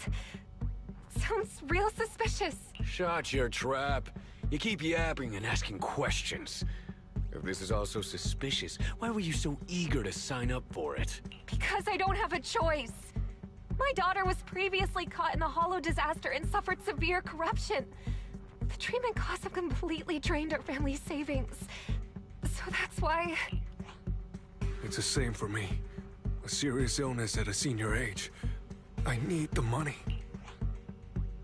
N: Sounds real suspicious.
M: Shut your trap. You keep yapping and asking questions. If this is all so suspicious, why were you so eager to sign up for it?
N: Because I don't have a choice. My daughter was previously caught in the hollow disaster and suffered severe corruption. The treatment costs have completely drained our family's savings. So that's why...
L: It's the same for me. A serious illness at a senior age. I need the money.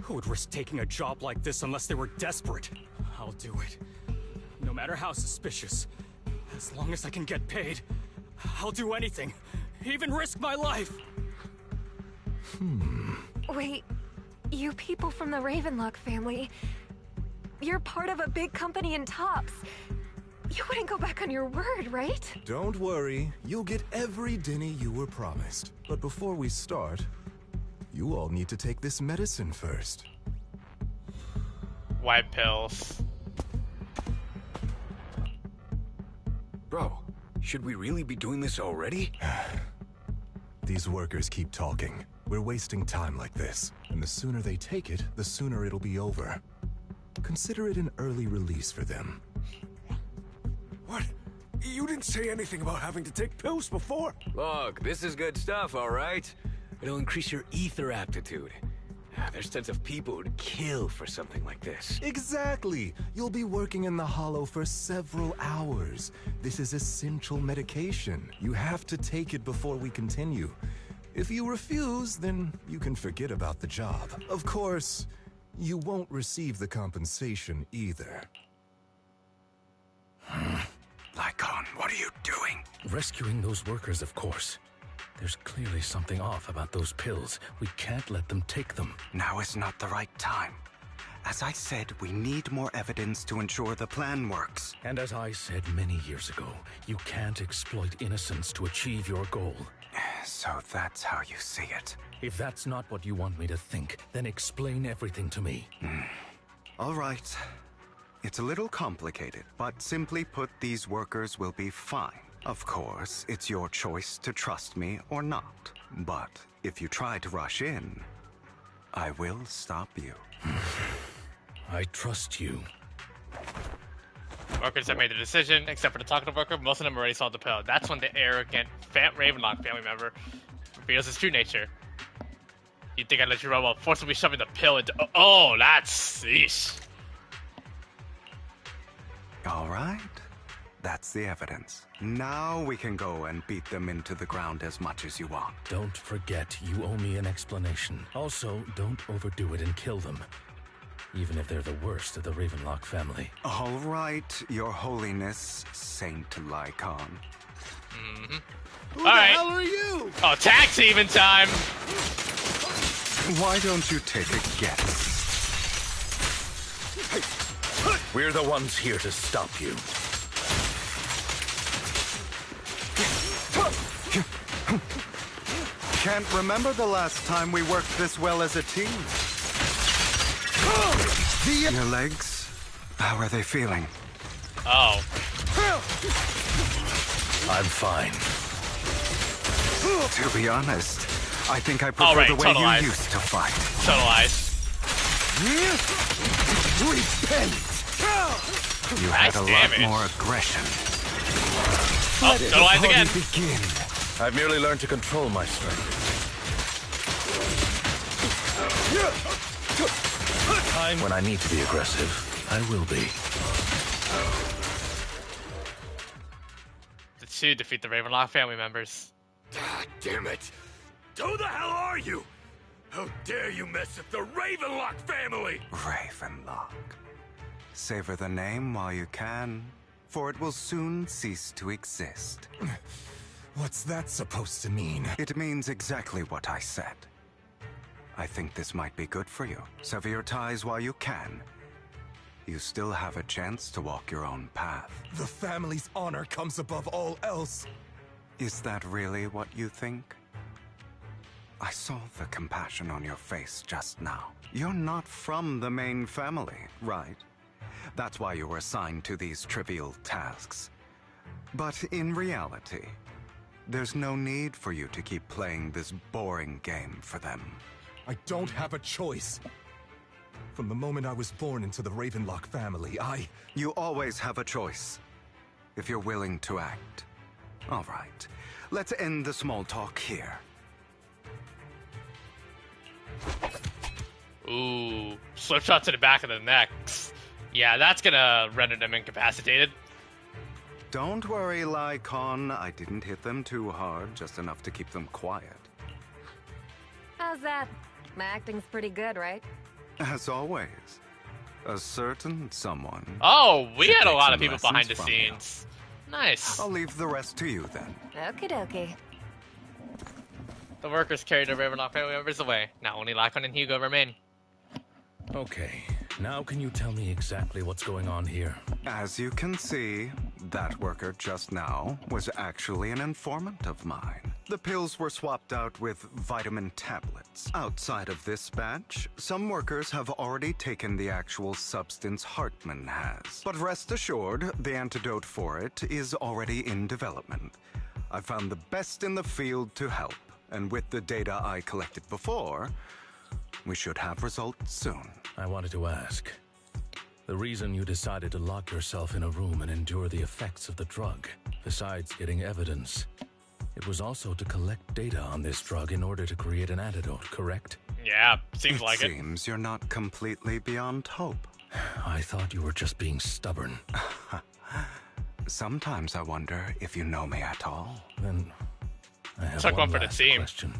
Q: Who would risk taking a job like this unless they were desperate? I'll do it. No matter how suspicious. As long as I can get paid, I'll do anything. Even risk my life.
N: Wait, you people from the Ravenlock family, you're part of a big company in Tops. You wouldn't go back on your word, right?
R: Don't worry, you'll get every denny you were promised. But before we start, you all need to take this medicine first.
A: White pills.
M: Bro, should we really be doing this already?
R: These workers keep talking. We're wasting time like this. And the sooner they take it, the sooner it'll be over. Consider it an early release for them.
L: What? You didn't say anything about having to take pills before.
M: Look, this is good stuff, all right? It'll increase your ether aptitude. There's tons of people who'd kill for something like this.
R: Exactly! You'll be working in the hollow for several hours. This is essential medication. You have to take it before we continue. If you refuse, then you can forget about the job. Of course, you won't receive the compensation either.
K: Lycon, what are you doing?
H: Rescuing those workers, of course. There's clearly something off about those pills. We can't let them take them.
K: Now is not the right time. As I said, we need more evidence to ensure the plan works.
H: And as I said many years ago, you can't exploit innocence to achieve your goal.
K: So that's how you see it.
H: If that's not what you want me to think, then explain everything to me.
K: All right. It's a little complicated, but simply put, these workers will be fine. Of course, it's your choice to trust me or not. But if you try to rush in, I will stop you.
H: I trust you.
A: Workers have made the decision, except for the talkative worker. Most of them already saw the pill. That's when the arrogant Ravenlock family member reveals his true nature. You think I'd let you run while forcibly shoving the pill into... Oh, that's... Eesh.
K: All right. That's the evidence. Now we can go and beat them into the ground as much as you want.
H: Don't forget, you owe me an explanation. Also, don't overdo it and kill them. Even if they're the worst of the Ravenlock family.
K: All right, Your Holiness, Saint Lycon.
B: Who
A: All
B: the
A: right.
B: hell are you?
A: Oh, tax even time.
K: Why don't you take a guess?
H: We're the ones here to stop you.
K: Can't remember the last time we worked this well as a team. Your legs, how are they feeling?
A: Oh.
H: I'm fine.
K: To be honest, I think I prefer the way you used to fight.
A: Total eyes.
K: Repent! You had a lot more aggression.
A: Oh, total eyes again.
K: Begin.
H: I've merely learned to control my strength. When I need to be aggressive, I will be.
A: The two defeat the Ravenlock family members.
M: God damn it! Who the hell are you? How dare you mess with the Ravenlock family?
K: Ravenlock. Savor the name while you can, for it will soon cease to exist.
R: What's that supposed to mean?
K: It means exactly what I said. I think this might be good for you. Sever your ties while you can. You still have a chance to walk your own path.
R: The family's honor comes above all else.
K: Is that really what you think? I saw the compassion on your face just now. You're not from the main family, right? That's why you were assigned to these trivial tasks. But in reality, there's no need for you to keep playing this boring game for them.
R: I don't have a choice. From the moment I was born into the Ravenlock family,
K: You always have a choice, if you're willing to act. All right, let's end the small talk here.
A: Ooh, slip shot to the back of the neck. Yeah, that's gonna render them incapacitated.
K: Don't worry, Lycon. I didn't hit them too hard, just enough to keep them quiet.
S: How's that? My acting's pretty good, right?
K: As always, a certain someone.
A: Oh, we
K: should
A: had a
K: take
A: lot
K: some
A: of people behind the
K: lessons from you.
A: scenes. Nice.
K: I'll leave the rest to you then.
S: Okie dokie.
A: The workers carried the Ravenlock family members away. Now only Lycon and Hugo remain.
H: Okay, now can you tell me exactly what's going on here?
K: As you can see, that worker just now was actually an informant of mine. The pills were swapped out with vitamin tablets. Outside of this batch, some workers have already taken the actual substance Hartman has. But rest assured, the antidote for it is already in development. I found the best in the field to help, and with the data I collected before, we should have results soon.
H: I wanted to ask. The reason you decided to lock yourself in a room and endure the effects of the drug, besides getting evidence, it was also to collect data on this drug in order to create an antidote, correct?
A: Yeah, seems like it.
K: Seems you're not completely beyond hope.
H: I thought you were just being stubborn.
K: Sometimes I wonder if you know me at all.
H: Then I have
A: Took one for the
H: last
A: team.
H: question.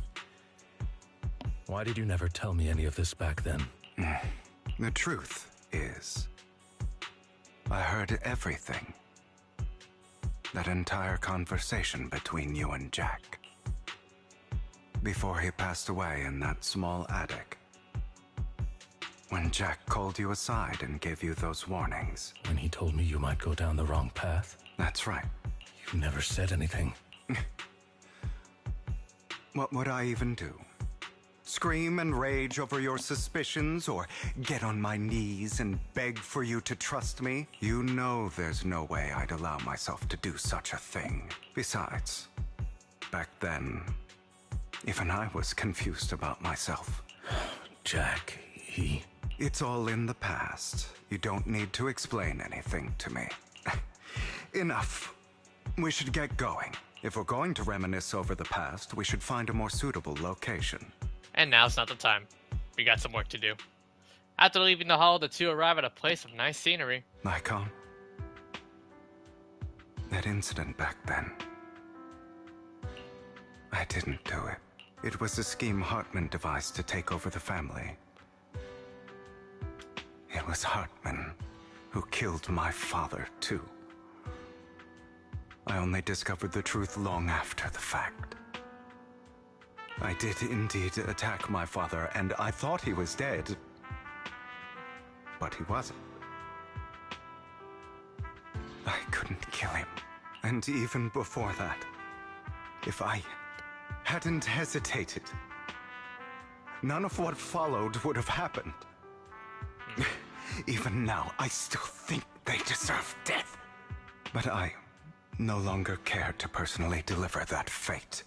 H: Why did you never tell me any of this back then?
K: The truth is, I heard everything. That entire conversation between you and Jack. Before he passed away in that small attic. When Jack called you aside and gave you those warnings.
H: When he told me you might go down the wrong path?
K: That's right.
H: You never said anything.
K: What would I even do? Scream and rage over your suspicions, or get on my knees and beg for you to trust me? You know there's no way I'd allow myself to do such a thing. Besides, back then, even I was confused about myself.
H: Jack,
K: It's all in the past. You don't need to explain anything to me. Enough. We should get going. If we're going to reminisce over the past, we should find a more suitable location.
A: And now's not the time. We got some work to do. After leaving the hall, the two arrive at a place of nice scenery.
K: Nikon? That incident back then. I didn't do it. It was a scheme Hartman devised to take over the family. It was Hartman who killed my father, too. I only discovered the truth long after the fact. I did indeed attack my father, and I thought he was dead. But he wasn't. I couldn't kill him. And even before that, if I hadn't hesitated, none of what followed would have happened. Even now, I still think they deserve death. But I no longer care to personally deliver that fate.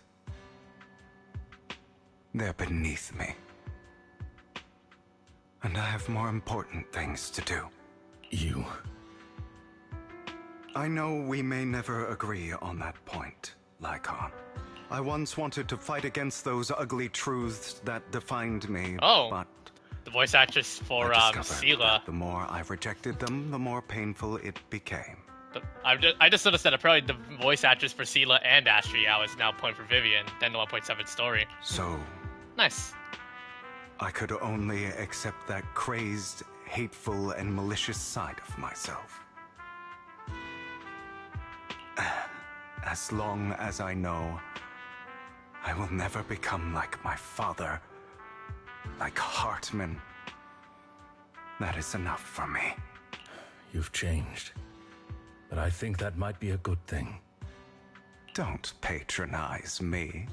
K: They're beneath me. And I have more important things to do.
H: You...
K: I know we may never agree on that point, Lycon. I once wanted to fight against those ugly truths that defined me, but...
A: The voice actress for Sela.
K: The more I rejected them, the more painful it became.
A: I just noticed that apparently the voice actress for Sela and Astria is now point for Vivian, then the 1.7 story.
K: So...
A: Nice.
K: I could only accept that crazed, hateful, and malicious side of myself. As long as I know I will never become like my father, like Hartman, that is enough for me.
H: You've changed, but I think that might be a good thing.
K: Don't patronize me.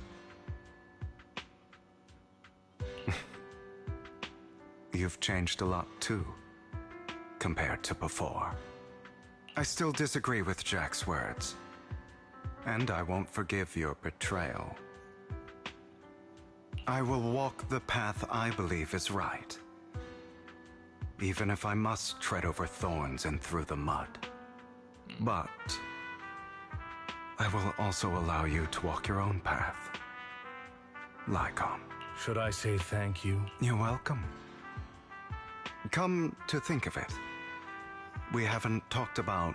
K: You've changed a lot too, compared to before. I still disagree with Jack's words, and I won't forgive your betrayal. I will walk the path I believe is right, even if I must tread over thorns and through the mud. But I will also allow you to walk your own path, Lycon.
H: Should I say thank you?
K: You're welcome. Come to think of it, we haven't talked about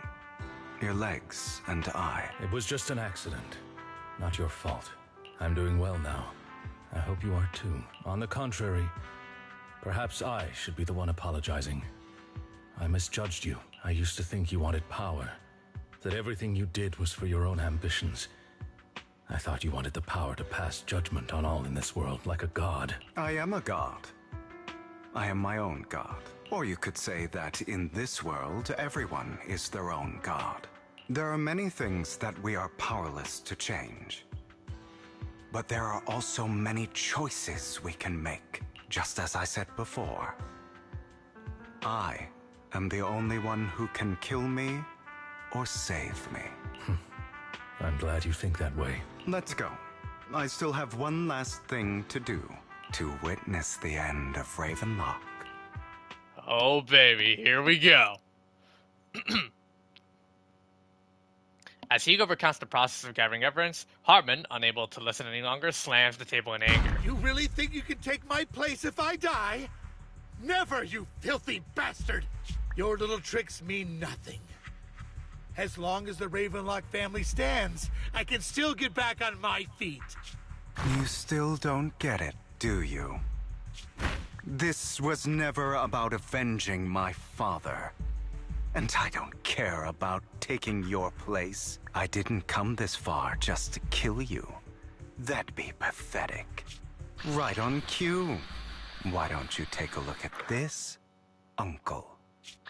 K: your legs and eye.
H: It was just an accident. Not your fault. I'm doing well now. I hope you are too. On the contrary, perhaps I should be the one apologizing. I misjudged you. I used to think you wanted power, that everything you did was for your own ambitions. I thought you wanted the power to pass judgment on all in this world like a god.
K: I am a god. I am my own god. Or you could say that in this world, everyone is their own god. There are many things that we are powerless to change. But there are also many choices we can make. Just as I said before, I am the only one who can kill me or save me.
H: I'm glad you think that way.
K: Let's go. I still have one last thing to do. To witness the end of Ravenlock.
A: Oh baby, here we go. As Hugo recounts the process of gathering evidence, Hartman, unable to listen any longer, slams the table in anger.
B: You really think you can take my place if I die? Never, you filthy bastard! Your little tricks mean nothing. As long as the Ravenlock family stands, I can still get back on my feet.
K: You still don't get it, do you? This was never about avenging my father. And I don't care about taking your place. I didn't come this far just to kill you. That'd be pathetic. Right on cue. Why don't you take a look at this, Uncle?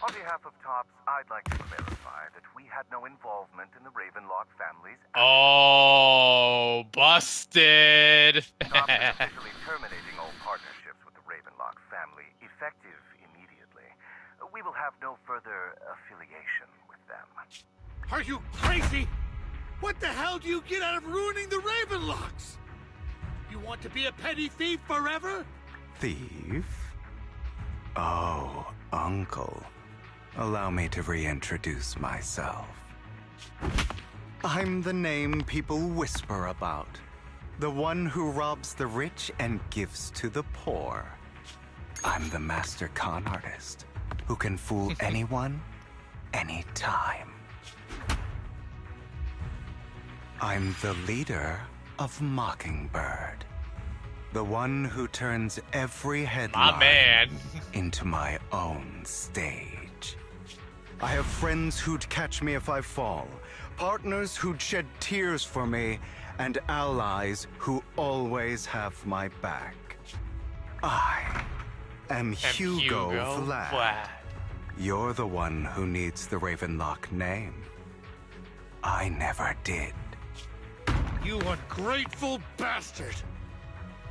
I: On behalf of Tops, I'd like to clarify that we had no involvement in the Ravenlock family's...
A: Oh, busted!
I: Tops is officially terminating all partnerships with the Ravenlock family, effective immediately. We will have no further affiliation with them.
B: Are you crazy? What the hell do you get out of ruining the Ravenlocks? You want to be a petty thief forever?
K: Thief? Oh, Uncle. Allow me to reintroduce myself. I'm the name people whisper about. The one who robs the rich and gives to the poor. I'm the master con artist who can fool anyone, anytime. I'm the leader of Mockingbird. The one who turns every headline into my own stage. I have friends who'd catch me if I fall, partners who'd shed tears for me, and allies who always have my back. I am Hugo Vlad. You're the one who needs the Ravenlock name. I never did.
B: You ungrateful bastard!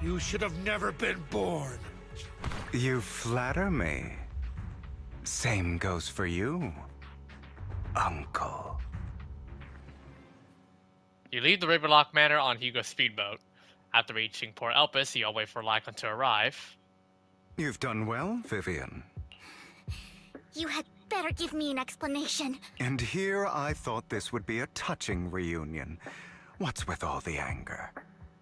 B: You should have never been born.
K: You flatter me. Same goes for you, Uncle.
A: You leave the Ravenlock Manor on Hugo's speedboat. After reaching Port Elpis, you all wait for Lycon to arrive.
K: You've done well, Vivian.
D: You had better give me an explanation.
K: And here I thought this would be a touching reunion. What's with all the anger?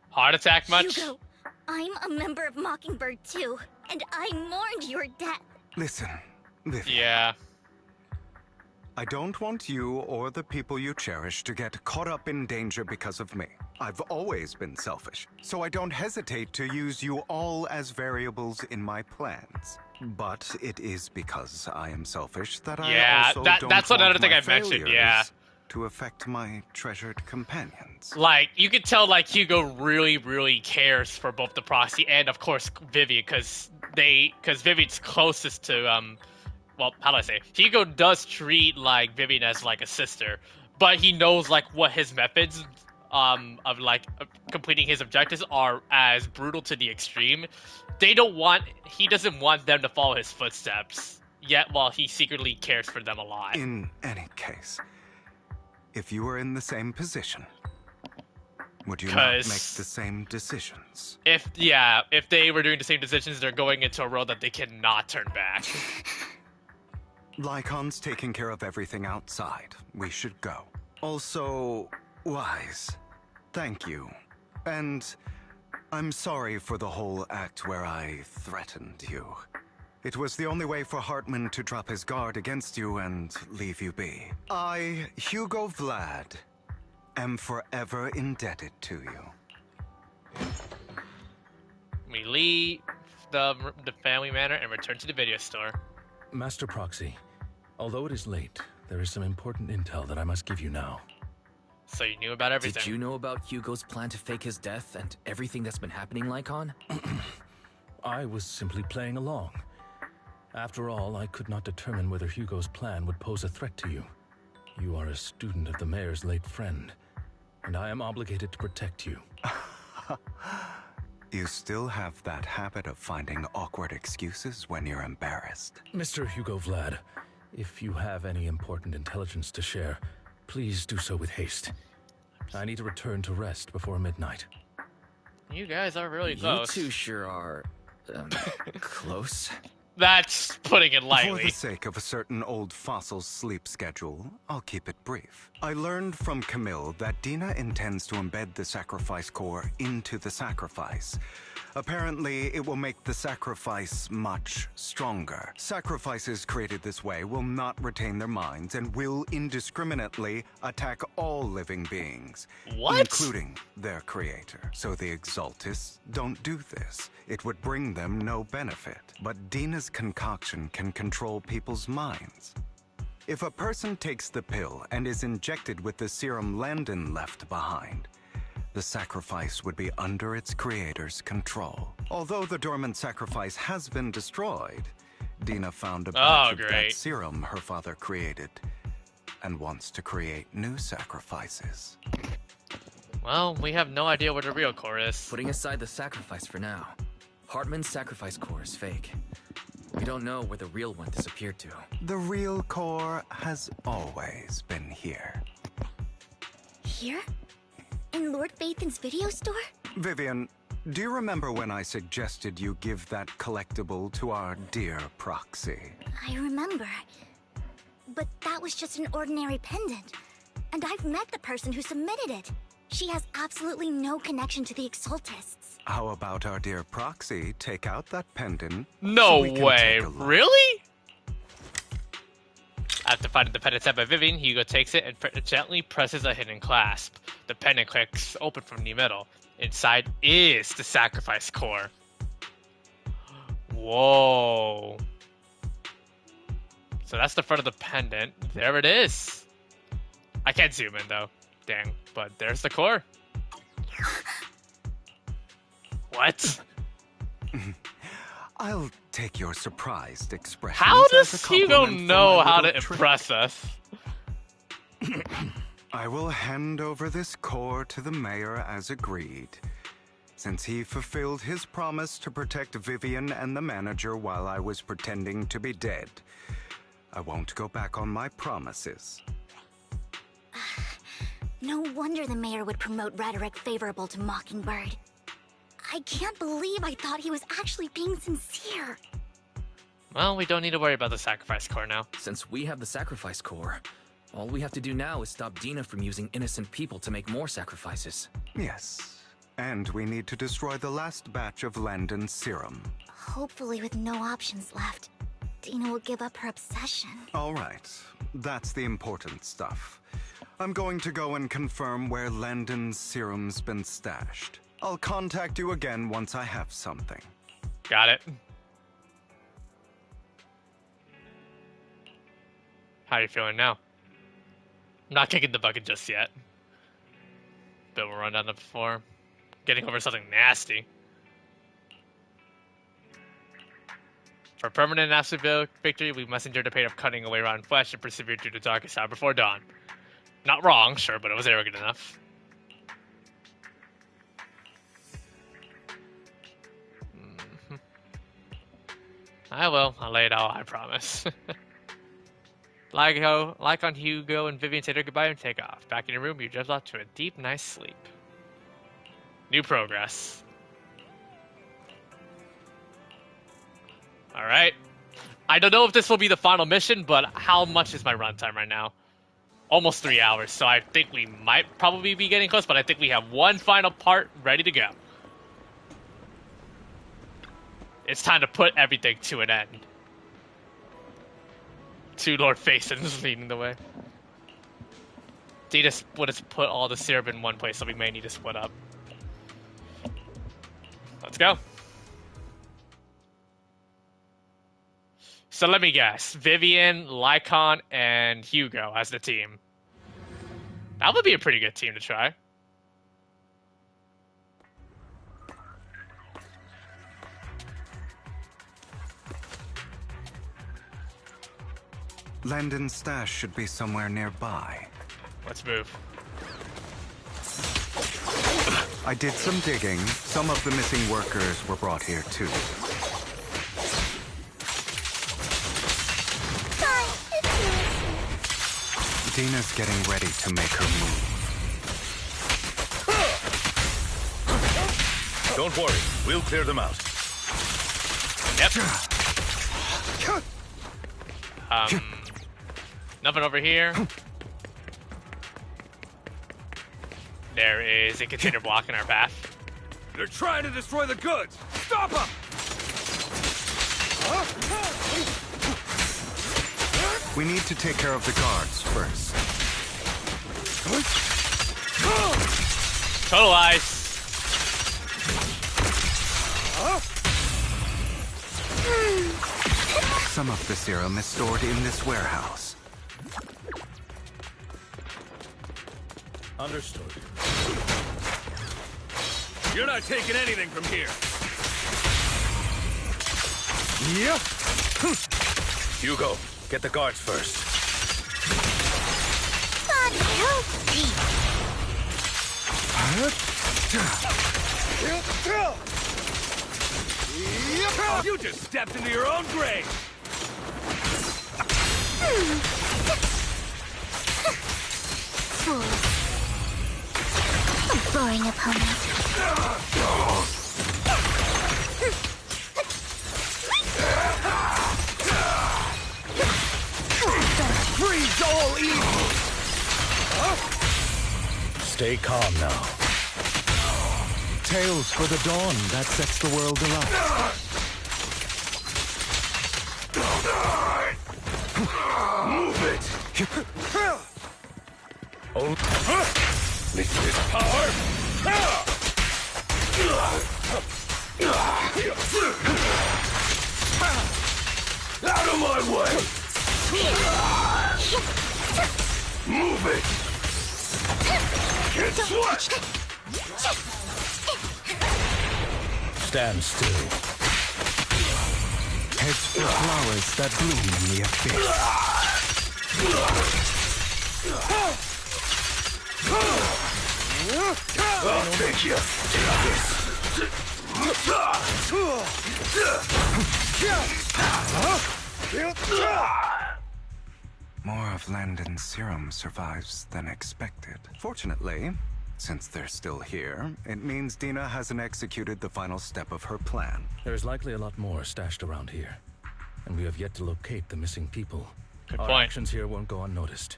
A: Heart attack much?
D: Hugo, I'm a member of Mockingbird too, and I mourned your death.
K: Listen, Vivian.
A: Yeah.
K: I don't want you or the people you cherish to get caught up in danger because of me. I've always been selfish, so I don't hesitate to use you all as variables in my plans. But it is because I am selfish that I also don't
A: that's
K: want
A: another thing
K: my
A: I mentioned,
K: failures to affect my treasured companions.
A: Like, you can tell, like, Hugo really cares for both the proxy and, of course, Vivian, because Vivian's closest to, well, how do I say it? Hugo does treat, like, Vivian as, like, a sister, but he knows, like, what his methods, of, like, completing his objectives are as brutal to the extreme. He doesn't want them to follow his footsteps, yet while he secretly cares for them a lot.
K: In any case, if you were in the same position, would you not make the same decisions?
A: If they were doing the same decisions, they're going into a road that they cannot turn back.
K: Lycon's taking care of everything outside. We should go. Also, Wise, thank you. And I'm sorry for the whole act where I threatened you. It was the only way for Hartman to drop his guard against you and leave you be. I, Hugo Vlad, am forever indebted to you.
A: We leave the family manor and return to the video store.
H: Master Proxy, although it is late, there is some important intel that I must give you now.
A: So you knew about everything.
E: Did you know about Hugo's plan to fake his death and everything that's been happening, Lycon?
H: I was simply playing along. After all, I could not determine whether Hugo's plan would pose a threat to you. You are a student of the mayor's late friend, and I am obligated to protect you.
K: You still have that habit of finding awkward excuses when you're embarrassed.
H: Mr. Hugo Vlad, if you have any important intelligence to share, please do so with haste. I need to return to rest before midnight.
A: You guys are really close.
E: You two sure are, close.
A: That's putting it lightly.
K: For the sake of a certain old fossil's sleep schedule, I'll keep it brief. I learned from Camille that Dina intends to embed the sacrifice core into the sacrifice. Apparently, it will make the sacrifice much stronger. Sacrifices created this way will not retain their minds and will indiscriminately attack all living beings, including their creator. So the Exaltists don't do this. It would bring them no benefit. But Dina's concoction can control people's minds. If a person takes the pill and is injected with the serum Landon left behind, the sacrifice would be under its creator's control. Although the dormant sacrifice has been destroyed, Dina found a batch of that serum her father created and wants to create new sacrifices.
A: Well, we have no idea what the real core is.
E: Putting aside the sacrifice for now, Hartman's sacrifice core is fake. We don't know where the real one disappeared to.
K: The real core has always been here.
D: Here? In Lord Phaethon's video store?
K: Vivian, do you remember when I suggested you give that collectible to our dear Proxy?
D: I remember. But that was just an ordinary pendant. and I've met the person who submitted it. She has absolutely no connection to the Exaltists.
K: How about our dear proxy take out that pendant?
A: No
K: so we can
A: way.
K: take a look?
A: Really? After finding the pendant set by Vivian, Hugo takes it and gently presses a hidden clasp. The pendant clicks open from the middle. Inside is the sacrifice core. Whoa. So that's the front of the pendant. There it is. I can't zoom in though. Dang. But there's the core. What?
K: I'll take your surprised expression.
A: How does Hugo know how to impress us?
K: I will hand over this core to the mayor as agreed. Since he fulfilled his promise to protect Vivian and the manager while I was pretending to be dead, I won't go back on my promises.
D: No wonder the mayor would promote rhetoric favorable to Mockingbird. I can't believe I thought he was actually being sincere.
A: Well, we don't need to worry about the sacrifice core now.
E: Since we have the sacrifice core, all we have to do now is stop Dina from using innocent people to make more sacrifices.
K: Yes. And we need to destroy the last batch of Landon's serum.
D: Hopefully with no options left, Dina will give up her obsession.
K: All right. That's the important stuff. I'm going to go and confirm where Landon's serum's been stashed. I'll contact you again once I have something.
A: Got it. How are you feeling now? I'm not kicking the bucket just yet. Bit of a run down the floor. Getting over something nasty. For permanent and absolute victory, we must endure the pain of cutting away rotten flesh and persevere through the darkest hour before dawn. Not wrong, sure, but it was arrogant enough. I will. I'll lay it out, I promise. Like on Hugo and Vivian say their goodbye and take off. Back in your room, you drift off to a deep, nice sleep. New progress. Alright. I don't know if this will be the final mission, but how much is my runtime right now? Almost 3 hours, so I think we might probably be getting close, but I think we have one final part ready to go. It's time to put everything to an end. Two Lord Phaeton is leading the way. Dina would have put all the syrup in one place, so we may need to split up. Let's go. So let me guess. Vivian, Lycon, and Hugo as the team. That would be a pretty good team to try.
K: Landon's stash should be somewhere nearby.
A: Let's move.
K: I did some digging. Some of the missing workers were brought here too. Dina's getting ready to make her move.
H: Don't worry, we'll clear them out.
A: Yep. Nothing over here. There is a container blocking our path.
M: They're trying to destroy the goods! Stop them!
K: We need to take care of the guards first.
A: Total ice.
K: Some of the serum is stored in this warehouse.
H: Understood.
M: You're not taking anything from here.
H: Yeah. Hugo, get the guards first.
D: God help me!
M: You just stepped into your own grave!
D: Fools. A boring opponent.
M: Freeze all evil!
H: Stay calm now.
K: Tales for the dawn that sets the world alight.
M: Move it! Oh, this is power! Out of my way! Move it! Can't sweat!
H: Stand still.
K: Heads for flowers that bloom in the abyss.
M: I'll take you.
K: More of Landon's serum survives than expected. Fortunately, since they're still here, it means Dina hasn't executed the final step of her plan.
H: There's likely a lot more stashed around here, and we have yet to locate the missing people.
A: Good
H: Our
A: point.
H: actions here won't go unnoticed.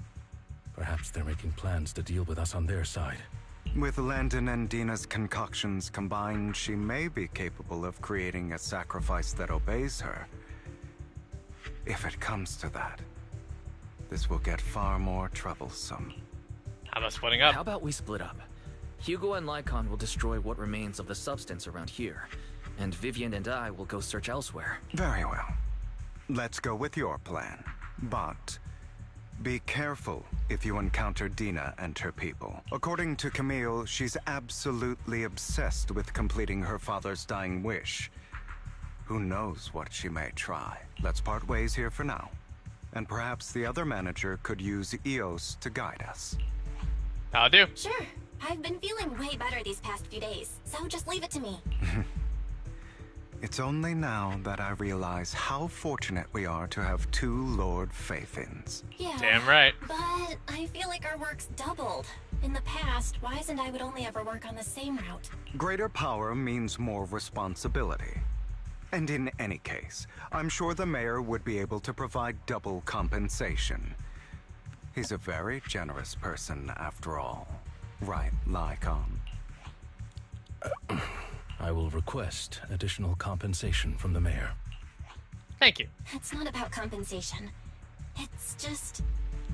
H: Perhaps they're making plans to deal with us on their side.
K: With Landon and Dina's concoctions combined, she may be capable of creating a sacrifice that obeys her. If it comes to that, this will get far more troublesome.
A: How about splitting up?
E: How about we split up? Hugo and Lycon will destroy what remains of the substance around here, and Vivian and I will go search elsewhere.
K: Very well. Let's go with your plan. But be careful if you encounter Dina and her people. According to Camille, she's absolutely obsessed with completing her father's dying wish. Who knows what she may try. Let's part ways here for now. And perhaps the other manager could use EOS to guide us.
A: I'll do.
G: Sure. I've been feeling way better these past few days, so just leave it to me.
K: It's only now that I realize how fortunate we are to have two Lord Faithins.
G: Yeah.
A: Damn right.
G: But I feel like our work's doubled. In the past, Wise and I would only ever work on the same route.
K: Greater power means more responsibility. And in any case, I'm sure the mayor would be able to provide double compensation. He's a very generous person, after all. Right, Lycon?
H: I will request additional compensation from the mayor.
A: Thank you.
G: It's not about compensation. It's just...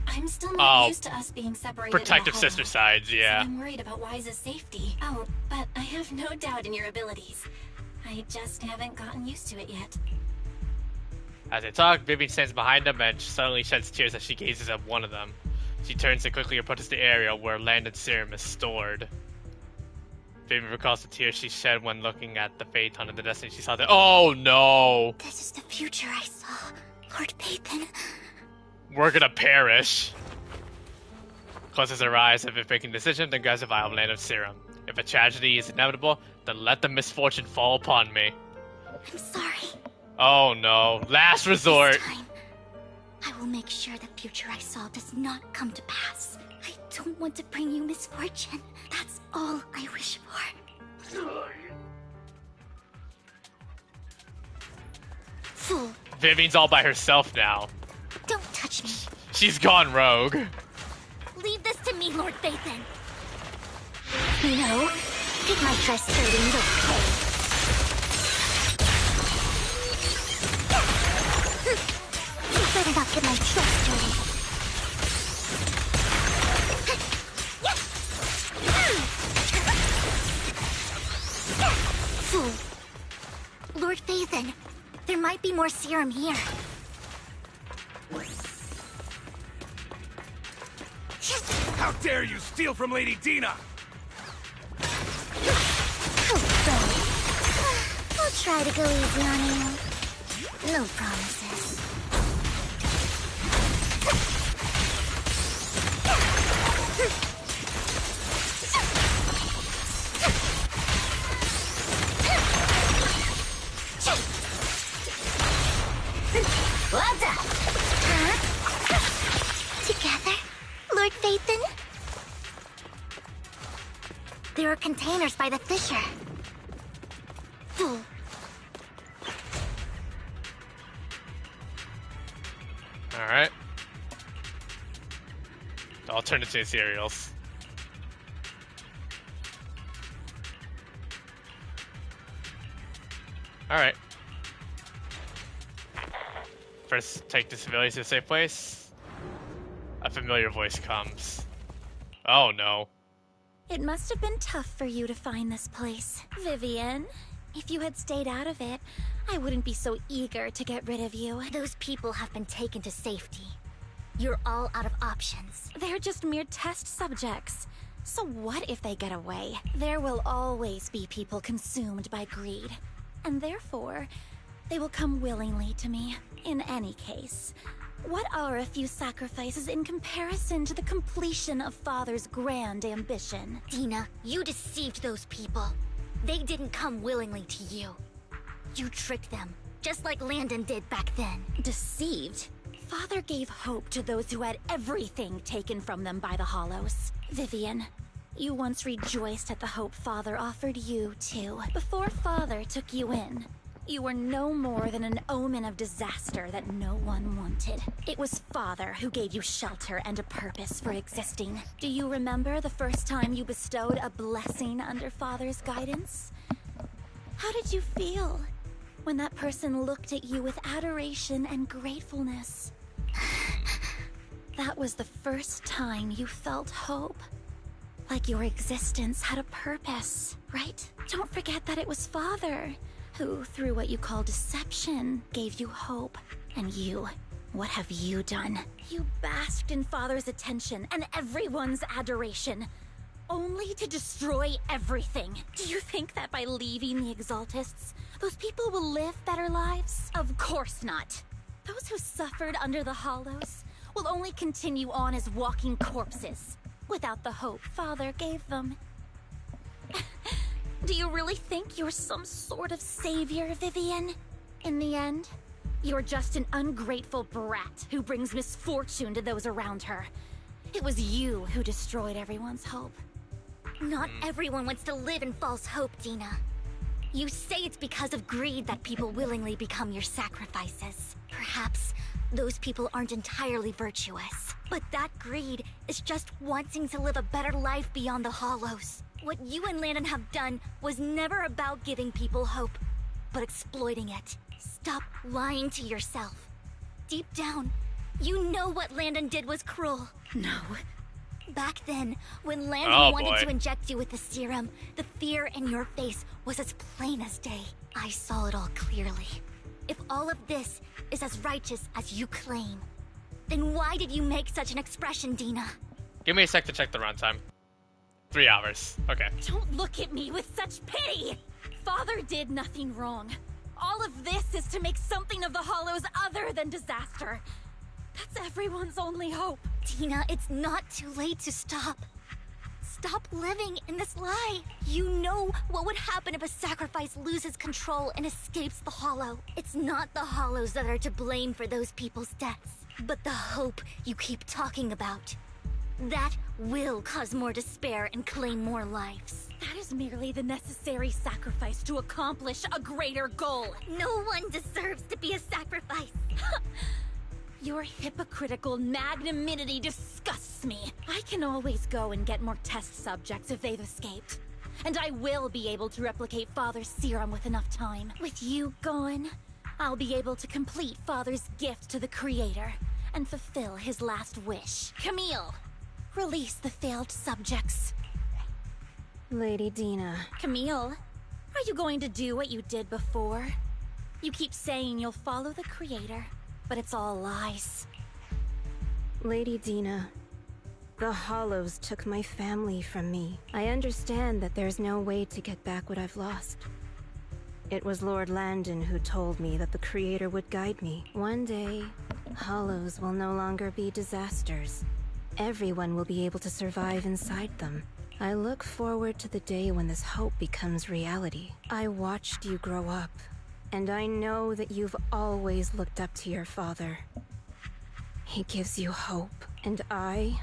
G: I'm still not used to us being separated.
A: Protective
G: in the
A: sister sides, yeah.
G: So I'm worried about Wise's safety. Oh, but I have no doubt in your abilities. I just haven't gotten used to it yet.
A: As they talk, Vivian stands behind them and suddenly sheds tears as she gazes at one of them. She turns and quickly approaches the area where Landon's serum is stored. Vivian recalls the tears she shed when looking at the Phaeton and the destiny she saw there. Oh no!
D: This is the future I saw, Lord Phaeton.
A: We're gonna perish. Closes her eyes as if making a decision, then grabs a vial of Landon's serum. If a tragedy is inevitable, then let the misfortune fall upon me.
D: I'm sorry.
A: Oh no. Last resort.
D: This time, I will make sure the future I saw does not come to pass. I don't want to bring you misfortune. That's all I wish for. Fool.
A: Vivian's all by herself now.
D: Don't touch me.
A: She's gone rogue.
D: Leave this to me, Lord Phaeton. No. Get my dress dirty and you'll pay. You better not get my dress dirty. Fool. Lord Phaeton, there might be more serum here.
M: How dare you steal from Lady Dina!
D: I'll try to go easy on you. No promises. What's up? Huh? Together, Lord Phaeton? There are containers by the fissure. Fool.
A: Alright. I'll turn it to cereals. Alright. First, take the civilians to a safe place. A familiar voice comes. Oh no.
D: It must have been tough for you to find this place, Vivian. If you had stayed out of it, I wouldn't be so eager to get rid of you.
T: Those people have been taken to safety. You're all out of options.
D: They're just mere test subjects. So what if they get away? There will always be people consumed by greed. And therefore, they will come willingly to me. In any case, what are a few sacrifices in comparison to the completion of Father's grand ambition?
T: Dina, you deceived those people. They didn't come willingly to you. You tricked them, just like Landon did back then.
D: Deceived? Father gave hope to those who had everything taken from them by the Hollows. Vivian, you once rejoiced at the hope Father offered you, too. Before Father took you in, you were no more than an omen of disaster that no one wanted. It was Father who gave you shelter and a purpose for existing. Do you remember the first time you bestowed a blessing under Father's guidance? How did you feel when that person looked at you with adoration and gratefulness? That was the first time you felt hope. Like your existence had a purpose, right? Don't forget that it was Father who, through what you call deception, gave you hope. And you, what have you done? You basked in Father's attention and everyone's adoration, only to destroy everything. Do you think that by leaving the Exaltists, those people will live better lives? Of course not. Those who suffered under the Hollows will only continue on as walking corpses, without the hope Father gave them. Do you really think you're some sort of savior, Vivian? In the end, you're just an ungrateful brat who brings misfortune to those around her. It was you who destroyed everyone's hope.
T: Not everyone wants to live in false hope, Dina. You say it's because of greed that people willingly become your sacrifices. Perhaps those people aren't entirely virtuous. But that greed is just wanting to live a better life beyond the Hollows. What you and Landon have done was never about giving people hope, but exploiting it. Stop lying to yourself. Deep down, you know what Landon did was cruel.
D: No.
T: Back then, when Landon wanted to inject you with the serum, the fear in your face was as plain as day. I saw it all clearly. If all of this is as righteous as you claim, then why did you make such an expression, Dina?
A: Give me a sec to check the runtime. 3 hours. Okay.
D: Don't look at me with such pity! Father did nothing wrong. All of this is to make something of the Hollows other than disaster. That's everyone's only hope.
T: Dina, it's not too late to stop. Stop living in this lie. You know what would happen if a sacrifice loses control and escapes the Hollow. It's not the Hollows that are to blame for those people's deaths, but the hope you keep talking about. That will cause more despair and claim more lives.
D: That is merely the necessary sacrifice to accomplish a greater goal.
T: No one deserves to be a sacrifice.
D: Your hypocritical magnanimity disgusts me. I can always go and get more test subjects if they've escaped. And I will be able to replicate Father's serum with enough time. With you gone, I'll be able to complete Father's gift to the Creator and fulfill his last wish. Camille, release the failed subjects.
F: Lady Dina.
D: Camille, are you going to do what you did before? You keep saying you'll follow the Creator, but it's all lies.
F: Lady Dina, the Hollows took my family from me. I understand that there's no way to get back what I've lost. It was Lord Landon who told me that the Creator would guide me. One day, Hollows will no longer be disasters. Everyone will be able to survive inside them. I look forward to the day when this hope becomes reality. I watched you grow up, and I know that you've always looked up to your father. He gives you hope, and I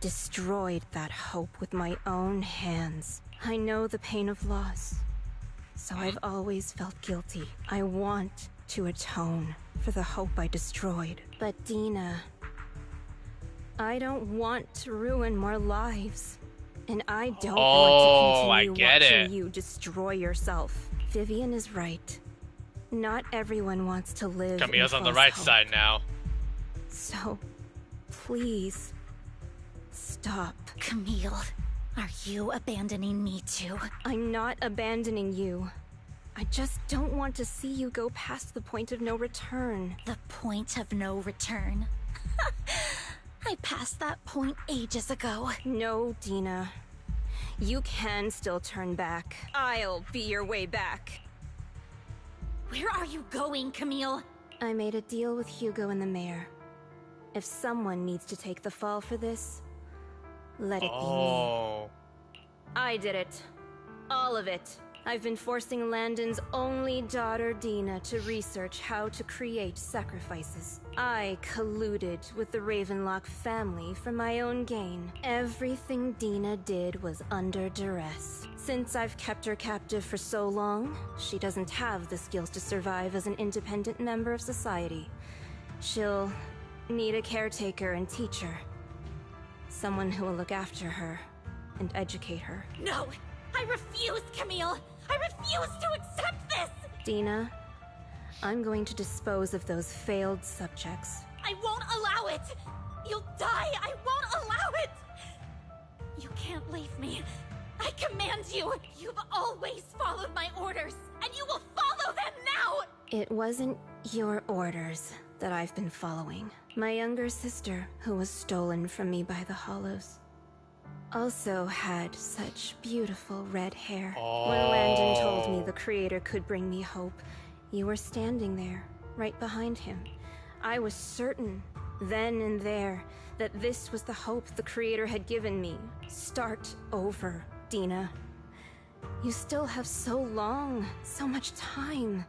F: destroyed that hope with my own hands. I know the pain of loss, so I've always felt guilty. I want to atone for the hope I destroyed. But Dina, I don't want to ruin more lives. And I don't
A: Oh,
F: want
A: I
F: to continue
A: get
F: watching
A: it.
F: you destroy yourself. Vivian is right. Not everyone wants to live
A: Camille's
F: in
A: on the
F: false
A: right
F: hope.
A: side now.
F: So, please, stop.
T: Camille, are you abandoning me too?
F: I'm not abandoning you. I just don't want to see you go past the point of no return.
T: The point of no return? I passed that point ages ago.
F: No, Dina. You can still turn back. I'll be your way back.
T: Where are you going, Camille?
F: I made a deal with Hugo and the mayor. If someone needs to take the fall for this, let it be me. I did it. All of it. I've been forcing Landon's only daughter, Dina, to research how to create sacrifices. I colluded with the Ravenlock family for my own gain. Everything Dina did was under duress. Since I've kept her captive for so long, she doesn't have the skills to survive as an independent member of society. She'll need a caretaker and teacher. Someone who will look after her and educate her.
T: No! I refuse, Camille! I refuse to accept this!
F: Dina, I'm going to dispose of those failed subjects.
T: I won't allow it! You'll die! I won't allow it! You can't leave me. I command you! You've always followed my orders, and you will follow them now!
F: It wasn't your orders that I've been following. My younger sister, who was stolen from me by the Hollows, also had such beautiful red hair. When Landon told me the Creator could bring me hope, you were standing there, right behind him. I was certain, then and there, that this was the hope the Creator had given me. Start over, Dina. You still have so long, so much time.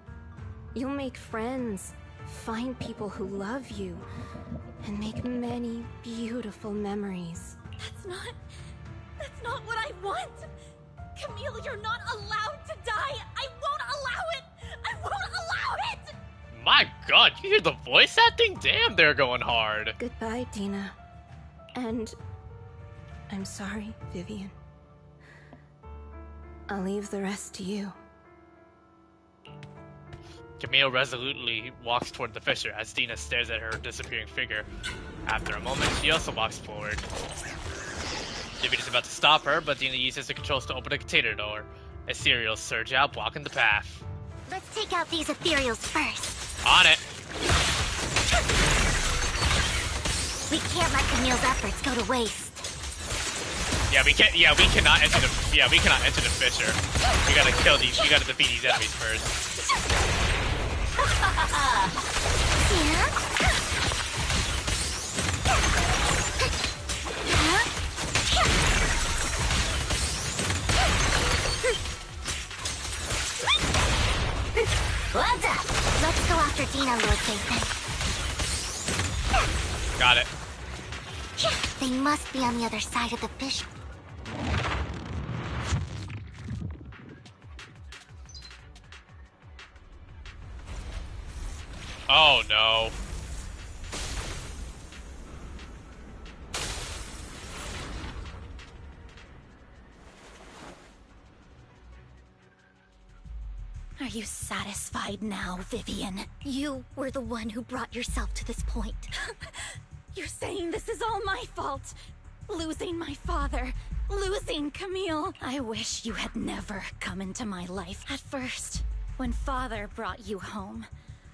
F: You'll make friends, find people who love you, and make many beautiful memories.
T: That's not what I want! Camille, you're not allowed to die! I won't allow it! I won't allow it!
A: My god, you hear the voice acting? Damn, they're going hard.
F: Goodbye, Dina. And I'm sorry, Vivian. I'll leave the rest to you.
A: Camille resolutely walks toward the fissure as Dina stares at her disappearing figure. After a moment, she also walks forward. Vivian is about to stop her, but Dina uses the controls to open a container door. Ethereals surge out, blocking the path.
D: Let's take out these ethereals first.
A: On it!
D: We can't let Camille's efforts go to waste.
A: Yeah, we can't. Yeah, we cannot enter the. Yeah, we cannot enter the fissure. We gotta kill these. We gotta defeat these enemies first.
D: Well done. Let's go after Dina, Lord Bateman.
A: Got it.
D: They must be on the other side of the fish.
A: Oh no.
T: Are you satisfied now, Vivian?
D: You were the one who brought yourself to this point.
T: You're saying this is all my fault? Losing my father, losing Camille. I wish you had never come into my life. At first, when Father brought you home,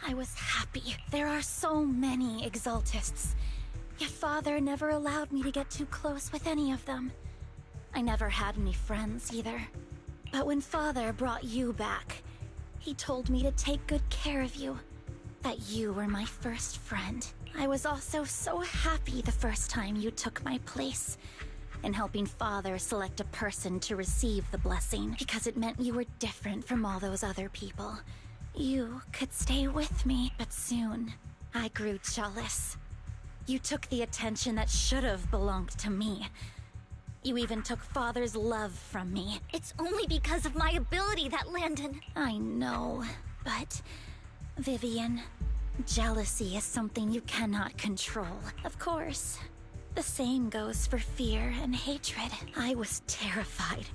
T: I was happy. There are so many Exaltists, yet Father never allowed me to get too close with any of them. I never had any friends either. But when Father brought you back, he told me to take good care of you, that you were my first friend. I was also so happy the first time you took my place in helping Father select a person to receive the blessing, because it meant you were different from all those other people. You could stay with me, but soon I grew jealous. You took the attention that should have belonged to me. You even took Father's love from me.
D: It's only because of my ability that Landon...
T: I know, but... Vivian, jealousy is something you cannot control. Of course,
D: The same goes for fear and hatred. I was terrified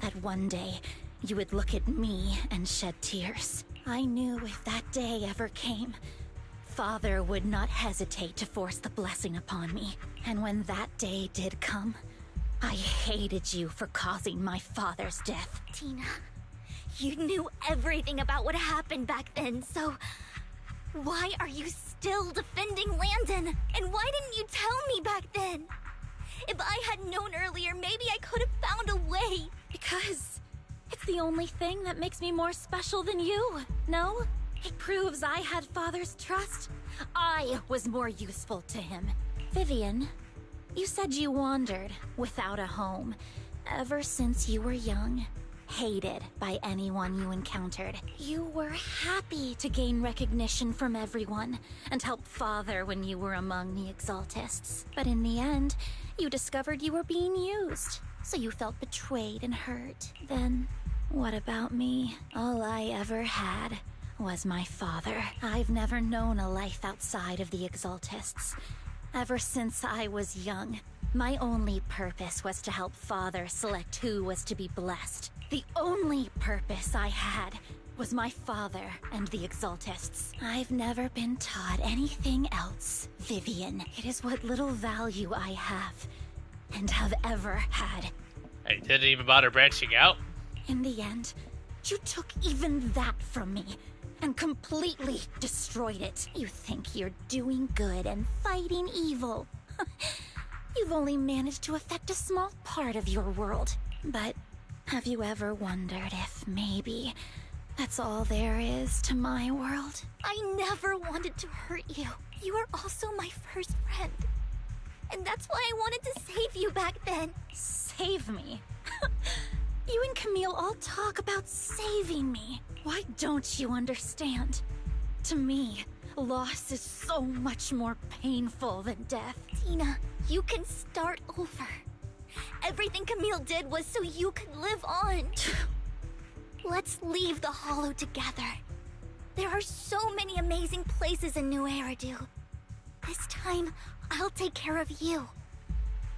D: that one day you would look at me and shed tears. I knew if that day ever came, Father would not hesitate to force the blessing upon me. And when that day did come, I hated you for causing my father's death.
T: Tina, you knew everything about what happened back then, so why are you still defending Landon? And why didn't you tell me back then? If I had known earlier, maybe I could have found a way.
D: Because it's the only thing that makes me more special than you, no? It proves I had Father's trust. I was more useful to him. Vivian, you said you wandered without a home ever since you were young, hated by anyone you encountered. You were happy to gain recognition from everyone and help Father when you were among the Exaltists. But in the end, you discovered you were being used, so you felt betrayed and hurt. Then, what about me? All I ever had was my father. I've never known a life outside of the Exaltists. Ever since I was young, my only purpose was to help Father select who was to be blessed. The only purpose I had was my father and the Exaltists. I've never been taught anything else, Vivian. It is what little value I have, and have ever had.
A: I didn't even bother branching out.
D: In the end, you took even that from me, and completely destroyed it. You think you're doing good and fighting evil. You've only managed to affect a small part of your world. But have you ever wondered if maybe that's all there is to my world?
T: I never wanted to hurt you. You were also my first friend. And that's why I wanted to save you back then.
D: Save me? You and Camille all talk about saving me. Why don't you understand? To me, loss is so much more painful than death.
T: Tina, you can start over. Everything Camille did was so you could live on. Let's leave the Hollow together. There are so many amazing places in New Eridu. This time, I'll take care of you.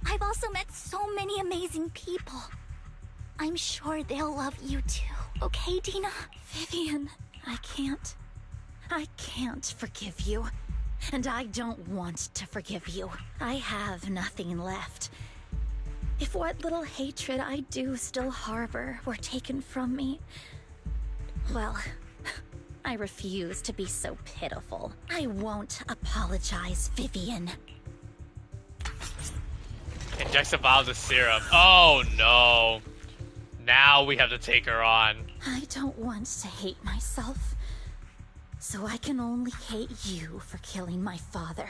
T: I've also met so many amazing people. I'm sure they'll love you too. Okay, Tina?
D: Vivian, I can't forgive you. And I don't want to forgive you. I have nothing left. If what little hatred I do still harbor were taken from me, well, I refuse to be so pitiful. I won't apologize, Vivian.
A: Injects a vial of serum. Oh no. Now we have to take her on.
D: I don't want to hate myself. So I can only hate you for killing my father,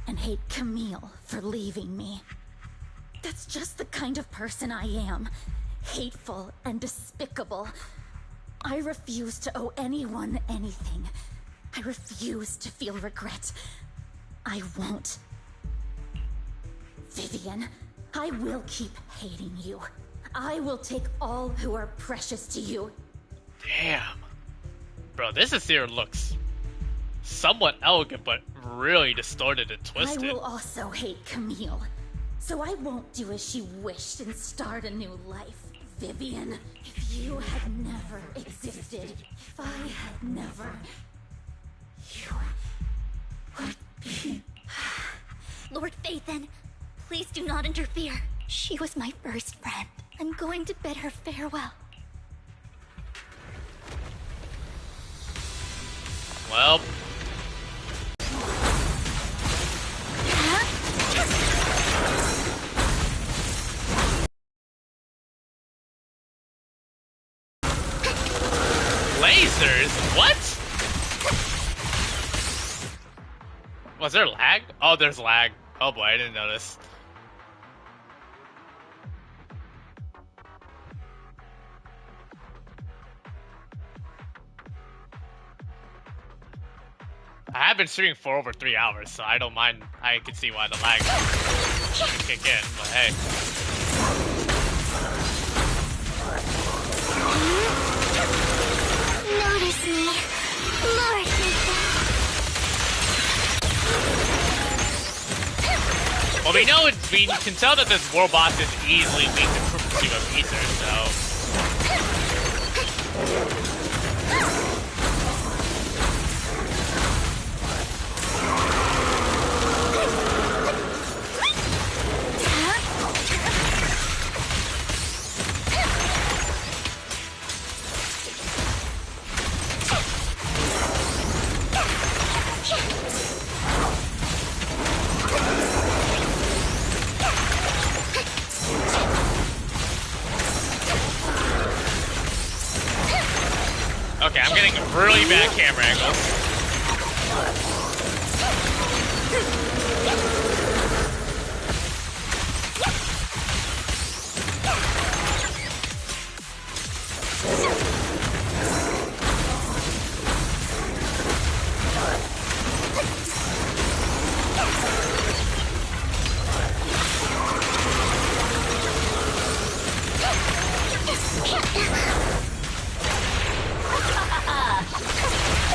D: and hate Camille for leaving me. That's just the kind of person I am. Hateful and despicable. I refuse to owe anyone anything. I refuse to feel regret. I won't. Vivian, I will keep hating you. I will take all who are precious to you.
A: Damn. Bro, this Asir looks somewhat elegant, but really distorted and twisted.
D: I will also hate Camille. So I won't do as she wished and start a new life. Vivian, if you had never existed, if I had never, you would be...
T: Lord Phaethon, please do not interfere. She was my first friend. I'm going to bid her farewell.
A: Well... Lasers? What? Was there lag? Oh, there's lag. Oh boy, I didn't notice. I have been streaming for over 3 hours, so I don't mind. I can see why the lag can kick in, but hey.
T: Notice me, Lord Phaethon.
A: Well, we know we can tell that this world boss is easily weak to a ether, so. Okay, I'm getting really bad camera angles.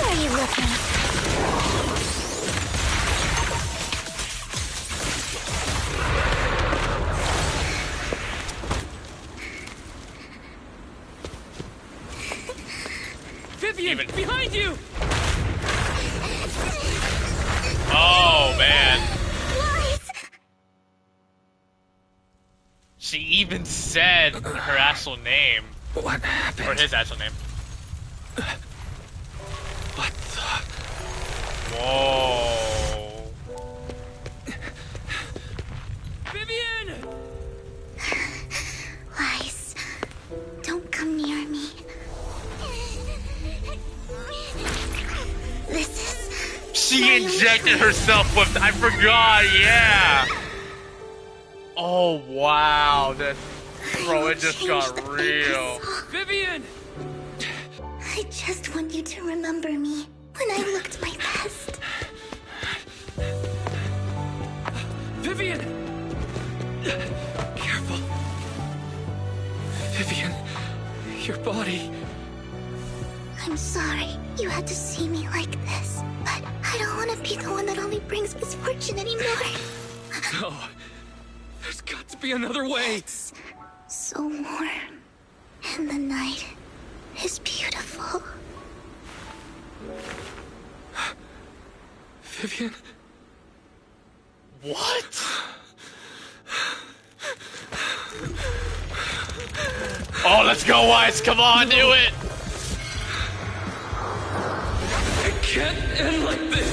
D: Where are you looking?
L: Vivian, behind you!
A: Oh, man.
D: Lies!
A: She even said her actual name.
E: What happened?
A: Or his actual name.
E: What the?
A: Whoa.
L: Vivian!
D: Lies. Don't come near me. This is...
A: She injected herself with... I forgot, yeah! Oh, wow. Bro, it just got real.
L: Vivian!
D: I just want you to remember me when I looked my best.
L: Vivian! Careful. Vivian, your body.
D: I'm sorry you had to see me like this, but I don't want to be the one that only brings misfortune anymore.
L: No. There's got to be another way.
D: It's so warm, and the night is beautiful.
L: Vivian?
A: What? Oh, let's go, Wise! Come on, do it!
L: It can't end like this!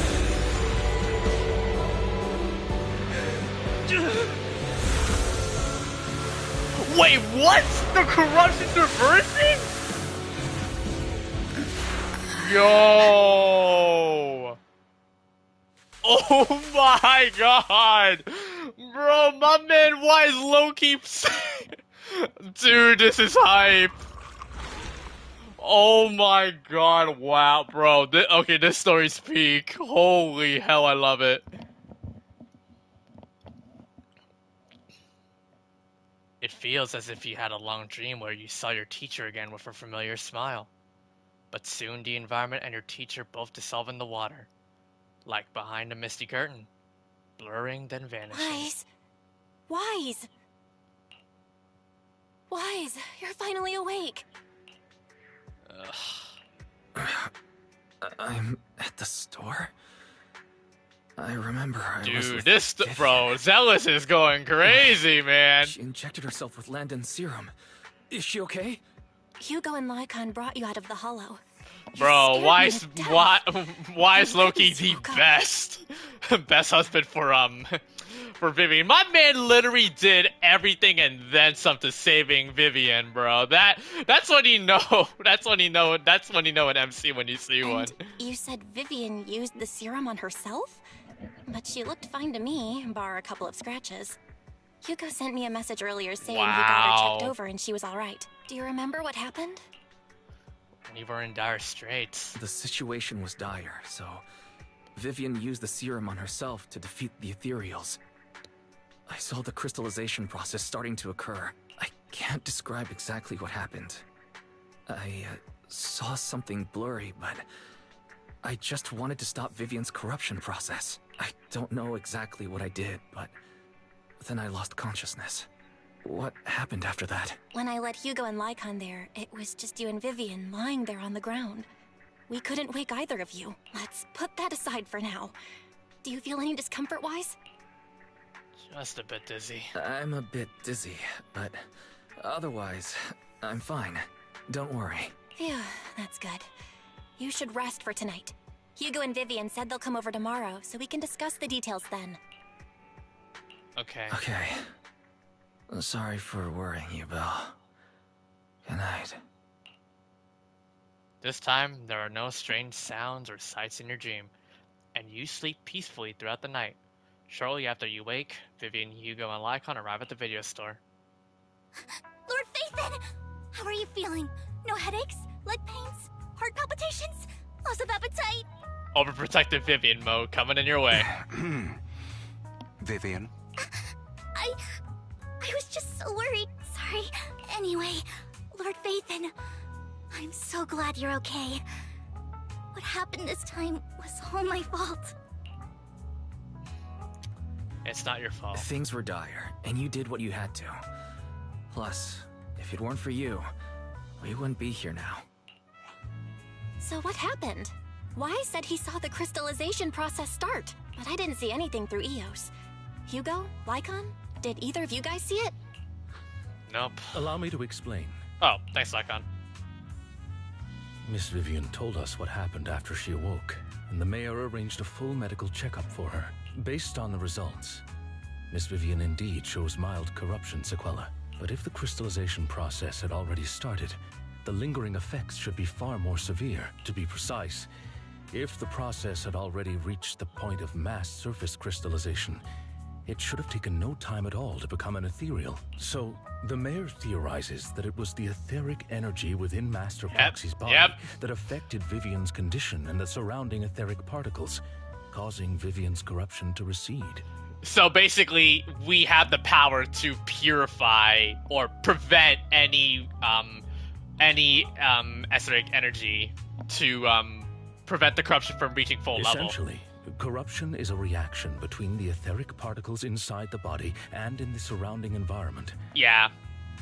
A: Wait, what? The corruption's reversing? Yo! Oh my god! Bro, my man Wise low keeps. Dude, this is hype. Oh my god, wow, bro. Okay, this story's peak. Holy hell, I love it. It feels as if you had a long dream where you saw your teacher again with a familiar smile. But soon the environment and your teacher both dissolve in the water. Like behind a misty curtain. Blurring, then vanishing.
G: Wise. Wise. Wise, you're finally awake.
E: I'm at the store? I remember I was
A: Dude,
E: with
A: this
E: Vivian.
A: bro, Zenless is going crazy, man.
E: She injected herself with Landon's serum. Is she okay?
G: Hugo and Lycon brought you out of the hollow.
A: Bro, why is Loki
G: goodness,
A: the
G: woke up.
A: best husband for Vivian? My man literally did everything and then some to saving Vivian, bro. That's when you know. That's when you know an MC when you see one.
G: You said Vivian used the serum on herself? But she looked fine to me, bar a couple of scratches. Hugo sent me a message earlier saying he got her checked
A: Wow.
G: over and she was alright. Do you remember what happened?
A: We were in dire straits.
E: The situation was dire, so Vivian used the serum on herself to defeat the ethereals. I saw the crystallization process starting to occur. I can't describe exactly what happened. I saw something blurry, but I just wanted to stop Vivian's corruption process. I don't know exactly what I did, but then I lost consciousness. What happened after that?
G: When I let Hugo and Lycon there, it was just you and Vivian lying there on the ground. We couldn't wake either of you. Let's put that aside for now. Do you feel any discomfort-wise?
A: Just a bit dizzy.
E: I'm a bit dizzy, but otherwise, I'm fine. Don't worry.
G: Phew, that's good. You should rest for tonight. Hugo and Vivian said they'll come over tomorrow, so we can discuss the details then.
A: Okay.
E: Okay. Sorry for worrying you, Belle. Good night.
A: This time, there are no strange sounds or sights in your dream, and you sleep peacefully throughout the night. Shortly after you wake, Vivian, Hugo, and Lycon arrive at the video store.
D: Lord Phaethon! How are you feeling? No headaches? Leg pains? Heart palpitations? Loss of appetite?
A: Overprotective Vivian mode coming in your way.
K: Vivian?
D: I was just so worried. Sorry. Anyway, Lord Phaethon, I'm so glad you're okay. What happened this time was all my fault.
A: It's not your fault.
E: Things were dire, and you did what you had to. Plus, if it weren't for you, we wouldn't be here now.
G: So what happened? Wai said he saw the crystallization process start, but I didn't see anything through EOS. Hugo? Lycon? Did either of you guys see it?
A: Nope.
H: Allow me to explain.
A: Oh, thanks, Lycon.
H: Miss Vivian told us what happened after she awoke, and the mayor arranged a full medical checkup for her. Based on the results, Miss Vivian indeed shows mild corruption sequela. But if the crystallization process had already started, the lingering effects should be far more severe. To be precise, if the process had already reached the point of mass surface crystallization, it should have taken no time at all to become an ethereal. So, the mayor theorizes that it was the etheric energy within Master Proxy's body that affected Vivian's condition and the surrounding etheric particles, causing Vivian's corruption to recede.
A: So basically, we have the power to purify or prevent any etheric energy to prevent the corruption from reaching full level.
H: Essentially, corruption is a reaction between the etheric particles inside the body and in the surrounding environment.
A: Yeah.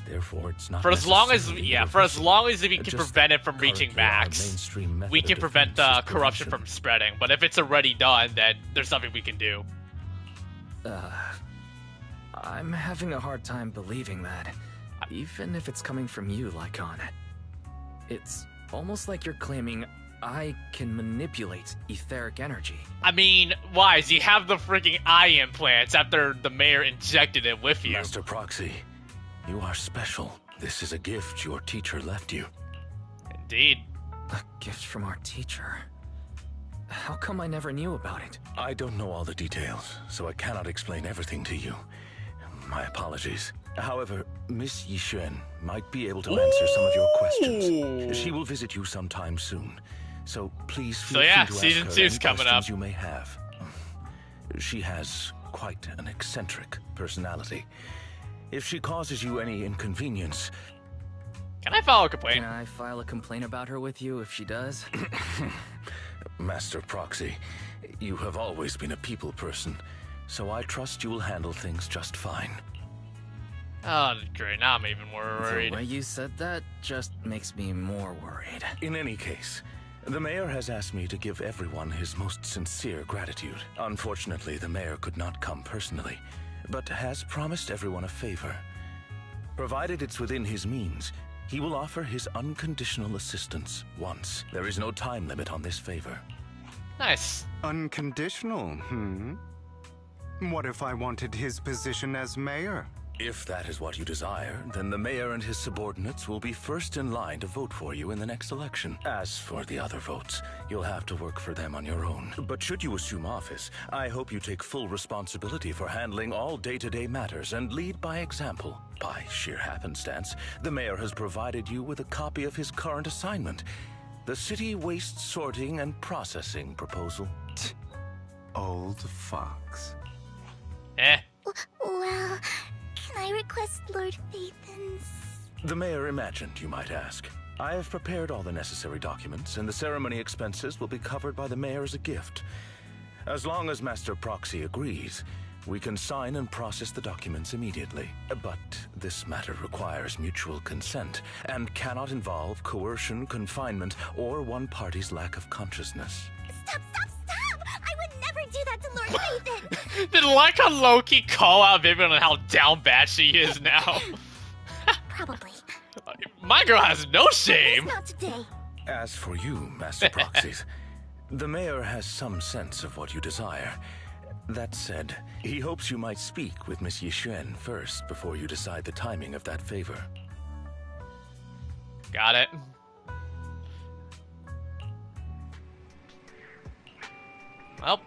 H: Therefore, it's not
A: for as long as we can prevent it from reaching max, we can prevent the corruption from spreading. But if it's already done, then there's nothing we can do.
E: I'm having a hard time believing that, even if it's coming from you, Lycon. It's almost like you're claiming I can manipulate etheric energy.
A: I mean, why? You have the freaking eye implants after the mayor injected it with you.
H: Master Proxy, you are special. This is a gift your teacher left you.
A: Indeed.
E: A gift from our teacher? How come I never knew about it?
H: I don't know all the details, so I cannot explain everything to you. My apologies. However, Miss Yixuan might be able to answer some of your questions. She will visit you sometime soon, so please feel free to ask
A: season
H: her
A: 2's
H: any
A: coming
H: questions
A: up.
H: you may have. She has quite an eccentric personality. If she causes you any inconvenience...
A: Can I file a complaint?
E: Can I file a complaint about her with you if she does?
H: Master Proxy, you have always been a people person, so I trust you will handle things just fine.
A: Oh, great. Now I'm even more worried.
E: The way you said that just makes me more worried.
H: In any case, the mayor has asked me to give everyone his most sincere gratitude. Unfortunately, the mayor could not come personally, but has promised everyone a favor. Provided it's within his means, he will offer his unconditional assistance once. There is no time limit on this favor.
A: Nice.
K: Unconditional, What if I wanted his position as mayor?
H: If that is what you desire, then the mayor and his subordinates will be first in line to vote for you in the next election. As for the other votes, you'll have to work for them on your own. But should you assume office, I hope you take full responsibility for handling all day-to-day matters and lead by example. By sheer happenstance, the mayor has provided you with a copy of his current assignment, the City Waste Sorting and Processing proposal.
K: Old fox.
D: Well, can I request Lord Phaethon's...
H: The mayor imagined, you might ask. I have prepared all the necessary documents, and the ceremony expenses will be covered by the mayor as a gift. As long as Master Proxy agrees, We can sign and process the documents immediately. But this matter requires mutual consent and cannot involve coercion, confinement, or one party's lack of consciousness.
D: Stop! I would never do that to Lord Phaethon!
A: Did like a Loki call out Vivian on how down bad she is now?
D: Probably.
A: My girl has no shame!
D: Not today.
H: As for you, Master Proxies, the mayor has some sense of what you desire. That said, he hopes you might speak with Miss Yixuan first before you decide the timing of that favor.
A: Got it. Well.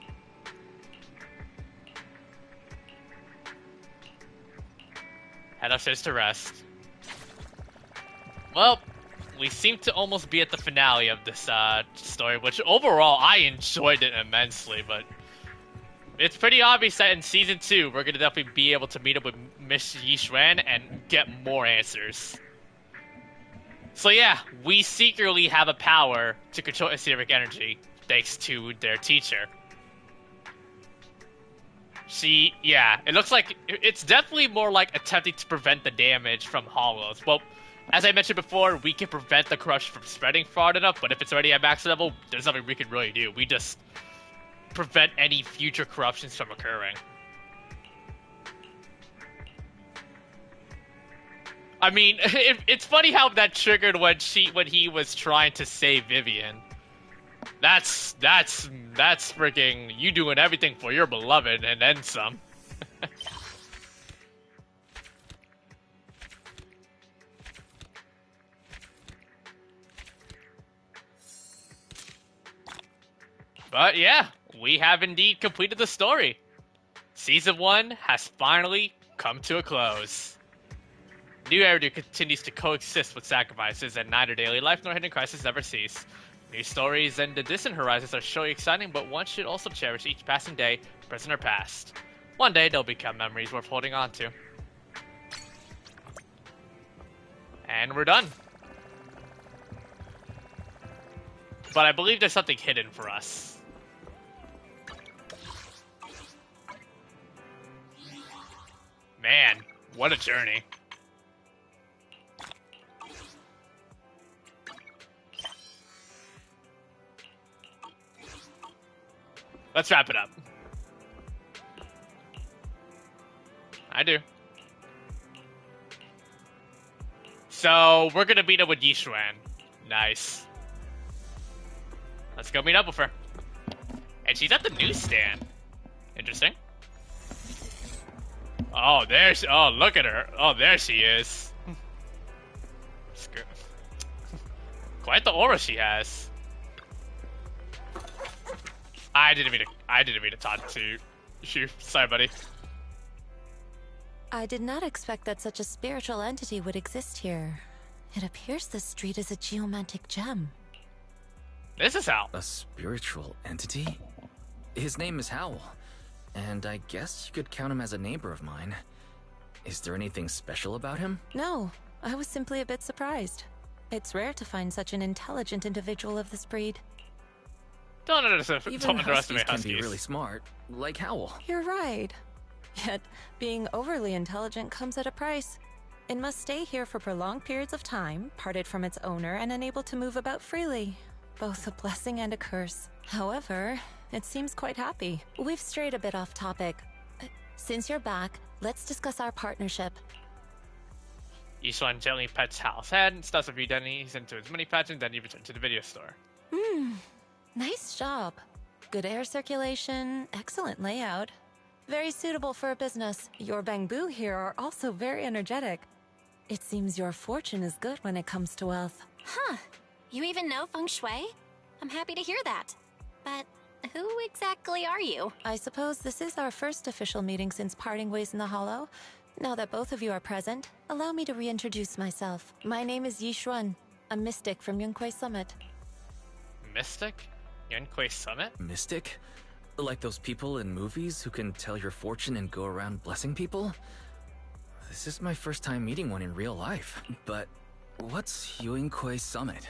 A: Head upstairs to rest. Well, we seem to almost be at the finale of this story, which overall I enjoyed it immensely, but it's pretty obvious that in Season 2, we're going to definitely be able to meet up with Miss Yixuan and get more answers. So yeah, we secretly have a power to control etheric energy, thanks to their teacher. It looks like it's definitely more like attempting to prevent the damage from hollows. Well, as I mentioned before, we can prevent the corruption from spreading far enough, but if it's already at max level, there's nothing we can really do. We just prevent any future corruptions from occurring. I mean, it's funny how that triggered when he was trying to save Vivian. That's freaking you doing everything for your beloved and then some. But yeah, we have indeed completed the story. Season 1 has finally come to a close. New Eridu continues to coexist with sacrifices, and neither daily life nor hidden crises ever cease. New stories and the distant horizons are surely exciting, but one should also cherish each passing day, present or past. One day they'll become memories worth holding on to. And we're done. But I believe there's something hidden for us. Man, what a journey. Let's wrap it up. I do. So, we're gonna meet up with Yixuan. Nice. Let's go meet up with her. And she's at the newsstand. Interesting. Oh, oh, look at her. Oh, there she is. Quite the aura she has. I didn't mean to talk to you. Sorry, buddy.
U: I did not expect that such a spiritual entity would exist here. It appears this street is a geomantic gem.
A: This is Hal.
E: A spiritual entity? His name is Howl, and I guess you could count him as a neighbor of mine. Is there anything special about him?
U: No, I was simply a bit surprised. It's rare to find such an intelligent individual of this breed.
A: Don't underestimate
E: Huskies
A: Huskies.
E: Can be really smart, like Howl.
U: You're right. Yet, being overly intelligent comes at a price. It must stay here for prolonged periods of time, parted from its owner and unable to move about freely. Both a blessing and a curse. However, it seems quite happy. We've strayed a bit off topic. Since you're back, let's discuss our partnership.
A: Yixuan gently pets Hal's head and stuffs a few identities into his mini patch, and then you return to the video store.
U: Nice job. Good air circulation, excellent layout. Very suitable for a business. Your bamboo here are also very energetic. It seems your fortune is good when it comes to wealth.
G: Huh. You even know feng shui? I'm happy to hear that. But who exactly are you?
U: I suppose this is our first official meeting since parting ways in the Hollow. Now that both of you are present, allow me to reintroduce myself. My name is Yixuan, a mystic from Yunquei Summit.
A: Mystic? Yunquei Summit?
E: Mystic? Like those people in movies who can tell your fortune and go around blessing people? This is my first time meeting one in real life. But what's Yunquei Summit?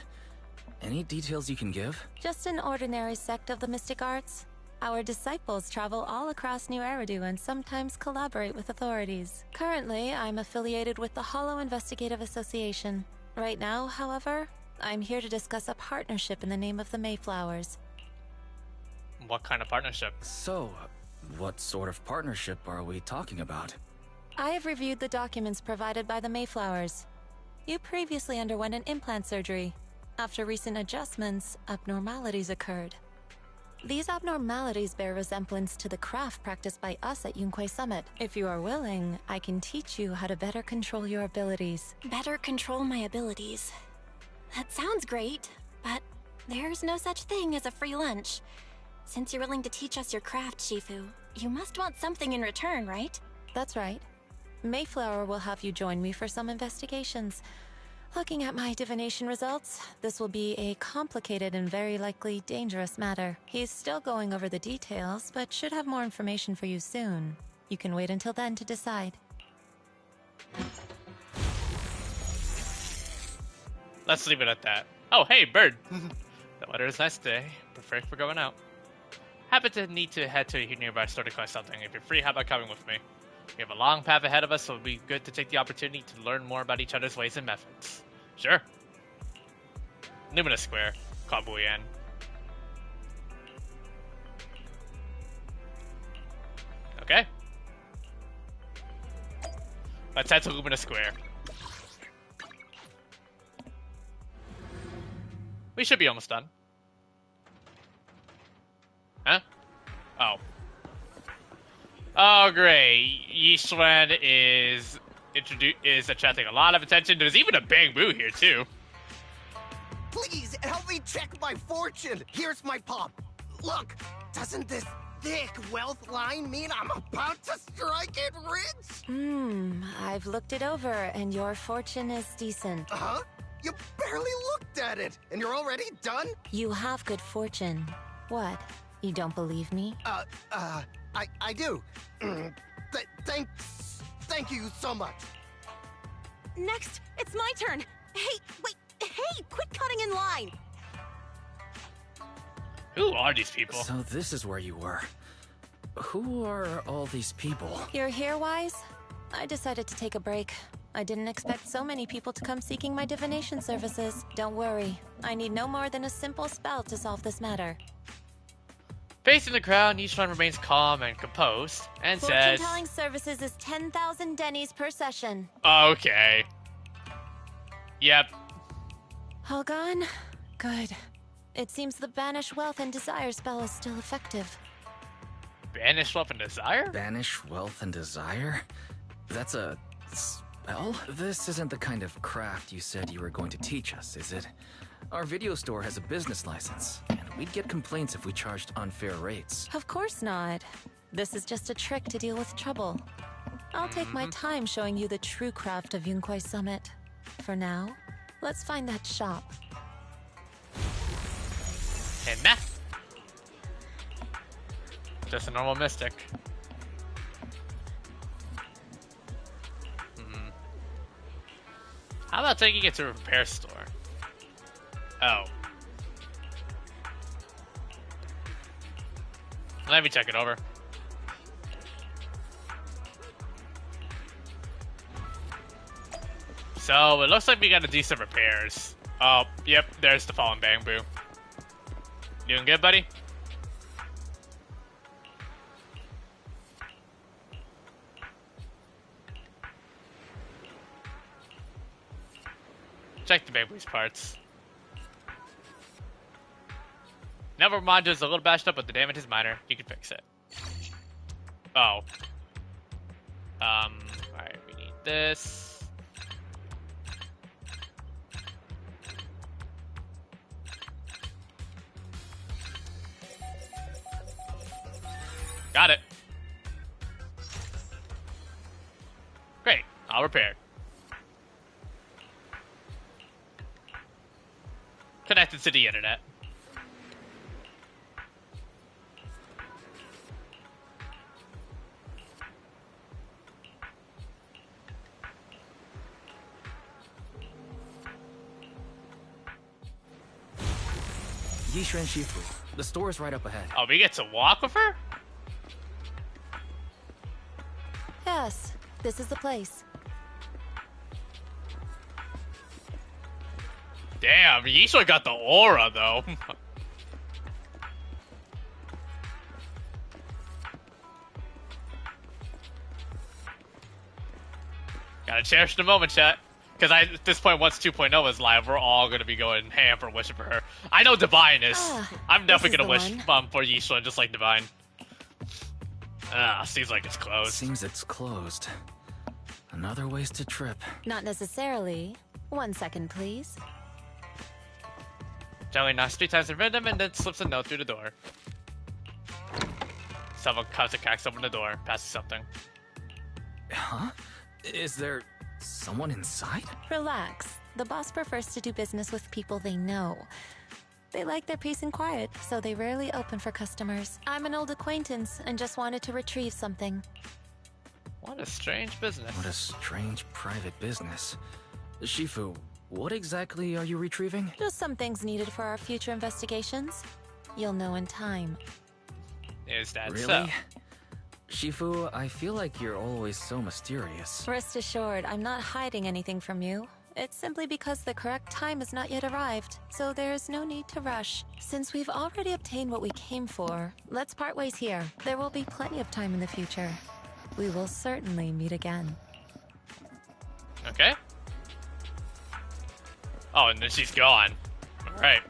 E: Any details you can give?
U: Just an ordinary sect of the mystic arts. Our disciples travel all across New Eridu and sometimes collaborate with authorities. Currently, I'm affiliated with the Hollow Investigative Association. Right now, however, I'm here to discuss a partnership in the name of the Mayflowers.
A: What kind of partnership?
E: So, what sort of partnership are we talking about?
U: I have reviewed the documents provided by the Mayflowers. You previously underwent an implant surgery. After recent adjustments, abnormalities occurred. These abnormalities bear resemblance to the craft practiced by us at Yunquei Summit. If you are willing, I can teach you how to better control your abilities.
G: Better control my abilities. That sounds great, but there's no such thing as a free lunch. Since you're willing to teach us your craft, Shifu, you must want something in return, right?
U: That's right. Mayflower will have you join me for some investigations. Looking at my divination results, this will be a complicated and very likely dangerous matter. He's still going over the details, but should have more information for you soon. You can wait until then to decide.
A: Let's leave it at that. Oh, hey, bird. The weather is nice today. Perfect for going out. Happen to need to head to a nearby store to collect something. If you're free, how about coming with me? We have a long path ahead of us, so it'll be good to take the opportunity to learn more about each other's ways and methods. Sure. Lumina Square, Kabuyan. Okay. Let's head to Lumina Square. We should be almost done. Huh? Oh. Oh, great. Yishuan is attracting a lot of attention. There's even a bamboo here, too.
C: Please, help me check my fortune. Here's my pop. Look, doesn't this thick wealth line mean I'm about to strike it rich?
U: I've looked it over, and your fortune is decent.
C: Huh? You barely looked at it, and you're already done?
U: You have good fortune. What? You don't believe me?
C: I do. Thank you so much.
O: Next, it's my turn. Hey, wait, hey, quit cutting in line.
A: Who are these people?
E: So this is where you were. Who are all these people?
U: You're here, Wise? I decided to take a break. I didn't expect so many people to come seeking my divination services. Don't worry, I need no more than a simple spell to solve this matter.
A: Facing the crowd, Yishuan remains calm and composed, and says...
U: Fortune-telling services is 10,000 dennies per session.
A: Okay. Yep.
U: All gone? Good. It seems the Banish Wealth and Desire spell is still effective.
A: Banish Wealth and Desire?
E: Banish Wealth and Desire? That's a spell? This isn't the kind of craft you said you were going to teach us, is it? Our video store has a business license, and we'd get complaints if we charged unfair rates.
U: Of course not. This is just a trick to deal with trouble. I'll take my time showing you the true craft of Yunquei Summit. For now, let's find that shop.
A: And that. Just a normal mystic. How about taking it to a repair store? Oh. Let me check it over. So, it looks like we gotta do some repairs. Oh, yep, there's the fallen bamboo. Doing good, buddy? Check the bamboo's parts. Never mind, just a little bashed up, but the damage is minor. You can fix it. Oh. Alright, we need this. Got it. Great, all repaired. Connected to the internet.
E: Yishuan Shifu, The store's right up ahead.
A: Oh, we get to walk with her?
U: Yes, this is the place.
A: Damn, Yisha got the aura, though. Gotta cherish the moment, chat. Because at this point, once 2.0 is live, we're all gonna be going ham for wishing for her. I know Divine is. I'm definitely gonna wish for Yisha, just like Divine. Seems like it's closed.
E: Seems it's closed. Another wasted trip.
U: Not necessarily. 1 second, please.
A: Jelly knocks 3 times in rhythm and then slips a note through the door. Someone cuts a cactus open the door, passes something.
E: Huh? Is there someone inside?
U: Relax. The boss prefers to do business with people they know. They like their peace and quiet, so they rarely open for customers. I'm an old acquaintance and just wanted to retrieve something.
A: What a strange business.
E: What a strange private business. Shifu, what exactly are you retrieving?
U: Just some things needed for our future investigations. You'll know in time.
A: Is that
E: really?
A: so?
E: Shifu, I feel like you're always so mysterious.
U: Rest assured, I'm not hiding anything from you. It's simply because the correct time has not yet arrived, so there is no need to rush. Since we've already obtained what we came for, let's part ways here. There will be plenty of time in the future. We will certainly meet again.
A: Okay. Oh, and then she's gone. Alright.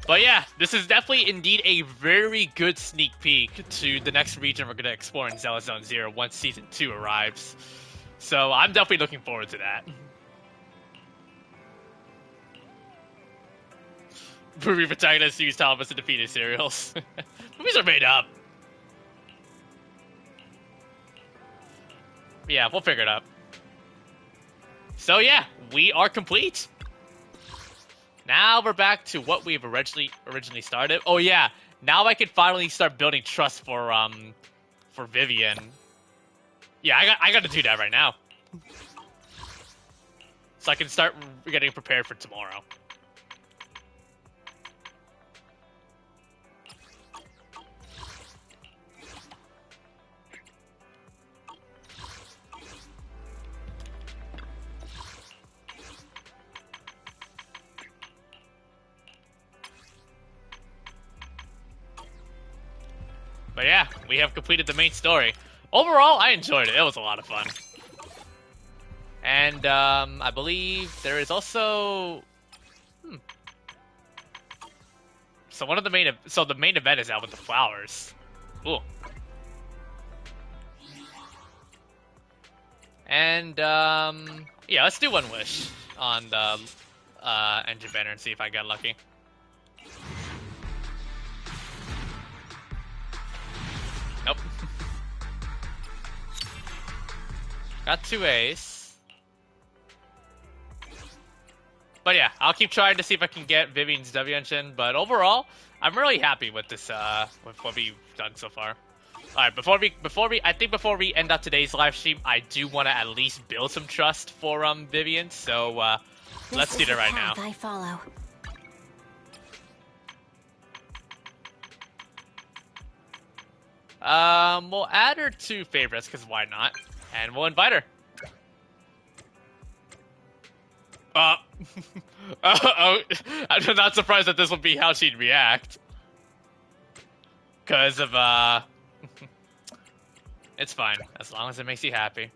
A: But yeah, this is definitely indeed a very good sneak peek to the next region we're going to explore in Zelda Zone Zero once Season 2 arrives. So I'm definitely looking forward to that. Movie protagonists use Thomas to defeat his serials. Movies are made up. Yeah, we'll figure it out. So yeah, we are complete. Now we're back to what we've originally started. Oh yeah, now I can finally start building trust for Vivian. Yeah, I got to do that right now. So I can start getting prepared for tomorrow. But yeah, we have completed the main story. Overall, I enjoyed it. It was a lot of fun. And I believe there is also... So one of the main... So the main event is out with the flowers. Cool. And yeah, let's do one wish on the engine banner and see if I get lucky. Nope. Got 2 A's. But yeah, I'll keep trying to see if I can get Vivian's W engine. But overall, I'm really happy with this, with what we've done so far. All right, before we end up today's live stream, I do want to at least build some trust for Vivian. So let's do that right now.
D: I follow.
A: We'll add her to favorites, because why not? And we'll invite her. I'm not surprised that this will be how she'd react. Because of, it's fine, as long as it makes you happy.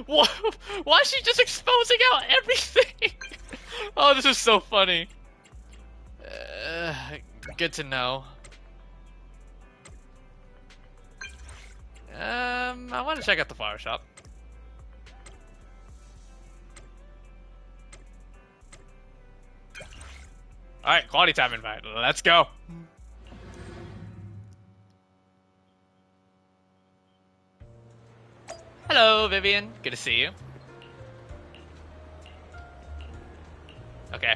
A: Why is she just exposing out everything? Oh, this is so funny. Good to know. I want to check out the flower shop. Alright, quality time invite. Let's go. Hello, Vivian. Good to see you. Okay.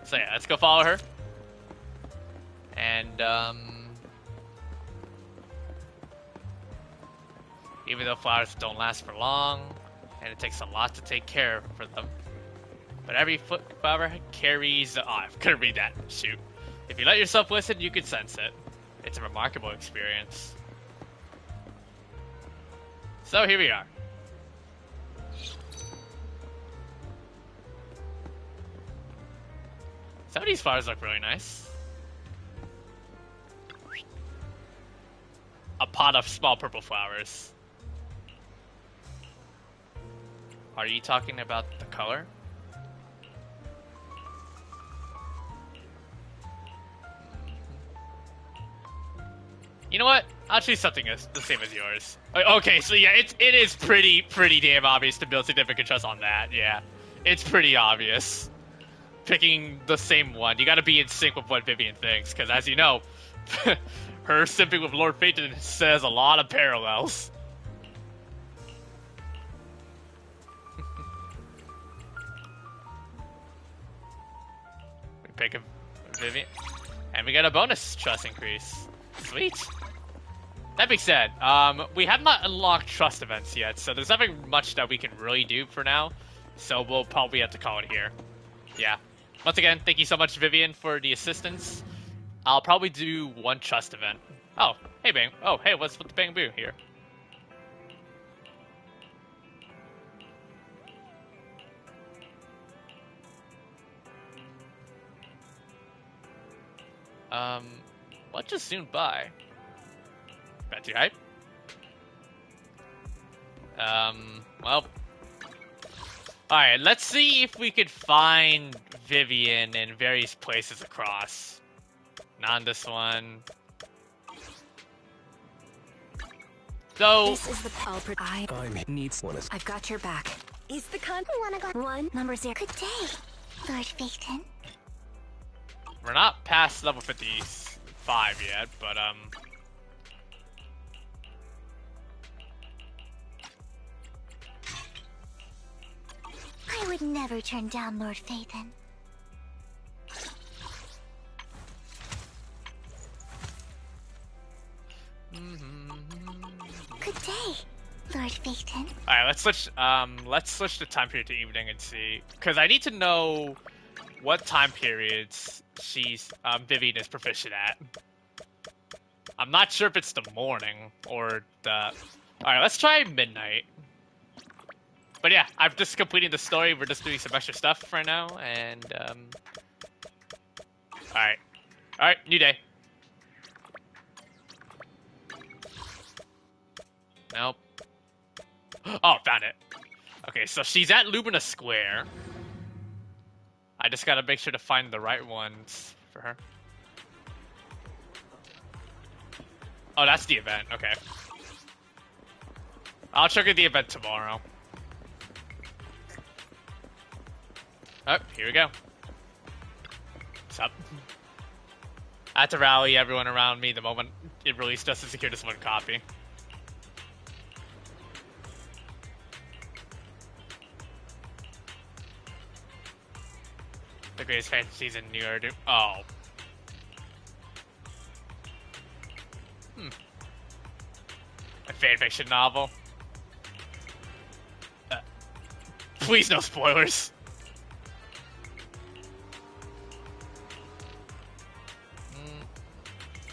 A: So yeah, let's go follow her. And even though flowers don't last for long, and it takes a lot to take care for them. But every foot flower carries... Oh, I couldn't read that. Shoot. If you let yourself listen, you can sense it. It's a remarkable experience. So here we are. Some of these flowers look really nice. A pot of small purple flowers. Are you talking about the color? You know what? I'll choose something the same as yours. Okay, so yeah, it is pretty damn obvious to build significant trust on that. Yeah, it's pretty obvious. Picking the same one, you got to be in sync with what Vivian thinks, because as you know, her simping with Lord Phaeton says a lot of parallels. We pick a Vivian, and we get a bonus trust increase. Sweet. That being said, we have not unlocked trust events yet, so there's nothing much that we can really do for now. So we'll probably have to call it here. Yeah. Once again, thank you so much, Vivian, for the assistance. I'll probably do one trust event. Oh, hey, Bang. Oh, hey, what's with the Bang Boo here? Let's just zoom by. Got too hype? Well. Alright, let's see if we could find Vivian in various places across. Not on this one. So...
D: This is the I
L: needs one.
D: I've got your back. Is the con wanna go 1 number 0? Good day, Lord Phaeton.
A: We're not past level 55 yet, but
D: I would never turn down Lord Phaeton. Good day, Lord Phaeton.
A: Alright, let's switch the time period to evening and see. Because I need to know what time periods Vivian is proficient at. I'm not sure if it's the morning or the... Alright, let's try midnight. But yeah, I'm just completing the story. We're just doing some extra stuff right now, and Alright, new day. Nope. Oh, found it. Okay, so she's at Lumina Square. I just gotta make sure to find the right ones for her. Oh, that's the event. Okay. I'll trigger the event tomorrow. Oh, here we go. What's up? I had to rally everyone around me the moment it released just to secure this one copy. The greatest fantasies in New York. Oh. A fanfiction novel. Please no spoilers.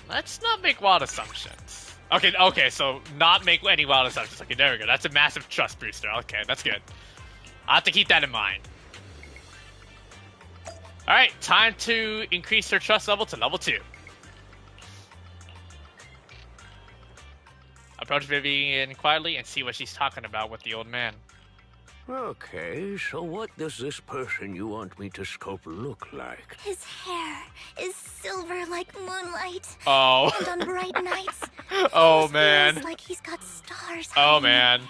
A: Let's not make wild assumptions. Okay, so not make any wild assumptions. Okay, there we go. That's a massive trust booster. Okay, that's good. I'll have to keep that in mind. Alright, time to increase her trust level to level 2. Approach Vivian quietly and see what she's talking about with the old man.
M: Okay, so what does this person you want me to scope look like?
D: His hair is silver like moonlight.
A: Oh.
D: And on bright nights,
A: oh man.
D: Feels like he's got stars.
A: Oh man.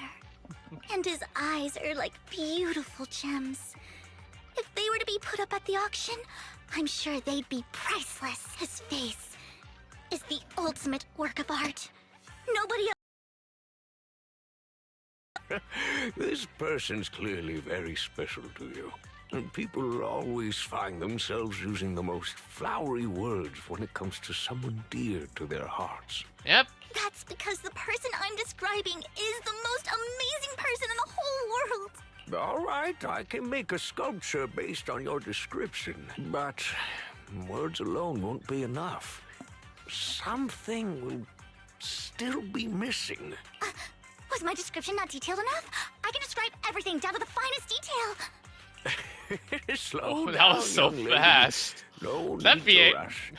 D: And his eyes are like beautiful gems. If they were to be put up at the auction, I'm sure they'd be priceless. His face is the ultimate work of art. Nobody else.
M: This person's clearly very special to you. And people always find themselves using the most flowery words when it comes to someone dear to their hearts.
A: Yep.
D: That's because the person I'm describing is the most amazing person in the whole world.
M: All right, I can make a sculpture based on your description, but words alone won't be enough. Something will still be missing.
D: Was my description not detailed enough? I can describe everything down to the finest detail.
M: Slow
A: that
M: down,
A: was so
M: young lady.
A: fast.
M: No
A: That
M: need to
A: V8
M: rush.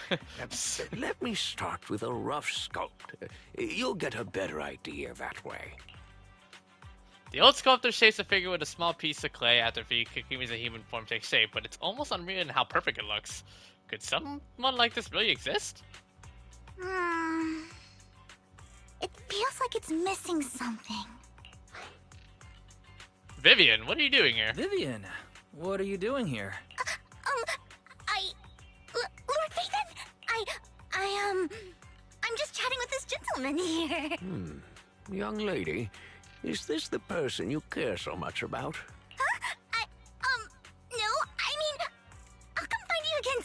M: Let me start with a rough sculpt. You'll get a better idea that way.
A: The old sculptor shapes a figure with a small piece of clay after kicking means a human form takes shape, but it's almost unreal in how perfect it looks. Could someone like this really exist?
D: It feels like it's missing something.
A: Vivian, what are you doing here?
E: Vivian, what are you doing here?
D: Lord Phaethon, I'm just chatting with this gentleman here.
M: Young lady, is this the person you care so much about?
D: No, I mean, I'll come find you again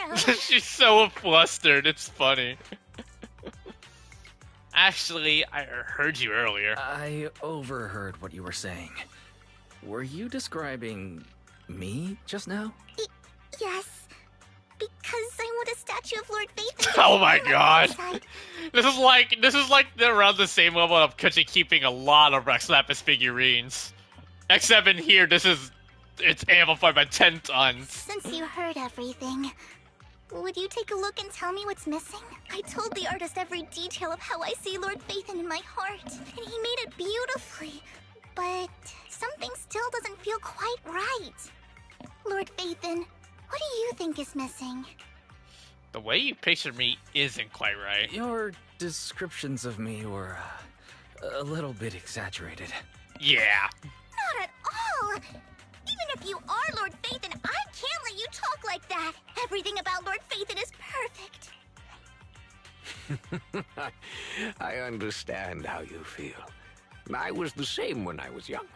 D: tomorrow.
A: She's so flustered, it's funny. Actually, I heard you earlier.
E: I overheard what you were saying. Were you describing me just now?
D: Yes, because I want a statue of Lord Phaethon.
A: Oh my god. This is like they're around the same level of Kuchi keeping a lot of Rex Lapis figurines. Except in here, it's amplified by 10 tons.
D: Since you heard everything, would you take a look and tell me what's missing? I told the artist every detail of how I see Lord Phaethon in my heart, and he made it beautifully. But something still doesn't feel quite right. Lord Phaethon, what do you think is missing?
A: The way you pictured me isn't quite right.
E: Your descriptions of me were a little bit exaggerated.
A: Yeah.
D: Not at all! Even if you are Lord Phaethon, I can't let you talk like that! Everything about Lord Phaethon is perfect!
M: I understand how you feel. I was the same when I was young.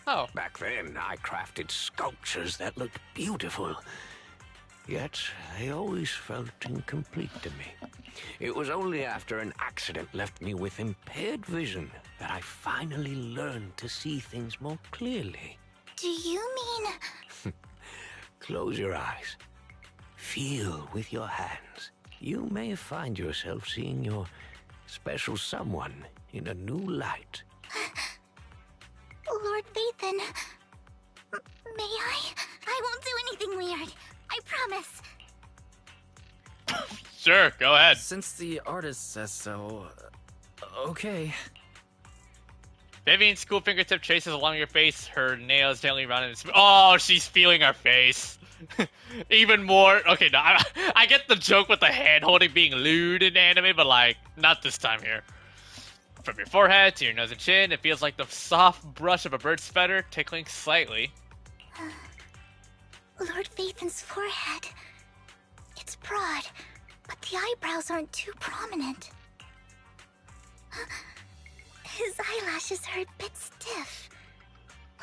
A: Oh.
M: Back then, I crafted sculptures that looked beautiful. Yet, they always felt incomplete to me. It was only after an accident left me with impaired vision that I finally learned to see things more clearly.
D: Do you mean...
M: Close your eyes. Feel with your hands. You may find yourself seeing your special someone in a new light.
D: Lord Phaethon, may I? I won't do anything weird. I promise.
A: Sure, go ahead.
E: Since the artist says so, okay.
A: Vivian's cool fingertip traces along your face, her nails gently rounded and smooth. Oh, she's feeling our face. Even more. Okay, no, I get the joke with the hand holding being lewd in anime, but like, not this time here. From your forehead to your nose and chin, it feels like the soft brush of a bird's feather, tickling slightly.
D: Lord Phaethon's forehead. It's broad, but the eyebrows aren't too prominent. His eyelashes are a bit stiff,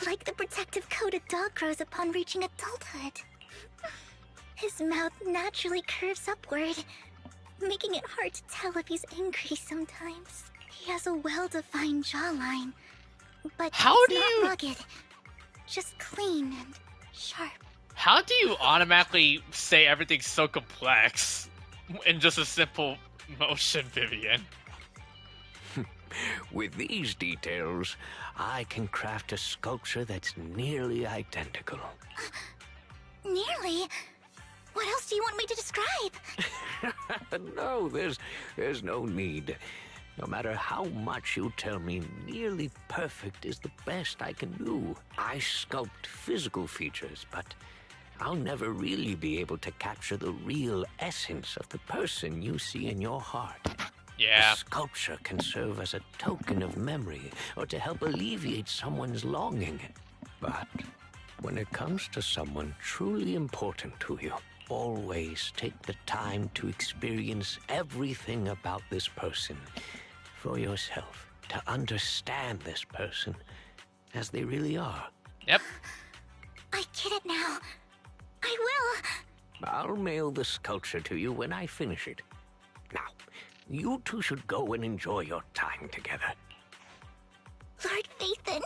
D: like the protective coat a dog grows upon reaching adulthood. His mouth naturally curves upward, making it hard to tell if he's angry sometimes. He has a well-defined jawline, but it's not rugged, just clean and sharp.
A: How do you automatically say everything's so complex in just a simple motion, Vivian?
M: With these details, I can craft a sculpture that's nearly identical.
D: Nearly? What else do you want me to describe?
M: No, there's no need. No matter how much you tell me, nearly perfect is the best I can do. I sculpt physical features, but I'll never really be able to capture the real essence of the person you see in your heart.
A: Yeah.
M: A sculpture can serve as a token of memory or to help alleviate someone's longing. But when it comes to someone truly important to you, always take the time to experience everything about this person for yourself, to understand this person as they really are.
A: Yep.
D: I get it now. I will.
M: I'll mail the sculpture to you when I finish it. Now, you two should go and enjoy your time together.
D: Lord Phaethon,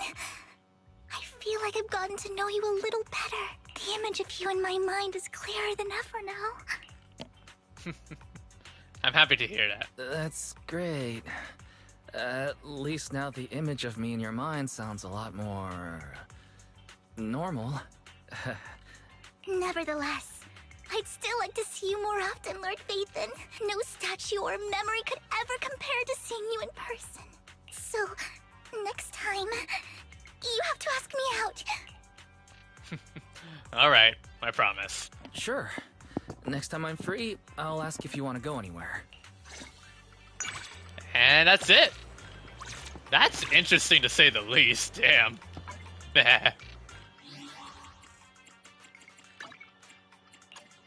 D: I feel like I've gotten to know you a little better. The image of you in my mind is clearer than ever now.
A: I'm happy to hear that.
E: That's great. At least now the image of me in your mind sounds a lot more... normal.
D: Nevertheless, I'd still like to see you more often, Lord Phaethon. No statue or memory could ever compare to seeing you in person. So, next time, you have to ask me out.
A: Alright, I promise.
E: Sure. Next time I'm free, I'll ask if you want to go anywhere.
A: And that's it. That's interesting to say the least. Damn.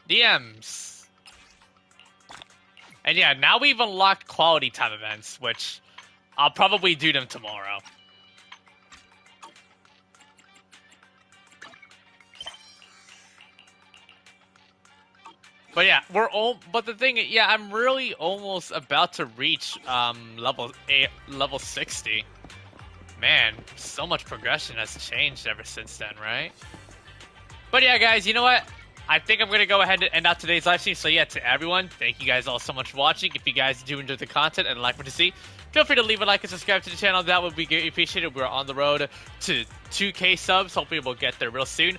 A: DMs. And yeah, now we've unlocked quality time events, which I'll probably do them tomorrow. But yeah, but the thing, yeah, I'm really almost about to reach level 60. Man, so much progression has changed ever since then, right? But yeah, guys, you know what? I think I'm going to go ahead and end out today's live stream. So yeah, to everyone, thank you guys all so much for watching. If you guys do enjoy the content and like what to see, feel free to leave a like and subscribe to the channel. That would be greatly appreciated. We're on the road to 2K subs. Hopefully we'll get there real soon.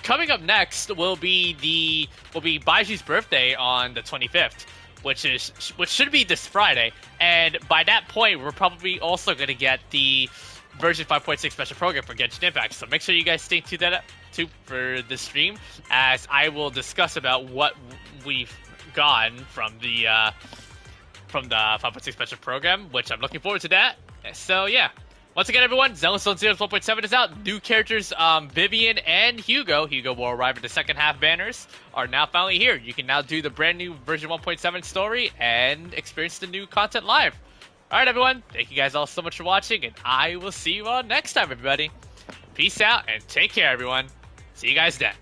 A: Coming up next will be Baiju's birthday on the 25th, which should be this Friday. And by that point, we're probably also going to get the version 5.6 special program for Genshin Impact. So make sure you guys stay tuned for this stream, as I will discuss about what we've gotten from the 5.6 special program, which I'm looking forward to that. So yeah, once again, everyone, Zenless 1.7 is out. New characters, Vivian and Hugo will arrive at the second half banners, are now finally here. You can now do the brand new version 1.7 story and experience the new content live. Alright, everyone, thank you guys all so much for watching, and I will see you all next time, everybody. Peace out, and take care, everyone. See you guys then.